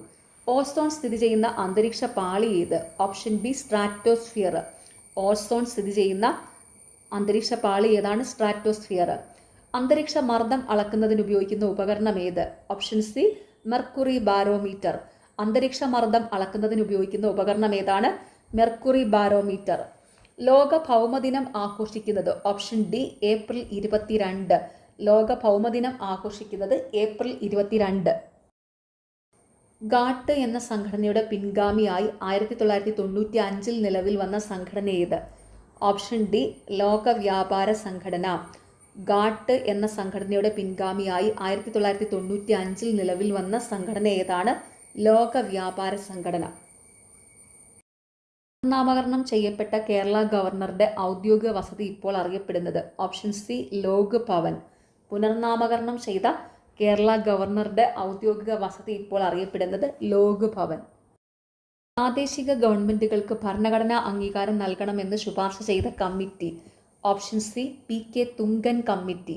ഓസോൺ സ്ഥിതി ചെയ്യുന്ന അന്തരീക്ഷ പാളി ഏത്? Option B stratosphere. ഓസോൺ സ്ഥിതി ചെയ്യുന്ന അന്തരീക്ഷ പാളി ഏതാണ്? സ്ട്രാറ്റോസ്ഫിയർ. അന്തരീക്ഷ മർദ്ദം അളക്കുന്നതിന് ഉപയോഗിക്കുന്ന ഉപകരണം ഏത്? Option C mercury barometer. അന്തരീക്ഷ മർദ്ദം അളക്കുന്നതിന് ഉപയോഗിക്കുന്ന ഉപകരണം ഏതാണ്? Mercury barometer. ലോക ഭൗമദിനം ആഘോഷിക്കുന്നത്? Option D April 22. ലോക ഭൗമദിനം ആഘോഷിക്കുന്നത് ഏപ്രിൽ 22. ഗാട്ട് എന്ന സംഘടനയുടെ പിൻഗാമിയായി 1995 നിലവിൽ വന്ന സംഘടന ഏത്? ഓപ്ഷൻ ഡി ലോക വ്യാപാര സംഘടന. ഗാട്ട് എന്ന സംഘടനയുടെ പിൻഗാമിയായി 1995 നിലവിൽ വന്ന സംഘടന ഏതാണ്? ലോക വ്യാപാര സംഘടന. പുനർനാമകരണം ചെയ്യപ്പെട്ട കേരള ഗവർണറുടെ ഔദ്യോഗിക വസതി ഇപ്പോൾ അറിയപ്പെടുന്നത്? ഓപ്ഷൻ സി ലോക് ഭവൻ. പുനർനാമകരണം ചെയ്ത കേരള ഗവർണറുടെ ഔദ്യോഗിക വസതി ഇപ്പോൾ അറിയപ്പെടുന്നത് ലോക് ഭവൻ. പ്രാദേശിക ഗവൺമെൻറ്റുകൾക്ക് ഭരണഘടനാ അംഗീകാരം നൽകണമെന്ന് ശുപാർശ ചെയ്ത committee? Option C PK Thungon committee.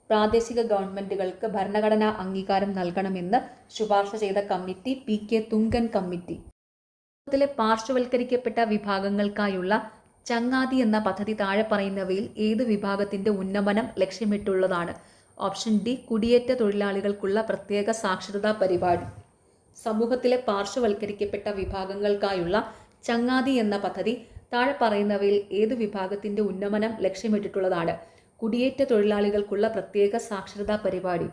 പ്രാദേശിക ഗവൺമെൻറ്റുകൾക്ക് ഭരണഘടനാ അംഗീകാരം നൽകണമെന്ന് ശുപാർശ ചെയ്ത കമ്മിറ്റി PK തുങ്കൻ കമ്മിറ്റി. ത്തിലെ പാർശ്വവൽക്കരിക്കപ്പെട്ട വിഭാഗങ്ങൾക്കായുള്ള ചങ്ങാതി എന്ന പദ്ധതി താഴെ പറയുന്നവയിൽ ഏത് വിഭാഗത്തിൻ്റെ ഉന്നമനം ലക്ഷ്യമിട്ടുള്ളതാണ്? ഓപ്ഷൻ ഡി കുടിയേറ്റ തൊഴിലാളികൾക്കുള്ള പ്രത്യേക സാക്ഷരതാ പരിപാടി. സമൂഹത്തിലെ പാർശ്വവൽക്കരിക്കപ്പെട്ട വിഭാഗങ്ങൾക്കായുള്ള ചങ്ങാതി എന്ന പദ്ധതി താഴെ പറയുന്നവയിൽ ഏത് വിഭാഗത്തിൻ്റെ ഉന്നമനം ലക്ഷ്യമിട്ടിട്ടുള്ളതാണ്? കുടിയേറ്റ തൊഴിലാളികൾക്കുള്ള പ്രത്യേക സാക്ഷരതാ പരിപാടി.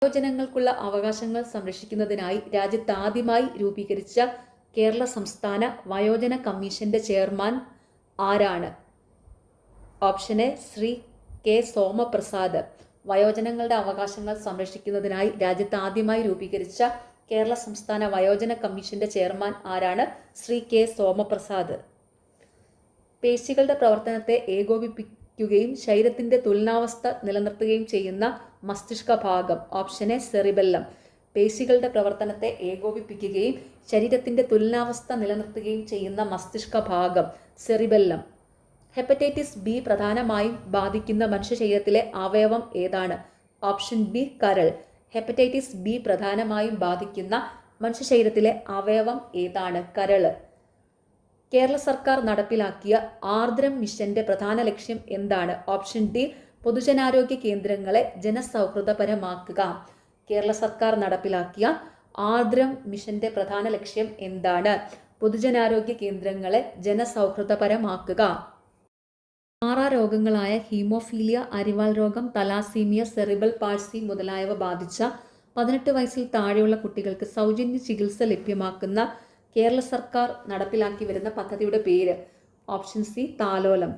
വയോജനങ്ങൾക്കുള്ള അവകാശങ്ങൾ സംരക്ഷിക്കുന്നതിനായി രാജ്യത്താദ്യമായി രൂപീകരിച്ച കേരള സംസ്ഥാന വയോജന കമ്മീഷന്റെ ചെയർമാൻ ആരാണ്? Option A Shri K Somaprasad. വയോജനങ്ങളുടെ അവകാശങ്ങൾ സംരക്ഷിക്കുന്നതിനായി രാജ്യത്ത് ആദ്യമായി രൂപീകരിച്ച കേരള സംസ്ഥാന വയോജന കമ്മീഷന്റെ ചെയർമാൻ ആരാണ്? ശ്രീ K സോമപ്രസാദ്. പേശികളുടെ പ്രവർത്തനത്തെ ഏകോപിപ്പിക്കുകയും ശരീരത്തിന്റെ തുലനാവസ്ഥ നിലനിർത്തുകയും ചെയ്യുന്ന മസ്തിഷ്ക ഭാഗം? Option A cerebellum. പേശികളുടെ പ്രവർത്തനത്തെ ഏകോപിപ്പിക്കുകയും ശരീരത്തിന്റെ തുലനാവസ്ഥ നിലനിർത്തുകയും ചെയ്യുന്ന മസ്തിഷ്ക ഭാഗം സെറിബെല്ലം. ഹെപ്പറ്റൈറ്റിസ് ബി പ്രധാനമായും ബാധിക്കുന്ന മനുഷ്യ ശരീരത്തിലെ അവയവം ഏതാണ്? ഓപ്ഷൻ ബി കരൾ. ഹെപ്പറ്റൈറ്റിസ് ബി പ്രധാനമായും ബാധിക്കുന്ന മനുഷ്യ ശരീരത്തിലെ അവയവം ഏതാണ്? കരൾ. കേരള സർക്കാർ നടപ്പിലാക്കിയ ആർദ്രം മിഷന്റെ പ്രധാന ലക്ഷ്യം എന്താണ്? ഓപ്ഷൻ ഡി പൊതുജനാരോഗ്യ കേന്ദ്രങ്ങളെ ജനസൗഹൃദപരമാക്കുക. കേരള സർക്കാർ നടപ്പിലാക്കിയ ആർദ്രം മിഷന്റെ പ്രധാന ലക്ഷ്യം എന്താണ്? പൊതുജനാരോഗ്യ കേന്ദ്രങ്ങളെ ജനസൗഹൃദപരമാക്കുക. മാറാരോഗങ്ങളായ ഹീമോഫീലിയ, അരിവാൾ രോഗം, തലാസീമിയ, സെറിബൽ പാൾസി മുതലായവ ബാധിച്ച 18 വയസ്സിൽ താഴെയുള്ള കുട്ടികൾക്ക് സൗജന്യ ചികിത്സ ലഭ്യമാക്കുന്ന കേരള സർക്കാർ നടപ്പിലാക്കി വരുന്ന പദ്ധതിയുടെ പേര്? ഓപ്ഷൻ സി താലോലം.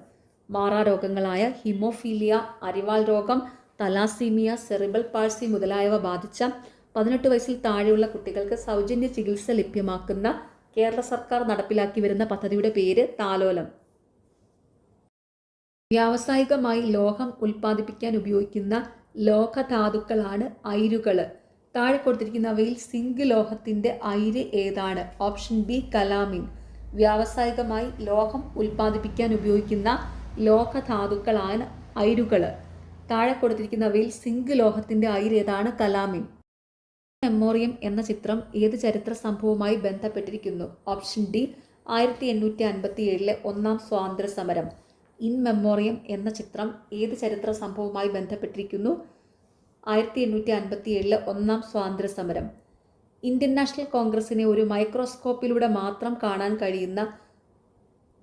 മാറാരോഗങ്ങളായ ഹീമോഫീലിയ, അരിവാൾ രോഗം, തലാസീമിയ, സെറിബൽ പാൾസി മുതലായവ ബാധിച്ച 18 വയസ്സിൽ താഴെയുള്ള കുട്ടികൾക്ക് സൗജന്യ ചികിത്സ ലഭ്യമാക്കുന്ന കേരള സർക്കാർ നടപ്പിലാക്കി വരുന്ന പദ്ധതിയുടെ പേര് താലോലം. വ്യാവസായികമായി ലോഹം ഉൽപ്പാദിപ്പിക്കാൻ ഉപയോഗിക്കുന്ന ലോഹധാതുക്കളാണ് അയിരുകൾ. താഴെ കൊടുത്തിരിക്കുന്നവയിൽ സിങ്ക് ലോഹത്തിന്റെ അയിര് ഏതാണ്? Option B calamine. വ്യാവസായികമായി ലോഹം ഉൽപ്പാദിപ്പിക്കാൻ ഉപയോഗിക്കുന്ന ലോഹധാതുക്കളാണ് അയിരുകൾ. താഴെ കൊടുത്തിരിക്കുന്നവയിൽ സിങ്ക് ലോഹത്തിന്റെ അയിര് ഏതാണ്? കലാമിൻ. മെമ്മോറിയം എന്ന ചിത്രം ഏത് ചരിത്ര സംഭവവുമായി ബന്ധപ്പെട്ടിരിക്കുന്നു? ഓപ്ഷൻ ഡി 1857 ഒന്നാം സ്വാതന്ത്ര്യ സമരം. ഇൻ മെമ്മോറിയം എന്ന ചിത്രം ഏത് ചരിത്ര സംഭവവുമായി ബന്ധപ്പെട്ടിരിക്കുന്നു? 1857 ഒന്നാം സ്വാതന്ത്ര്യ സമരം. ഇന്ത്യൻ നാഷണൽ കോൺഗ്രസിനെ ഒരു മൈക്രോസ്കോപ്പിലൂടെ മാത്രം കാണാൻ കഴിയുന്ന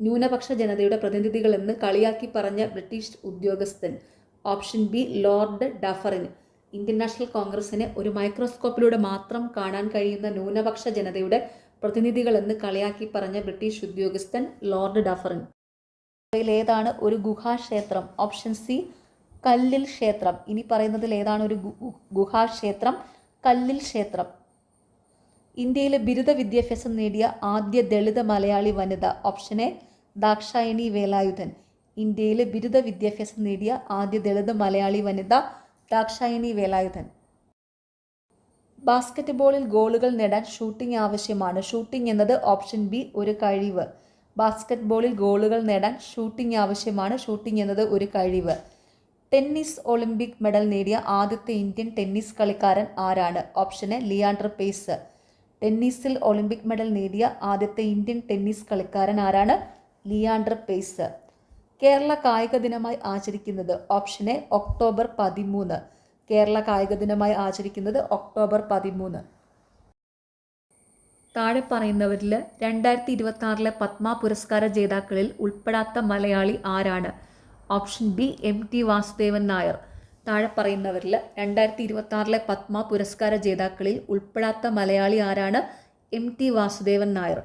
ന്യൂനപക്ഷ ജനതയുടെ പ്രതിനിധികളെന്ന് കളിയാക്കി പറഞ്ഞ ബ്രിട്ടീഷ് ഉദ്യോഗസ്ഥൻ. Option B Lord Dufferin. Indian national കോൺഗ്രസിനെ ഒരു മൈക്രോസ്കോപ്പിലൂടെ മാത്രം കാണാൻ കഴിയുന്ന ന്യൂനപക്ഷ ജനതയുടെ പ്രതിനിധികളെന്ന് കളിയാക്കി പറഞ്ഞ ബ്രിട്ടീഷ് ഉദ്യോഗസ്ഥൻ ലോർഡ് ഡഫറിൻ. ഏതാണ് ഒരു ഗുഹാക്ഷേത്രം? ഓപ്ഷൻ സി കല്ലിൽ ക്ഷേത്രം. ഇനി പറയുന്നതിൽ ഏതാണ് ഒരു ഗുഹാക്ഷേത്രം? കല്ലിൽ ക്ഷേത്രം. ഇന്ത്യയിലെ ബിരുദ വിദ്യാഭ്യാസം നേടിയ ആദ്യ ദളിത് മലയാളി വനിത? Option A Dakshayani Velayudhan. ഇന്ത്യയിലെ ബിരുദ വിദ്യാഭ്യാസം നേടിയ ആദ്യ ദളിത് മലയാളി വനിത ദാക്ഷായണി വേലായുധൻ. ബാസ്കറ്റ് ബോളിൽ ഗോളുകൾ നേടാൻ ഷൂട്ടിംഗ് ആവശ്യമാണ്. ഷൂട്ടിംഗ് എന്നത് ഓപ്ഷൻ ബി ഒരു കഴിവ്. ബാസ്കറ്റ് ബോളിൽ ഗോളുകൾ നേടാൻ ഷൂട്ടിംഗ് ആവശ്യമാണ്. ഷൂട്ടിംഗ് എന്നത് ഒരു കഴിവ്. ടെന്നീസ് ഒളിമ്പിക് മെഡൽ നേടിയ ആദ്യത്തെ ഇന്ത്യൻ ടെന്നീസ് കളിക്കാരൻ ആരാണ്? Option A Leander pace. ടെന്നീസിൽ ഒളിമ്പിക് മെഡൽ നേടിയ ആദ്യത്തെ ഇന്ത്യൻ ടെന്നീസ് കളിക്കാരൻ ആരാണ്? Leander pace. കേരള കായിക ദിനമായി ആചരിക്കുന്നത്? Option A October 13. കേരള കായിക ദിനമായി ആചരിക്കുന്നത് ഒക്ടോബർ 13. താഴെ പറയുന്നവരിൽ 2026 പത്മ പുരസ്കാര ജേതാക്കളിൽ ഉൾപ്പെടാത്ത മലയാളി ആരാണ്? Option B MT Vasudevan Nair. താഴെ പറയുന്നവരിൽ 2026 പത്മ പുരസ്കാര ജേതാക്കളിൽ ഉൾപ്പെടാത്ത മലയാളി ആരാണ്? MT വാസുദേവൻ നായർ.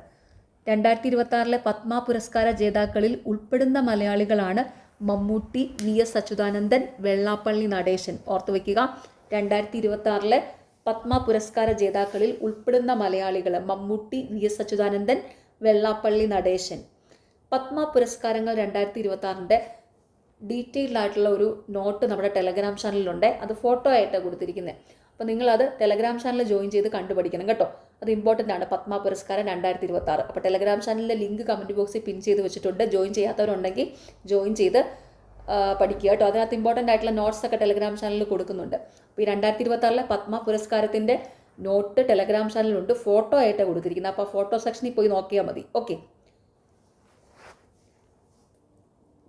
2026 പത്മ പുരസ്കാര ജേതാക്കളിൽ ഉൾപ്പെടുന്ന മലയാളികളാണ് മമ്മൂട്ടി, VS അച്യുതാനന്ദൻ, വെള്ളാപ്പള്ളി നടേശൻ. ഓർത്തുവെക്കുക, 2026 പത്മ പുരസ്കാര ജേതാക്കളിൽ ഉൾപ്പെടുന്ന മലയാളികൾ മമ്മൂട്ടി, VS അച്യുതാനന്ദൻ, വെള്ളാപ്പള്ളി നടേശൻ. പത്മ പുരസ്കാരങ്ങൾ 2026 ഡീറ്റെയിൽഡ് ആയിട്ടുള്ള ഒരു നോട്ട് നമ്മുടെ ടെലഗ്രാം ചാനലിലുണ്ട്. അത് ഫോട്ടോ ആയിട്ടാണ് കൊടുത്തിരിക്കുന്നത്. അപ്പോൾ നിങ്ങളത് ടെലഗ്രാം ചാനൽ ജോയിൻ ചെയ്ത് കണ്ടുപഠിക്കണം കേട്ടോ. അത് ഇമ്പോർട്ടൻ്റ് ആണ്. പത്മ പുരസ്കാരം 2026. അപ്പോൾ ടെലഗ്രാം ചാനലിലെ ലിങ്ക് കമൻറ്റ് ബോക്സിൽ പിൻ ചെയ്ത് വെച്ചിട്ടുണ്ട്. ജോയിൻ ചെയ്യാത്തവരുണ്ടെങ്കിൽ ജോയിൻ ചെയ്ത് പഠിക്കുക കേട്ടോ. അതിനകത്ത് ഇമ്പോർട്ടൻ്റ് ആയിട്ടുള്ള നോട്ട്സ് ഒക്കെ ടെലഗ്രാം ചാനലിൽ കൊടുക്കുന്നുണ്ട്. അപ്പോൾ ഈ 2026 പത്മ പുരസ്കാരത്തിൻ്റെ നോട്ട് ടെലഗ്രാം ചാനലിലുണ്ട്. ഫോട്ടോ ആയിട്ടാണ് കൊടുത്തിരിക്കുന്നത്. അപ്പോൾ ഫോട്ടോ സെക്ഷനിൽ പോയി നോക്കിയാൽ മതി. ഓക്കെ.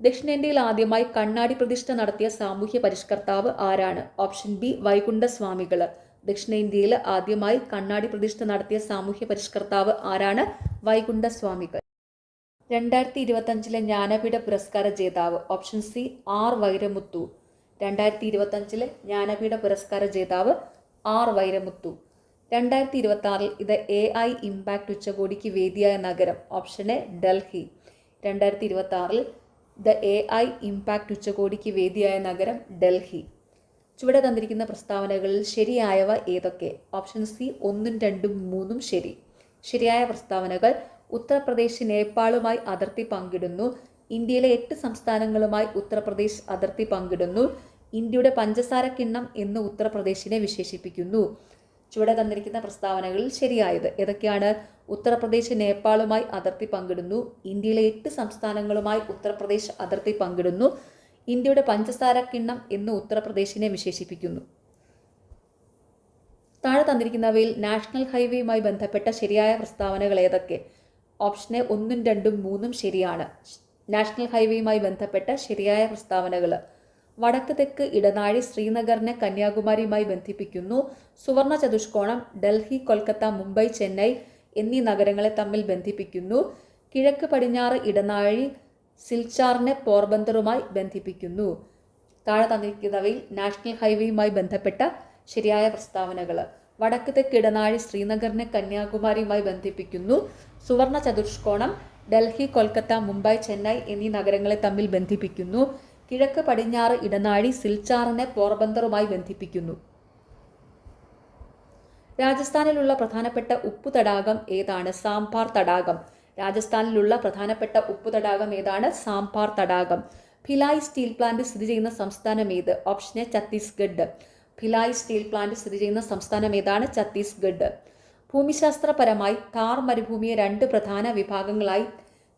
ദക്ഷിണേന്ത്യയിൽ ആദ്യമായി കണ്ണാടി പ്രതിഷ്ഠ നടത്തിയ സാമൂഹ്യ പരിഷ്കർത്താവ് ആരാണ്? Option B Vaikunda Swamikal. ദക്ഷിണേന്ത്യയിൽ ആദ്യമായി കണ്ണാടി പ്രതിഷ്ഠ നടത്തിയ സാമൂഹ്യ പരിഷ്കർത്താവ് ആരാണ്? വൈകുണ്ഠസ്വാമികൾ. 2025 ജ്ഞാനപീഠ പുരസ്കാര ജേതാവ്? Option C R Vairamuthu. 2025 Jnanpith പുരസ്കാര ജേതാവ് R വൈരമുത്തു. 2026 ഇത് AI ഇമ്പാക്ട് ഉച്ചകോടിക്ക് വേദിയായ നഗരം? Option A Delhi. 2026 the AI impact ഉച്ചകോടിക്ക് വേദിയായ നഗരം ഡൽഹി. ചുവടെ തന്നിരിക്കുന്ന പ്രസ്താവനകളിൽ ശരിയായവ ഏതൊക്കെ? ഓപ്ഷൻ സി 1, 2, 3 ശരി. ശരിയായ പ്രസ്താവനകൾ: ഉത്തർപ്രദേശ് നേപ്പാളുമായി അതിർത്തി പങ്കിടുന്നു. ഇന്ത്യയിലെ 8 സംസ്ഥാനങ്ങളുമായി ഉത്തർപ്രദേശ് അതിർത്തി പങ്കിടുന്നു. ഇന്ത്യയുടെ പഞ്ചസാര കിണ്ണം എന്ന് ഉത്തർപ്രദേശിനെ വിശേഷിപ്പിക്കുന്നു. ചുവടെ തന്നിരിക്കുന്ന പ്രസ്താവനകളിൽ ശരിയായത് ഏതൊക്കെയാണ്? ഉത്തർപ്രദേശ് നേപ്പാളുമായി അതിർത്തി പങ്കിടുന്നു. ഇന്ത്യയിലെ 8 സംസ്ഥാനങ്ങളുമായി ഉത്തർപ്രദേശ് അതിർത്തി പങ്കിടുന്നു. ഇന്ത്യയുടെ പഞ്ചസാര കിണ്ണം എന്ന് ഉത്തർപ്രദേശിനെ വിശേഷിപ്പിക്കുന്നു. താഴെ തന്നിരിക്കുന്നവയിൽ നാഷണൽ ഹൈവേയുമായി ബന്ധപ്പെട്ട ശരിയായ പ്രസ്താവനകൾ ഏതൊക്കെ? ഓപ്ഷൻ എ 1, 2, 3 ശരിയാണ്. നാഷണൽ ഹൈവേയുമായി ബന്ധപ്പെട്ട ശരിയായ പ്രസ്താവനകൾ: വടക്ക് തെക്ക് ഇടനാഴി ശ്രീനഗറിനെ കന്യാകുമാരിയുമായി ബന്ധിപ്പിക്കുന്നു. സുവർണ ചതുഷ്കോണം ഡൽഹി, കൊൽക്കത്ത, മുംബൈ, ചെന്നൈ എന്നീ നഗരങ്ങളെ തമ്മിൽ ബന്ധിപ്പിക്കുന്നു. കിഴക്ക് പടിഞ്ഞാറ് ഇടനാഴി സിൽച്ചാറിനെ പോർബന്തറുമായി ബന്ധിപ്പിക്കുന്നു. താഴെ തന്നിരിക്കുന്നവയിൽ നാഷണൽ ഹൈവേയുമായി ബന്ധപ്പെട്ട ശരിയായ പ്രസ്താവനകൾ: വടക്ക് തെക്ക് ഇടനാഴി ശ്രീനഗറിനെ കന്യാകുമാരിയുമായി ബന്ധിപ്പിക്കുന്നു. സുവർണ ചതുഷ്കോണം ഡൽഹി, കൊൽക്കത്ത, മുംബൈ, ചെന്നൈ എന്നീ നഗരങ്ങളെ തമ്മിൽ ബന്ധിപ്പിക്കുന്നു. കിഴക്ക് പടിഞ്ഞാറ് ഇടനാഴി സിൽച്ചാറിനെ പോർബന്തറുമായി ബന്ധിപ്പിക്കുന്നു. രാജസ്ഥാനിലുള്ള പ്രധാനപ്പെട്ട ഉപ്പു തടാകം ഏതാണ്? സാംഭാർ തടാകം. രാജസ്ഥാനിലുള്ള പ്രധാനപ്പെട്ട ഉപ്പു തടാകം ഏതാണ്? സാംഭാർ തടാകം. ഭിലായ് സ്റ്റീൽ പ്ലാന്റ് സ്ഥിതി ചെയ്യുന്ന സംസ്ഥാനം ഏത്? Option A Chhattisgarh. Bhilai steel plant സ്ഥിതി ചെയ്യുന്ന സംസ്ഥാനം ഏതാണ്? ഛത്തീസ്ഗഡ്. ഭൂമിശാസ്ത്രപരമായി താർ മരുഭൂമിയെ 2 പ്രധാന വിഭാഗങ്ങളായി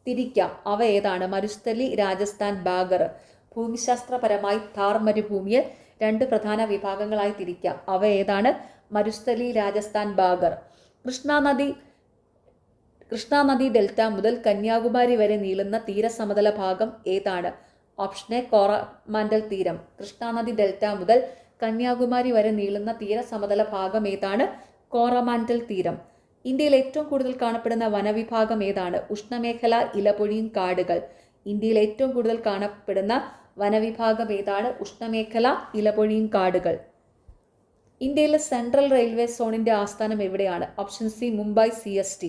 തിരിക്കാം. അവ ഏതാണ്? മരുസ്ഥലി, രാജസ്ഥാൻ, ബാഗർ. ഭൂമിശാസ്ത്രപരമായി താർ മരുഭൂമിയെ 2 പ്രധാന വിഭാഗങ്ങളായി തിരിക്കാം. അവ ഏതാണ്? മരുസ്ഥലി, രാജസ്ഥാൻ, ബാഗർ. കൃഷ്ണാനദി ഡെൽറ്റ മുതൽ കന്യാകുമാരി വരെ നീളുന്ന തീരസമതല ഭാഗം ഏതാണ്? ഓപ്ഷൻ എ കോറമാൻഡൽ തീരം. കൃഷ്ണാനദി ഡെൽറ്റ മുതൽ കന്യാകുമാരി വരെ നീളുന്ന തീരസമതല ഭാഗം ഏതാണ്? കോറമാൻഡൽ തീരം. ഇന്ത്യയിൽ ഏറ്റവും കൂടുതൽ കാണപ്പെടുന്ന വനവിഭാഗം ഏതാണ്? ഉഷ്ണമേഖല ഇലപൊഴിയും കാടുകൾ. ഇന്ത്യയിൽ ഏറ്റവും കൂടുതൽ കാണപ്പെടുന്ന വനവിഭാഗം ഏതാണ്? ഉഷ്ണമേഖല ഇലപൊഴിയും കാടുകൾ. ഇന്ത്യയിലെ സെൻട്രൽ റെയിൽവേ സോണിന്റെ ആസ്ഥാനം എവിടെയാണ്? Option C Mumbai CST.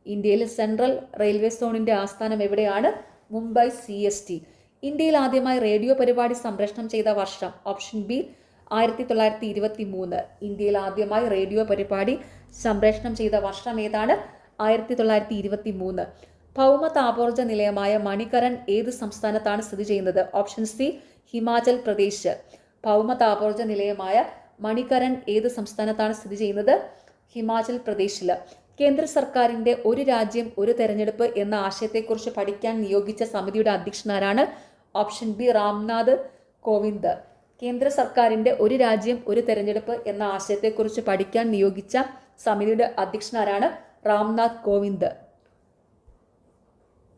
ഇന്ത്യയിലെ സെൻട്രൽ റെയിൽവേ സോണിന്റെ ആസ്ഥാനം എവിടെയാണ്? മുംബൈ CST. ഇന്ത്യയിൽ ആദ്യമായി റേഡിയോ പരിപാടി സംപ്രേഷണം ചെയ്ത വർഷം? Option B 1923. ഇന്ത്യയിൽ ആദ്യമായി റേഡിയോ പരിപാടി സംപ്രേഷണം ചെയ്ത വർഷം ഏതാണ്? 1923. ഭൗമ താപോർജ്ജ നിലയമായ മണികരൺ ഏത് സംസ്ഥാനത്താണ് സ്ഥിതി ചെയ്യുന്നത്? Option C Himachal Pradesh. ഭൗമ താപോർജ്ജ നിലയമായ മണികരൺ ഏത് സംസ്ഥാനത്താണ് സ്ഥിതി ചെയ്യുന്നത്? ഹിമാചൽ പ്രദേശിൽ. കേന്ദ്ര സർക്കാരിന്റെ ഒരു രാജ്യം ഒരു തെരഞ്ഞെടുപ്പ് എന്ന ആശയത്തെക്കുറിച്ച് പഠിക്കാൻ നിയോഗിച്ച സമിതിയുടെ അധ്യക്ഷനാരാണ്? Option B Ramnath Kovind. കേന്ദ്ര സർക്കാരിന്റെ ഒരു രാജ്യം ഒരു തെരഞ്ഞെടുപ്പ് എന്ന ആശയത്തെക്കുറിച്ച് പഠിക്കാൻ നിയോഗിച്ച സമിതിയുടെ അധ്യക്ഷനാരാണ്? രാംനാഥ് കോവിന്ദ്.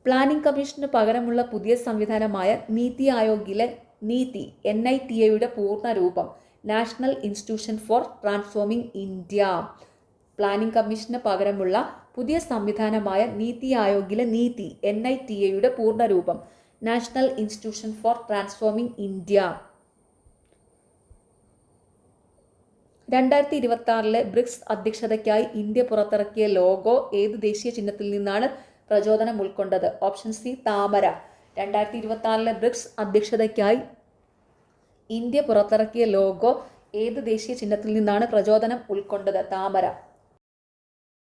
പ്ലാനിംഗ് കമ്മീഷന് പകരമുള്ള പുതിയ സംവിധാനമായ നീതി ആയോഗിലെ നീതി NITA പൂർണ്ണ രൂപം? National institution for transforming India. Planning കമ്മീഷന് പകരമുള്ള പുതിയ സംവിധാനമായ നീതി ആയോഗിലെ നീതി NITA പൂർണ്ണ രൂപം? National institution for transforming India. 2026 BRICS അധ്യക്ഷതയ്ക്കായി ഇന്ത്യ പുറത്തിറക്കിയ ലോഗോ ഏത് ദേശീയ ചിഹ്നത്തിൽ നിന്നാണ് പ്രചോദനം ഉൾക്കൊണ്ടത്? ഓപ്ഷൻ സി താമര. 2026 ബ്രിക്സ് അധ്യക്ഷതയ്ക്കായി ഇന്ത്യ പുറത്തിറക്കിയ ലോഗോ ഏത് ദേശീയ ചിഹ്നത്തിൽ നിന്നാണ് പ്രചോദനം ഉൾക്കൊണ്ടത്? താമര.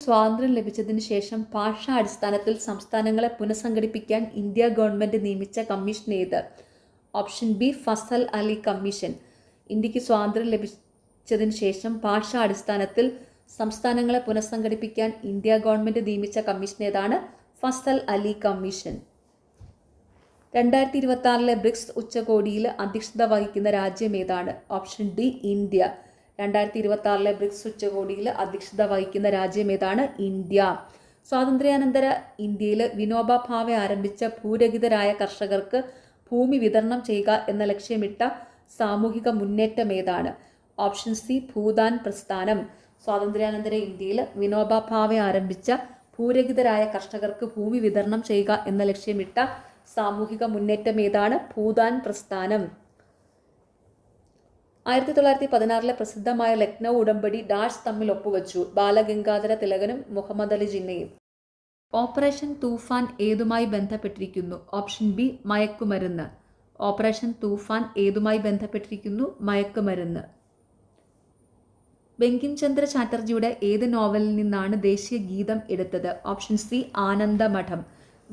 സ്വാതന്ത്ര്യം ലഭിച്ചതിന് ശേഷം ഭാഷാ അടിസ്ഥാനത്തിൽ സംസ്ഥാനങ്ങളെ പുനഃസംഘടിപ്പിക്കാൻ ഇന്ത്യ ഗവൺമെന്റ് നിയമിച്ച കമ്മീഷൻ ഏത്? Option B Fazal Ali commission. ഇന്ത്യക്ക് സ്വാതന്ത്ര്യം ലഭിച്ചതിന് ശേഷം ഭാഷാ അടിസ്ഥാനത്തിൽ സംസ്ഥാനങ്ങളെ പുനഃസംഘടിപ്പിക്കാൻ ഇന്ത്യ ഗവൺമെന്റ് നിയമിച്ച കമ്മീഷൻ ഏതാണ്? ഫസൽ അലി കമ്മീഷൻ. 2026 ബ്രിക്സ് ഉച്ചകോടിയിൽ അധ്യക്ഷത വഹിക്കുന്ന രാജ്യം ഏതാണ്? Option D India. 2026 ബ്രിക്സ് ഉച്ചകോടിയിൽ അധ്യക്ഷത വഹിക്കുന്ന രാജ്യം ഏതാണ്? ഇന്ത്യ. സ്വാതന്ത്ര്യാനന്തര ഇന്ത്യയിൽ വിനോബ ഭാവെ ആരംഭിച്ച ഭൂരഹിതരായ കർഷകർക്ക് ഭൂമി വിതരണം ചെയ്യുക എന്ന ലക്ഷ്യമിട്ട സാമൂഹിക മുന്നേറ്റം ഏതാണ്? ഓപ്ഷൻ സി ഭൂദാൻ പ്രസ്ഥാനം. സ്വാതന്ത്ര്യാനന്തര ഇന്ത്യയിൽ വിനോബ ഭാവെ ആരംഭിച്ച ഭൂരഹിതരായ കർഷകർക്ക് ഭൂമി വിതരണം ചെയ്യുക എന്ന ലക്ഷ്യമിട്ട സാമൂഹിക മുന്നേറ്റം ഏതാണ്? ഭൂദാൻ പ്രസ്ഥാനം. 1916 പ്രസിദ്ധമായ ലക്നൗ ഉടമ്പടി ഡാഷ് തമ്മിൽ ഒപ്പുവെച്ചു? ബാലഗംഗാധര തിലകനും മുഹമ്മദ് അലി ജിന്നയും. ഓപ്പറേഷൻ തൂഫാൻ ഏതുമായി ബന്ധപ്പെട്ടിരിക്കുന്നു? ഓപ്ഷൻ ബി മയക്കുമരുന്ന്. ഓപ്പറേഷൻ തൂഫാൻ ഏതുമായി ബന്ധപ്പെട്ടിരിക്കുന്നു? മയക്കുമരുന്ന്. ബങ്കിം ചന്ദ്ര ചാറ്റർജിയുടെ ഏത് നോവലിൽ നിന്നാണ് ദേശീയ ഗീതം എടുത്തത്? Option C Anandamath.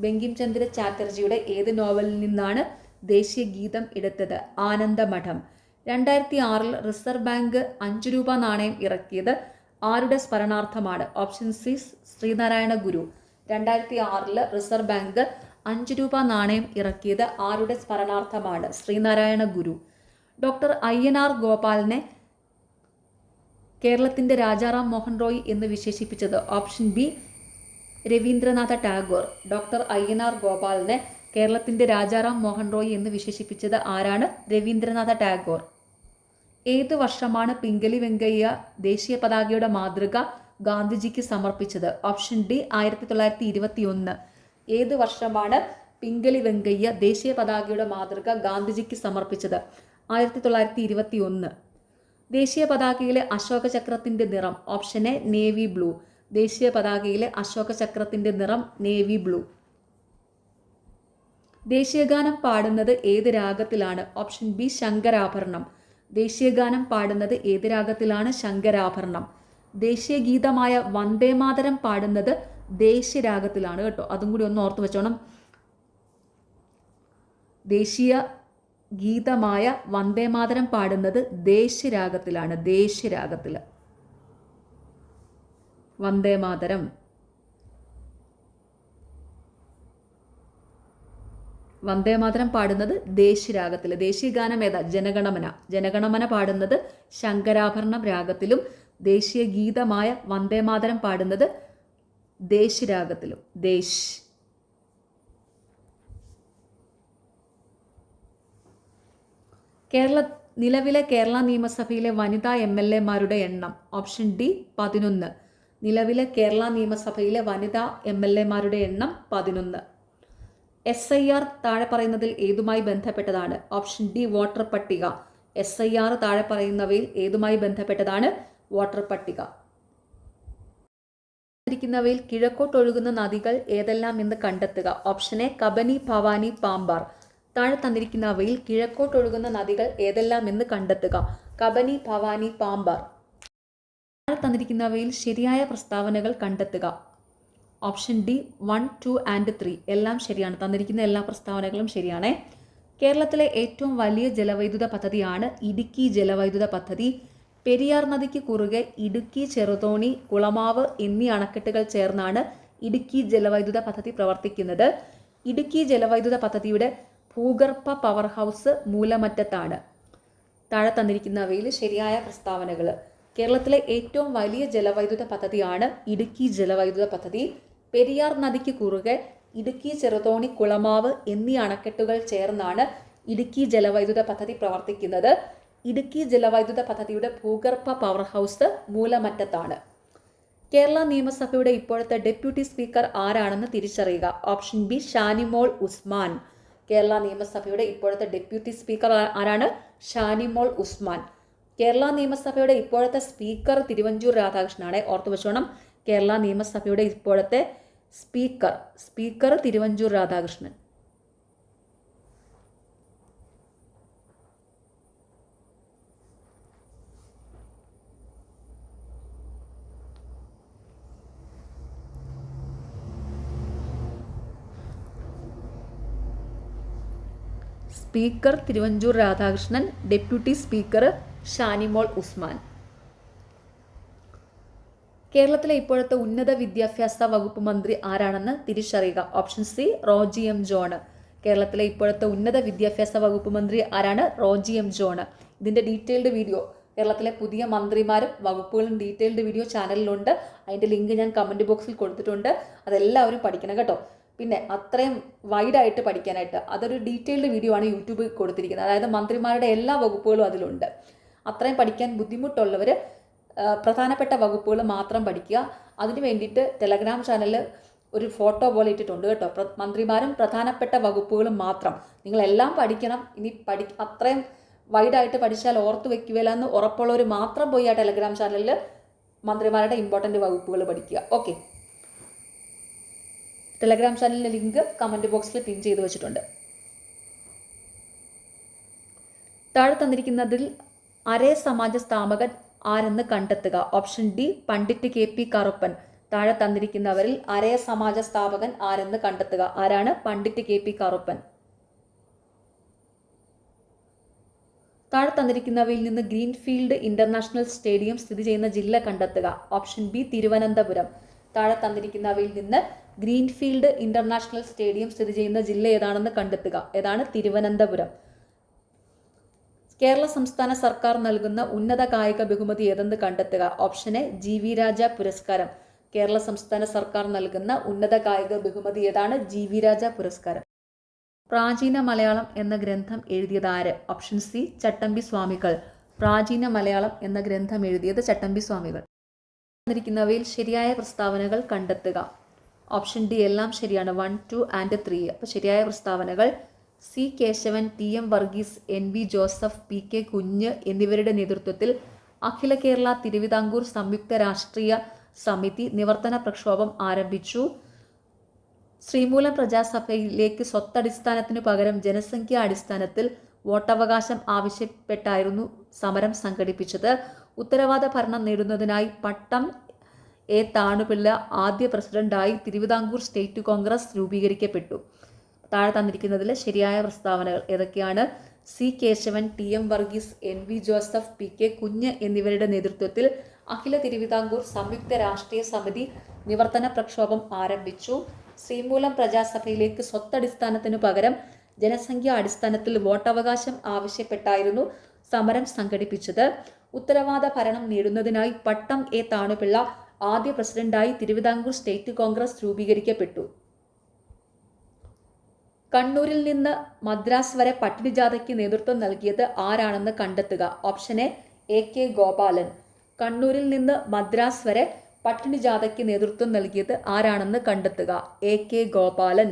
ബങ്കിം ചന്ദ്ര ചാറ്റർജിയുടെ ഏത് നോവലിൽ നിന്നാണ് ദേശീയ ഗീതം എടുത്തത്? ആനന്ദമഠം. 2006 റിസർവ് ബാങ്ക് 5 രൂപ നാണയം ഇറക്കിയത് ആരുടെ സ്മരണാർത്ഥമാണ്? ഓപ്ഷൻ സി ശ്രീനാരായണ ഗുരു. 2006 റിസർവ് ബാങ്ക് 5 രൂപ നാണയം ഇറക്കിയത് ആരുടെ സ്മരണാർത്ഥമാണ്? ശ്രീനാരായണ ഗുരു. ഡോക്ടർ INR ഗോപാലിനെ കേരളത്തിന്റെ രാജാറാം മോഹൻ റോയ് എന്ന് വിശേഷിപ്പിച്ചത്? Option B Rabindranath Tagore. Doctor INR ഗോപാലിനെ കേരളത്തിന്റെ രാജാറാം മോഹൻ റോയ് എന്ന് വിശേഷിപ്പിച്ചത് ആരാണ്? രവീന്ദ്രനാഥ ടാഗോർ. ഏത് വർഷമാണ് പിംഗലി വെങ്കയ്യ ദേശീയ പതാകയുടെ മാതൃക ഗാന്ധിജിക്ക് സമർപ്പിച്ചത്? Option D 1921. ഏത് വർഷമാണ് പിംഗലി വെങ്കയ്യ ദേശീയ പതാകയുടെ മാതൃക ഗാന്ധിജിക്ക് സമർപ്പിച്ചത്? 1921. ദേശീയ പതാകയിലെ അശോക ചക്രത്തിന്റെ നിറം? Option A navy blue. ദേശീയ പതാകയിലെ അശോക ചക്രത്തിന്റെ നിറം നേവി ബ്ലൂ. ദേശീയഗാനം പാടുന്നത് ഏത് രാഗത്തിലാണ്? Option B Shankarabharanam. ദേശീയഗാനം പാടുന്നത് ഏത് രാഗത്തിലാണ്? ശങ്കരാഭരണം. ദേശീയ ഗീതമായ വന്ദേമാതരം പാടുന്നത് ദേശീയരാഗത്തിലാണ് കേട്ടോ. അതും കൂടി ഒന്ന് ഓർത്ത് വെച്ചോണം. ദേശീയ ഗീതമായ വന്ദേമാതരം പാടുന്നത് ദേശരാഗത്തിലാണ്. ദേശരാഗത്തിൽ വന്ദേമാതരം. വന്ദേമാതരം പാടുന്നത് ദേശരാഗത്തിൽ. ദേശീയ ഗാനം ഏതാ? ജനഗണമന. ജനഗണമന പാടുന്നത് ശങ്കരാഭരണം രാഗത്തിലും ദേശീയ ഗീതമായ വന്ദേമാതരം പാടുന്നത് ദേശരാഗത്തിലും. ദേശ്. നിലവിലെ കേരള നിയമസഭയിലെ വനിതാ MLA മാരുടെ എണ്ണം. Option D 11. നിലവിലെ കേരള നിയമസഭയിലെ വനിതാ MLA മാരുടെ എണ്ണം 11. SIR താഴെ പറയുന്നതിൽ ഏതുമായി ബന്ധപ്പെട്ടതാണ്? ഓപ്ഷൻ ഡി വോട്ടർ പട്ടിക. SIR താഴെ പറയുന്നവയിൽ ഏതുമായി ബന്ധപ്പെട്ടതാണ്? വോട്ടർ പട്ടിക. ിരിക്കുന്നവയിൽ കിഴക്കോട്ടൊഴുകുന്ന നദികൾ ഏതെല്ലാം എന്ന് കണ്ടെത്തുക. Option A Kabani, Bhavani, Pambar. താഴെ തന്നിരിക്കുന്നവയിൽ കിഴക്കോട്ടൊഴുകുന്ന നദികൾ ഏതെല്ലാം എന്ന് കണ്ടെത്തുക. കബനി, ഭവാനി, പാമ്പാർ. താഴെ തന്നിരിക്കുന്നവയിൽ ശരിയായ പ്രസ്താവനകൾ കണ്ടെത്തുക. ഓപ്ഷൻ ഡി 1, 2 ആൻഡ് 3 എല്ലാം ശരിയാണ്. തന്നിരിക്കുന്ന എല്ലാ പ്രസ്താവനകളും ശരിയാണ്. കേരളത്തിലെ ഏറ്റവും വലിയ ജലവൈദ്യുത പദ്ധതിയാണ് ഇടുക്കി ജലവൈദ്യുത പദ്ധതി. പെരിയാർ നദിക്ക് കുറുകെ ഇടുക്കി, ചെറുതോണി, കുളമാവ് എന്നീ അണക്കെട്ടുകൾ ചേർന്നാണ് ഇടുക്കി ജലവൈദ്യുത പദ്ധതി പ്രവർത്തിക്കുന്നത്. ഇടുക്കി ജലവൈദ്യുത പദ്ധതിയുടെ ഭൂഗർഭ പവർ ഹൗസ് മൂലമറ്റത്താണ്. താഴെ തന്നിരിക്കുന്നവയിൽ ശരിയായ പ്രസ്താവനകൾ. കേരളത്തിലെ ഏറ്റവും വലിയ ജലവൈദ്യുത പദ്ധതിയാണ് ഇടുക്കി ജലവൈദ്യുത പദ്ധതി. പെരിയാർ നദിക്ക് കുറുകെ ഇടുക്കി, ചെറുതോണി, കുളമാവ് എന്നീ അണക്കെട്ടുകൾ ചേർന്നാണ് ഇടുക്കി ജലവൈദ്യുത പദ്ധതി പ്രവർത്തിക്കുന്നത്. ഇടുക്കി ജലവൈദ്യുത പദ്ധതിയുടെ ഭൂഗർഭ പവർ ഹൗസ് മൂലമറ്റത്താണ്. കേരള നിയമസഭയുടെ ഇപ്പോഴത്തെ ഡെപ്യൂട്ടി സ്പീക്കർ ആരാണെന്ന് തിരിച്ചറിയുക. Option B Shanimol Usman. കേരള നിയമസഭയുടെ ഇപ്പോഴത്തെ ഡെപ്യൂട്ടി സ്പീക്കർ ആരാണ്? ഷാനിമോൾ ഉസ്മാൻ. കേരള നിയമസഭയുടെ ഇപ്പോഴത്തെ സ്പീക്കർ തിരുവഞ്ചൂർ രാധാകൃഷ്ണനാണ്. ഓർത്തു വെച്ചോണം. കേരള നിയമസഭയുടെ ഇപ്പോഴത്തെ speaker Thiruvanchoor Radhakrishnan. Speaker Thiruvanchoor Radhakrishnan, deputy speaker Shanimol Usman. കേരളത്തിലെ ഇപ്പോഴത്തെ ഉന്നത വിദ്യാഭ്യാസ വകുപ്പ് മന്ത്രി ആരാണെന്ന് തിരിച്ചറിയുക. Option C Roji M John. കേരളത്തിലെ ഇപ്പോഴത്തെ ഉന്നത വിദ്യാഭ്യാസ വകുപ്പ് മന്ത്രി ആരാണ്? Roji M John. ഇതിൻ്റെ ഡീറ്റെയിൽഡ് വീഡിയോ, കേരളത്തിലെ പുതിയ മന്ത്രിമാരും വകുപ്പുകളും ഡീറ്റെയിൽഡ് വീഡിയോ ചാനലിലുണ്ട്. അതിൻ്റെ ലിങ്ക് ഞാൻ കമൻറ്റ് ബോക്സിൽ കൊടുത്തിട്ടുണ്ട്. അതെല്ലാവരും പഠിക്കണം കേട്ടോ. പിന്നെ അത്രയും വൈഡായിട്ട് പഠിക്കാനായിട്ട് അതൊരു ഡീറ്റെയിൽഡ് വീഡിയോ ആണ് യൂട്യൂബിൽ കൊടുത്തിരിക്കുന്നത്. അതായത് മന്ത്രിമാരുടെ എല്ലാ വകുപ്പുകളും അതിലുണ്ട്. അത്രയും പഠിക്കാൻ ബുദ്ധിമുട്ടുള്ളവർ പ്രധാനപ്പെട്ട വകുപ്പുകൾ മാത്രം പഠിക്കുക. അതിന് വേണ്ടിയിട്ട് ടെലഗ്രാം ചാനലിൽ ഒരു ഫോട്ടോ പോലെ ഇട്ടിട്ടുണ്ട് കേട്ടോ. മന്ത്രിമാരും പ്രധാനപ്പെട്ട വകുപ്പുകളും മാത്രം. നിങ്ങളെല്ലാം പഠിക്കണം. ഇനി അത്രയും വൈഡായിട്ട് പഠിച്ചാൽ ഓർത്ത് വെക്കുകയില്ല എന്ന് ഉറപ്പുള്ളവർ മാത്രം പോയി ആ ടെലഗ്രാം ചാനലിൽ മന്ത്രിമാരുടെ ഇമ്പോർട്ടൻ്റ് വകുപ്പുകൾ പഠിക്കുക. ഓക്കെ, ടെലഗ്രാം ചാനലിൻ്റെ ലിങ്ക് കമൻറ്റ് ബോക്സിൽ പിൻ ചെയ്ത് വെച്ചിട്ടുണ്ട്. താഴെ തന്നിരിക്കുന്നതിൽ അരേ സമാജ സ്ഥാപകൻ ആരെന്ന് കണ്ടെത്തുക. Option D Pandit KP Karuppan. താഴെ തന്നിരിക്കുന്നവരിൽ അരേ സമാജ സ്ഥാപകൻ ആരെന്ന് കണ്ടെത്തുക. ആരാണ്? പണ്ഡിറ്റ് KP കറുപ്പൻ. താഴെ തന്നിരിക്കുന്നവയിൽ നിന്ന് ഗ്രീൻഫീൽഡ് ഇന്റർനാഷണൽ സ്റ്റേഡിയം സ്ഥിതി ചെയ്യുന്ന ജില്ല കണ്ടെത്തുക. Option B Thiruvananthapuram. താഴെ തന്നിരിക്കുന്നവയിൽ നിന്ന് ഗ്രീൻഫീൽഡ് ഇന്റർനാഷണൽ സ്റ്റേഡിയം സ്ഥിതി ചെയ്യുന്ന ജില്ല ഏതാണെന്ന് കണ്ടെത്തുക. ഏതാണ്? തിരുവനന്തപുരം. കേരള സംസ്ഥാന സർക്കാർ നൽകുന്ന ഉന്നത കായിക ബഹുമതി ഏതെന്ന് കണ്ടെത്തുക. ഓപ്ഷൻ എ GV രാജ പുരസ്കാരം. കേരള സംസ്ഥാന സർക്കാർ നൽകുന്ന ഉന്നത കായിക ബഹുമതി ഏതാണ്? GV രാജ പുരസ്കാരം. പ്രാചീന മലയാളം എന്ന ഗ്രന്ഥം എഴുതിയത് ആര്? ഓപ്ഷൻ സി ചട്ടമ്പി സ്വാമികൾ. പ്രാചീന മലയാളം എന്ന ഗ്രന്ഥം എഴുതിയത് ചട്ടമ്പി സ്വാമികൾ. തന്നിരിക്കുന്നവയിൽ ശരിയായ പ്രസ്താവനകൾ കണ്ടെത്തുക. ഓപ്ഷൻ ഡി എല്ലാം ശരിയാണ്. 1, 2 ആൻഡ് 3. അപ്പോൾ ശരിയായ പ്രസ്താവനകൾ: C Kesavan, TM Varghese, NV Joseph, PK Kunju എന്നിവരുടെ നേതൃത്വത്തിൽ അഖില കേരള തിരുവിതാംകൂർ സംയുക്ത രാഷ്ട്രീയ സമിതി നിവർത്തന പ്രക്ഷോഭം ആരംഭിച്ചു. ശ്രീമൂലം പ്രജാസഭയിലേക്ക് സ്വത്തടിസ്ഥാനത്തിനു പകരം ജനസംഖ്യാ അടിസ്ഥാനത്തിൽ വോട്ടവകാശം ആവശ്യപ്പെട്ടായിരുന്നു സമരം സംഘടിപ്പിച്ചത്. ഉത്തരവാദ ഭരണം നേടുന്നതിനായി പട്ടം എ താണുപിള്ള ആദ്യ പ്രസിഡന്റായി തിരുവിതാംകൂർ സ്റ്റേറ്റ് കോൺഗ്രസ് രൂപീകരിക്കപ്പെട്ടു. താഴെ തന്നിരിക്കുന്നതിൽ ശരിയായ പ്രസ്താവനകൾ ഏതൊക്കെയാണ്? C Kesavan, T M Varghese, N V Joseph, P K Kunju എന്നിവരുടെ നേതൃത്വത്തിൽ അഖില തിരുവിതാംകൂർ സംയുക്ത രാഷ്ട്രീയ സമിതി നിവർത്തന പ്രക്ഷോഭം ആരംഭിച്ചു. ശ്രീമൂലം പ്രജാസഭയിലേക്ക് സ്വത്തടിസ്ഥാനത്തിനു പകരം ജനസംഖ്യാ അടിസ്ഥാനത്തിൽ വോട്ടവകാശം ആവശ്യപ്പെട്ടായിരുന്നു സമരം സംഘടിപ്പിച്ചത്. ഉത്തരവാദ ഭരണം നേടുന്നതിനായി പട്ടം എ താണുപിള്ള ആദ്യ പ്രസിഡന്റായി തിരുവിതാംകൂർ സ്റ്റേറ്റ് കോൺഗ്രസ് രൂപീകരിക്കപ്പെട്ടു. കണ്ണൂരിൽ നിന്ന് മദ്രാസ് വരെ പട്ടിണി ജാഥയ്ക്ക് നേതൃത്വം നൽകിയത് ആരാണെന്ന് കണ്ടെത്തുക. Option A K Gopalan. കണ്ണൂരിൽ നിന്ന് മദ്രാസ് വരെ പട്ടിണി ജാഥയ്ക്ക് നേതൃത്വം നൽകിയത് ആരാണെന്ന് കണ്ടെത്തുക. A K Gopalan.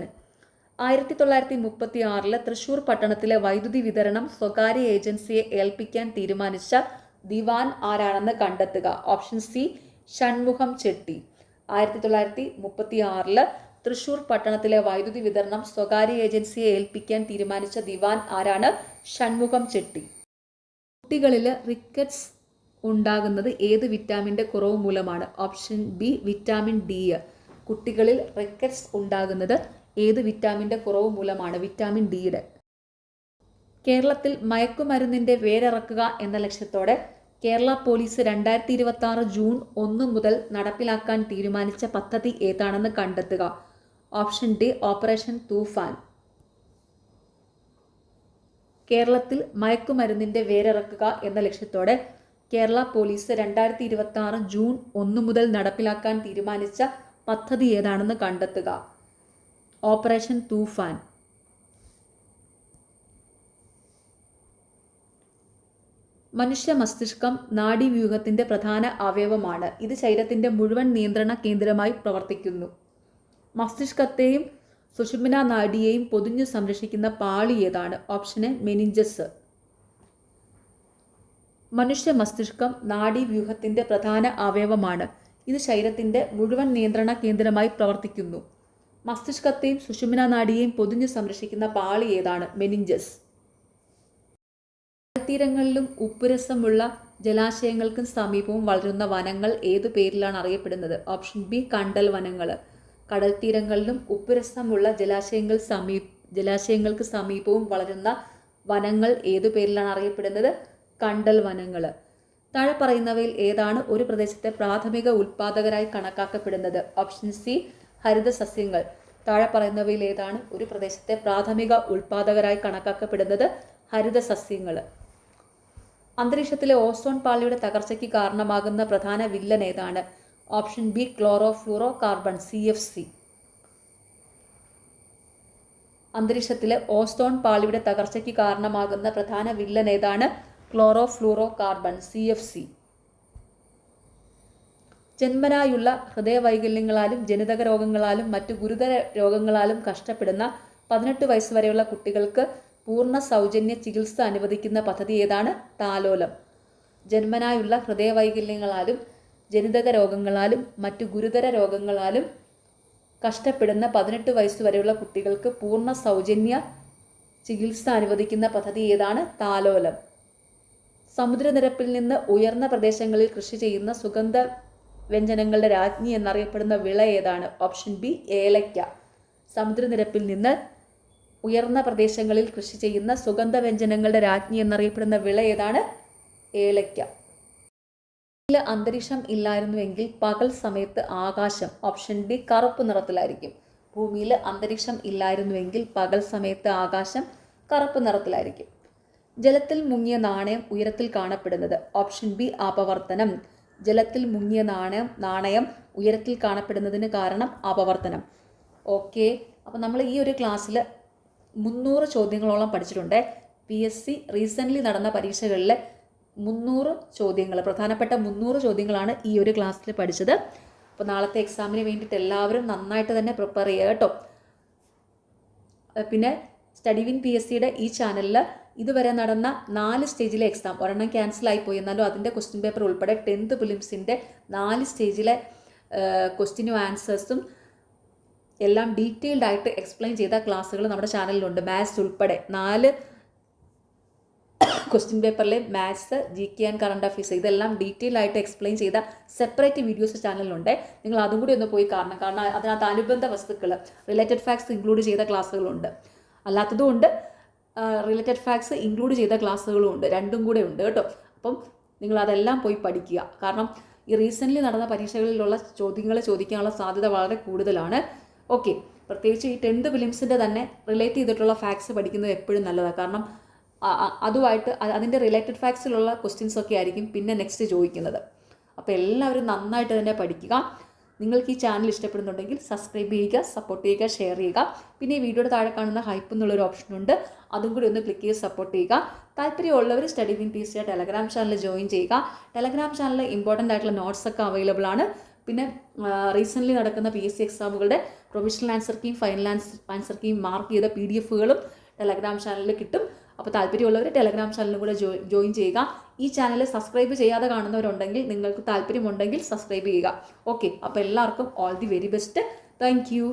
1936 തൃശൂർ പട്ടണത്തിലെ വൈദ്യുതി വിതരണം സ്വകാര്യ ഏജൻസിയെ ഏൽപ്പിക്കാൻ തീരുമാനിച്ച ദിവാൻ ആരാണെന്ന് കണ്ടെത്തുക. Option C Shanmukham Chetty. 1936 തൃശൂർ പട്ടണത്തിലെ വൈദ്യുതി വിതരണം സ്വകാര്യ ഏജൻസിയെ ഏൽപ്പിക്കാൻ തീരുമാനിച്ച ദിവാൻ ആരാണ്? ഷൺമുഖം ചെട്ടി. കുട്ടികളിൽ റിക്കറ്റ്സ് ഉണ്ടാകുന്നത് ഏത് വിറ്റാമിൻ്റെ കുറവ് മൂലമാണ്? Option B vitamin D. കുട്ടികളിൽ റിക്കറ്റ്സ് ഉണ്ടാകുന്നത് ഏത് വിറ്റാമിൻ്റെ കുറവ് മൂലമാണ്? വിറ്റാമിൻ ഡിയുടെ. കേരളത്തിൽ മയക്കുമരുന്നിൻ്റെ വേരിറക്കുക എന്ന ലക്ഷ്യത്തോടെ കേരള പോലീസ് 2026 ജൂൺ 1 മുതൽ നടപ്പിലാക്കാൻ തീരുമാനിച്ച പദ്ധതി ഏതാണെന്ന് കണ്ടെത്തുക. ഓപ്ഷൻ ഡി ഓപ്പറേഷൻ തൂഫാൻ. കേരളത്തിൽ മയക്കുമരുന്നിൻ്റെ വേരിറക്കുക എന്ന ലക്ഷ്യത്തോടെ കേരള പോലീസ് 2026 ജൂൺ 1 മുതൽ നടപ്പിലാക്കാൻ തീരുമാനിച്ച പദ്ധതി ഏതാണെന്ന് കണ്ടെത്തുക. ഓപ്പറേഷൻ തൂഫാൻ. മനുഷ്യ മസ്തിഷ്കം നാഡീവ്യൂഹത്തിന്റെ പ്രധാന അവയവമാണ്. ഇത് ശരീരത്തിന്റെ മുഴുവൻ നിയന്ത്രണ കേന്ദ്രമായി പ്രവർത്തിക്കുന്നു. മസ്തിഷ്കത്തെയും സുഷുമ്നാ നാഡിയെയും പൊതിഞ്ഞു സംരക്ഷിക്കുന്ന പാളി ഏതാണ്? Option A meninges. മനുഷ്യ മസ്തിഷ്കം നാഡീവ്യൂഹത്തിന്റെ പ്രധാന അവയവമാണ്. ഇത് ശരീരത്തിന്റെ മുഴുവൻ നിയന്ത്രണ കേന്ദ്രമായി പ്രവർത്തിക്കുന്നു. മസ്തിഷ്കത്തെയും സുഷുമ്നാ നാഡിയെയും പൊതിഞ്ഞു സംരക്ഷിക്കുന്ന പാളി ഏതാണ്? മെനിഞ്ചസ്. കടൽത്തീരങ്ങളിലും ഉപ്പുരസമുള്ള ജലാശയങ്ങൾക്കും സമീപവും വളരുന്ന വനങ്ങൾ ഏതു പേരിലാണ് അറിയപ്പെടുന്നത്? ഓപ്ഷൻ ബി കണ്ടൽ വനങ്ങൾ. കടൽത്തീരങ്ങളിലും ഉപ്പുരസമുള്ള ജലാശയങ്ങൾക്ക് സമീപവും വളരുന്ന വനങ്ങൾ ഏതു പേരിലാണ് അറിയപ്പെടുന്നത്? കണ്ടൽ വനങ്ങൾ. താഴെ പറയുന്നവയിൽ ഏതാണ് ഒരു പ്രദേശത്തെ പ്രാഥമിക ഉൽപാദകരായി കണക്കാക്കപ്പെടുന്നത്? ഓപ്ഷൻ സി ഹരിത സസ്യങ്ങൾ. താഴെ പറയുന്നവയിൽ ഏതാണ് ഒരു പ്രദേശത്തെ പ്രാഥമിക ഉൽപാദകരായി കണക്കാക്കപ്പെടുന്നത്? ഹരിത സസ്യങ്ങൾ. അന്തരീക്ഷത്തിലെ ഓസോൺ പാളിയുടെ തകർച്ചയ്ക്ക് കാരണമാകുന്ന പ്രധാന വില്ലൻ ഏതാണ്? Option B chloro fluoro carbon CFC. അന്തരീക്ഷത്തിലെ ഓസോൺ പാളിയുടെ തകർച്ചയ്ക്ക് കാരണമാകുന്ന പ്രധാന വില്ലൻ ഏതാണ്? Chloro fluoro carbon CFC. ജന്മനായുള്ള ഹൃദയവൈകല്യങ്ങളാലും ജനിതക രോഗങ്ങളാലും മറ്റു ഗുരുതര രോഗങ്ങളാലും കഷ്ടപ്പെടുന്ന 18 വയസ്സ് വരെയുള്ള കുട്ടികൾക്ക് പൂർണ്ണ സൗജന്യ ചികിത്സ അനുവദിക്കുന്ന പദ്ധതി ഏതാണ്? താലോലം. ജന്മനായുള്ള ഹൃദയവൈകല്യങ്ങളാലും ജനിതക രോഗങ്ങളാലും മറ്റു ഗുരുതര രോഗങ്ങളാലും കഷ്ടപ്പെടുന്ന 18 വയസ്സ് വരെയുള്ള കുട്ടികൾക്ക് പൂർണ്ണ സൗജന്യ ചികിത്സ അനുവദിക്കുന്ന പദ്ധതി ഏതാണ്? താലോലം. സമുദ്രനിരപ്പിൽ നിന്ന് ഉയർന്ന പ്രദേശങ്ങളിൽ കൃഷി ചെയ്യുന്ന സുഗന്ധ വ്യഞ്ജനങ്ങളുടെ രാജ്ഞി എന്നറിയപ്പെടുന്ന വിള ഏതാണ്? ഓപ്ഷൻ ബി ഏലയ്ക്ക. സമുദ്രനിരപ്പിൽ നിന്ന് ഉയർന്ന പ്രദേശങ്ങളിൽ കൃഷി ചെയ്യുന്ന സുഗന്ധ വ്യഞ്ജനങ്ങളുടെ രാജ്ഞി എന്നറിയപ്പെടുന്ന വിള ഏതാണ്? ഏലയ്ക്ക. അന്തരീക്ഷം ഇല്ലായിരുന്നുവെങ്കിൽ പകൽ സമയത്ത് ആകാശം ഓപ്ഷൻ ഡി കറുപ്പ് നിറത്തിലായിരിക്കും. ഭൂമിയിൽ അന്തരീക്ഷം ഇല്ലായിരുന്നുവെങ്കിൽ പകൽ സമയത്ത് ആകാശം കറുപ്പ് നിറത്തിലായിരിക്കും. ജലത്തിൽ മുങ്ങിയ നാണയം ഉയരത്തിൽ കാണപ്പെടുന്നത്? ഓപ്ഷൻ ബി അപവർത്തനം. ജലത്തിൽ മുങ്ങിയ നാണയം ഉയരത്തിൽ കാണപ്പെടുന്നതിന് കാരണം അപവർത്തനം. ഓക്കെ, അപ്പോൾ നമ്മൾ ഈ ഒരു ക്ലാസ്സിൽ 300 ചോദ്യങ്ങളോളം പഠിച്ചിട്ടുണ്ട്. PSC റീസെൻ്റ്ലി നടന്ന പരീക്ഷകളിലെ 300 ചോദ്യങ്ങൾ, പ്രധാനപ്പെട്ട 300 ചോദ്യങ്ങളാണ് ഈ ഒരു ക്ലാസ്സിൽ പഠിച്ചത്. അപ്പോൾ നാളത്തെ എക്സാമിന് വേണ്ടിയിട്ട് എല്ലാവരും നന്നായിട്ട് തന്നെ പ്രിപ്പയർ ചെയ്യുക കേട്ടോ. പിന്നെ സ്റ്റഡിവിൻ PSCയുടെ ഈ ചാനലിൽ ഇതുവരെ നടന്ന 4 സ്റ്റേജിലെ എക്സാം, ഒരെണ്ണം ക്യാൻസലായിപ്പോയി, എന്നാലും അതിൻ്റെ ക്വസ്റ്റ്യൻ പേപ്പർ ഉൾപ്പെടെ 10th പ്രിലിംസിൻ്റെ 4 സ്റ്റേജിലെ ക്വസ്റ്റ്യനും ആൻസേഴ്സും എല്ലാം ഡീറ്റെയിൽഡ് ആയിട്ട് എക്സ്പ്ലെയിൻ ചെയ്ത ക്ലാസ്സുകൾ നമ്മുടെ ചാനലിലുണ്ട്. മാത്സ് ഉൾപ്പെടെ 4 ക്വസ്റ്റ്യൻ പേപ്പറിലെ maths, GK and current affairs ഇതെല്ലാം ഡീറ്റെയിൽ ആയിട്ട് എക്സ്പ്ലെയിൻ ചെയ്ത സെപ്പറേറ്റ് വീഡിയോസ് ചാനലിലുണ്ട്. നിങ്ങൾ അതും കൂടി ഒന്ന് പോയി കാരണം അതിനകത്ത് അനുബന്ധ വസ്തുക്കൾ, റിലേറ്റഡ് ഫാക്ട്സ് ഇൻക്ലൂഡ് ചെയ്ത ക്ലാസ്സുകളുണ്ട്. അല്ലാത്തതുകൊണ്ട് റിലേറ്റഡ് ഫാക്ട്സ് ഇൻക്ലൂഡ് ചെയ്ത ക്ലാസ്സുകളും ഉണ്ട്, രണ്ടും കൂടെ ഉണ്ട് കേട്ടോ. അപ്പം നിങ്ങളതെല്ലാം പോയി പഠിക്കുക. കാരണം ഈ റീസെൻ്റ്ലി നടന്ന പരീക്ഷകളിലുള്ള ചോദ്യങ്ങൾ ചോദിക്കാനുള്ള സാധ്യത വളരെ കൂടുതലാണ്. ഓക്കെ, പ്രത്യേകിച്ച് ഈ 10th പ്രിലിംസിൻ്റെ തന്നെ റിലേറ്റ് ചെയ്തിട്ടുള്ള ഫാക്ട്സ് പഠിക്കുന്നത് എപ്പോഴും നല്ലതാണ്. കാരണം അതുമായിട്ട് അതിൻ്റെ റിലേറ്റഡ് ഫാക്ട്സിലുള്ള ക്വസ്റ്റ്യൻസൊക്കെ ആയിരിക്കും പിന്നെ നെക്സ്റ്റ് ചോദിക്കുന്നത്. അപ്പോൾ എല്ലാവരും നന്നായിട്ട് തന്നെ പഠിക്കുക. നിങ്ങൾക്ക് ഈ ചാനൽ ഇഷ്ടപ്പെടുന്നുണ്ടെങ്കിൽ സബ്സ്ക്രൈബ് ചെയ്യുക, സപ്പോർട്ട് ചെയ്യുക, ഷെയർ ചെയ്യുക. പിന്നെ ഈ വീഡിയോയുടെ താഴെ കാണുന്ന ഹൈപ്പ് എന്നുള്ളൊരു ഓപ്ഷനുണ്ട്, അതും കൂടി ഒന്ന് ക്ലിക്ക് ചെയ്ത് സപ്പോർട്ട് ചെയ്യുക. താല്പര്യമുള്ളവർ study win PCR telegram channel join ചെയ്യുക. ടെലഗ്രാം ചാനലിൽ ഇമ്പോർട്ടൻ്റ് ആയിട്ടുള്ള നോട്ട്സൊക്കെ അവൈലബിൾ ആണ്. പിന്നെ റീസെൻ്റ്ലി നടക്കുന്ന PSC എക്സാമുകളുടെ provisional answer key, final answer key mark ചെയ്ത PDF-കളും ടെലഗ്രാം ചാനലിൽ കിട്ടും. അപ്പോൾ താല്പര്യമുള്ളവർ ടെലഗ്രാം ചാനലിലും കൂടെ ജോയിൻ ചെയ്യുക. ഈ ചാനൽ സബ്സ്ക്രൈബ് ചെയ്യാതെ കാണുന്നവരുണ്ടെങ്കിൽ, നിങ്ങൾക്ക് താല്പര്യമുണ്ടെങ്കിൽ സബ്സ്ക്രൈബ് ചെയ്യുക. ഓക്കെ, അപ്പോൾ എല്ലാവർക്കും all the very best. Thank you.